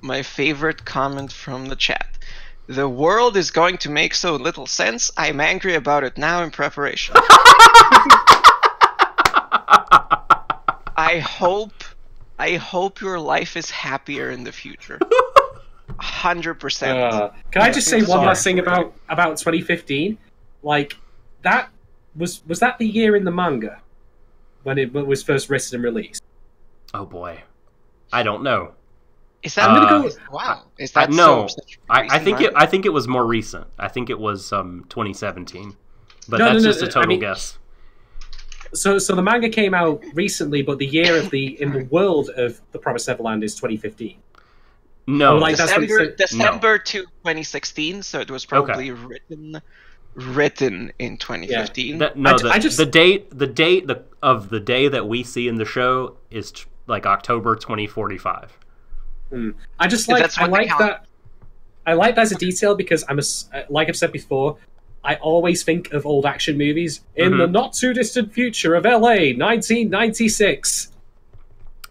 My favorite comment from the chat. The world is going to make so little sense. I'm angry about it now in preparation. I hope your life is happier in the future. 100%. Can I just say one Sorry. last thing about 2015? Like, that was that the year in the manga when it was first written and released? Oh boy, I don't know. Is that I'm gonna go. wow? Is that No, such a I recent think manga? I think it was more recent. I think it was 2017, but No, that's no, just a total guess. So the manga came out recently, but the year in the world of the Promised Neverland is 2015. No, Oh, like that's what it said. December to 2016, so it was probably written in 2015. the date of the day that we see in the show is like October 2045. I just That's I what like they that. I like that as a detail because like I've said before, I always think of old action movies in the not too distant future of LA, 1996.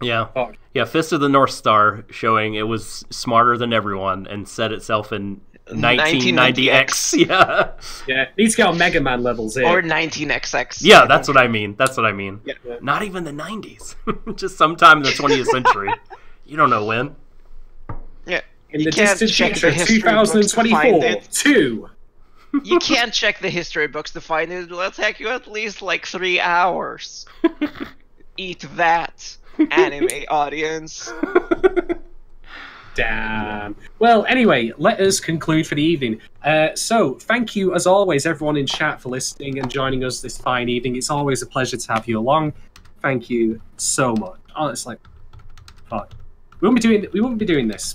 Yeah. Fuck. Yeah, Fist of the North Star showing it was smarter than everyone and set itself in 1990X. Yeah. Yeah, needs to get on Mega Man levels here. Or 19XX. Yeah, that's what I mean. Yeah. Not even the 90s. Just sometime in the 20th century. You don't know when. Yeah. In You the can't distant check future, the history books to find 2024, it. 2. You can't check the history books to find it. It'll take you at least like 3 hours. Eat that, anime audience. Damn. Well, anyway, let us conclude for the evening. So, thank you, as always, everyone in chat for listening and joining us this fine evening. It's always a pleasure to have you along. Thank you so much. Honestly, fuck. We wouldn't be doing this.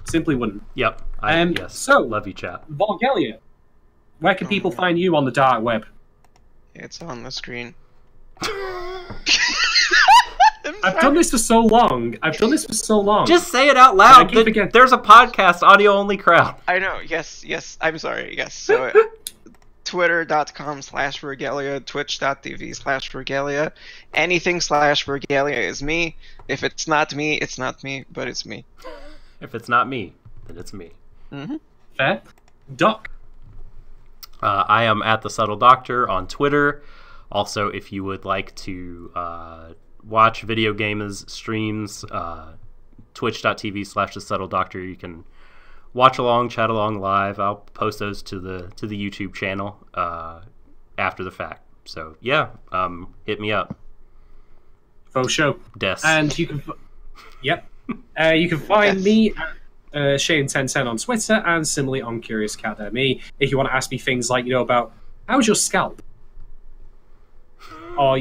Simply wouldn't. Yep. Yes. So, love you, chat. Vorgelia, where can people find you on the dark web? It's on the screen. I've done this for so long. Just say it out loud. I keep forgetting. There's a podcast, audio-only crowd. I know, yes, I'm sorry, yes. So, twitter.com/Vorgelia, twitch.tv/Vorgelia, anything /Vorgelia is me. If it's not me, it's not me, but it's me. If it's not me, then it's me. Fair. Doc. I am at The Subtle Doctor on Twitter. Also, if you would like to watch video gamers streams, twitch.tv/The Subtle Doctor. You can watch along, chat along live. I'll post those to the YouTube channel after the fact. So yeah, hit me up. Faux show. Des. And you can, you can find me at Shane1010 on Twitter and similarly on Curious Cat Me. If you want to ask me things like, about how's your scalp, or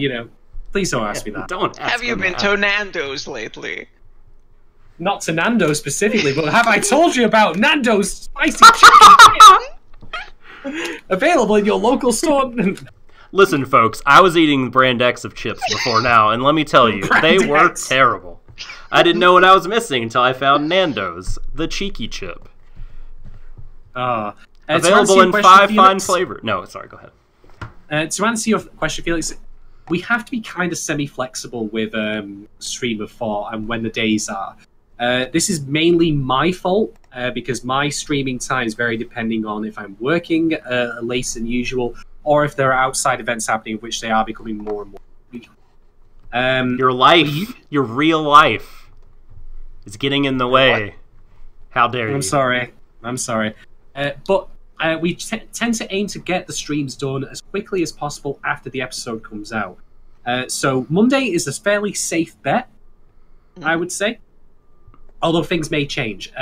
please don't ask me that. Don't ask Have you me been that. to Nando's lately? Not to Nando's specifically, but have I told you about Nando's spicy chicken? Available in your local store. Listen, folks, I was eating Brand X of chips before now, and let me tell you, Brand they were X. terrible. I didn't know what I was missing until I found Nando's, the cheeky chip. Available in 5 fine flavors. No, sorry, go ahead. To answer your question, Felix, we have to be kind of semi-flexible with Stream of 4 and when the days are. This is mainly my fault because my streaming time is very depending on if I'm working later than usual or if there are outside events happening, which they are becoming more and more. Your life, your real life, is getting in the way. What? How dare you? I'm sorry. But we tend to aim to get the streams done as quickly as possible after the episode comes out. So Monday is a fairly safe bet, I would say. Although things may change.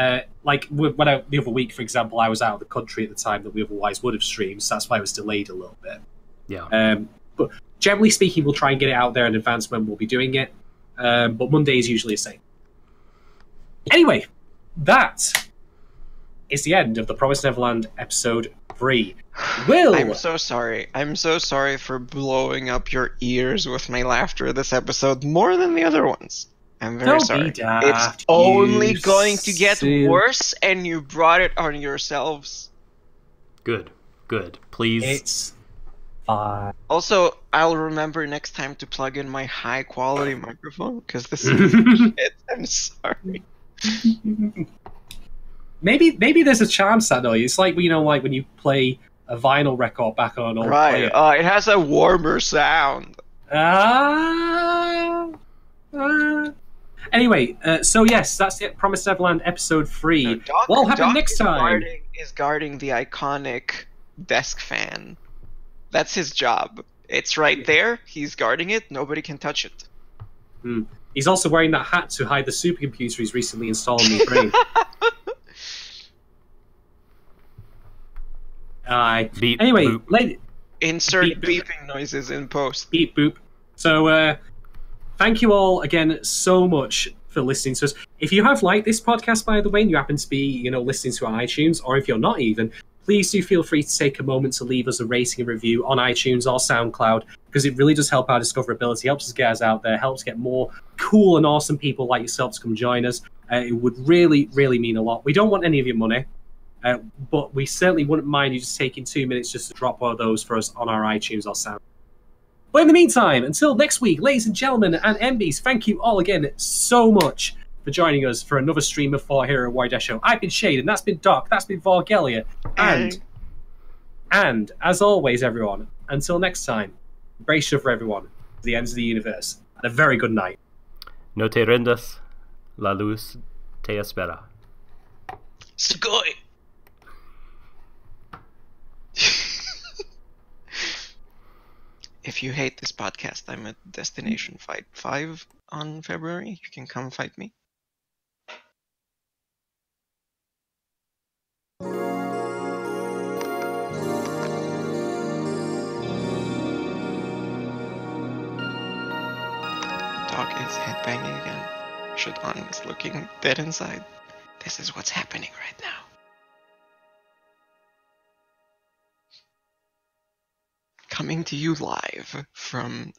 Like the other week, for example, I was out of the country at the time that we otherwise would have streamed, so that's why it was delayed a little bit. Yeah. But generally speaking, we'll try and get it out there in advance when we'll be doing it. But Monday is usually a safe. Anyway, that is the end of the Promised Neverland episode 3. Will! I'm so sorry. I'm so sorry for blowing up your ears with my laughter this episode more than the other ones. I'm very sorry. Be daft, it's only going to get worse, and you brought it on yourselves. Good. Please. It's fine. Also, I'll remember next time to plug in my high-quality microphone, because this is shit. I'm sorry. Maybe there's a chance, Sano. It's like, like when you play a vinyl record back on an old player. It has a warmer sound. Anyway, so yes, that's it. Promised Neverland episode 3. What'll happen next time? Is guarding the iconic desk fan. That's his job. It's right there. He's guarding it. Nobody can touch it. He's also wearing that hat to hide the supercomputer he's recently installed in his brain. Beep, anyway, insert beep, beeping noises in post. Beep boop. So, thank you all again so much for listening to us. If you have liked this podcast, by the way, and you happen to be, listening to our iTunes, or if you're not even, please do feel free to take a moment to leave us a rating and review on iTunes or SoundCloud, because it really does help our discoverability, helps us get us out there, helps get more cool and awesome people like yourself to come join us. It would really, really mean a lot. We don't want any of your money. But we certainly wouldn't mind you just taking 2 minutes just to drop one of those for us on our iTunes or Sound. But in the meantime, until next week, ladies and gentlemen and MBs, thank you all again so much for joining us for another stream of 4 here at Warui Deshou. I've been Shadon, that's been Doc, that's been Vorgelia, and as always, everyone, until next time, brace yourself for everyone, to the ends of the universe, and a very good night. No te rendas, la luz te espera. Sugoi! If you hate this podcast, I'm at Destination Fight 5 on February. You can come fight me. Dog is headbanging again. Shadon is looking dead inside. This is what's happening right now. Coming to you live from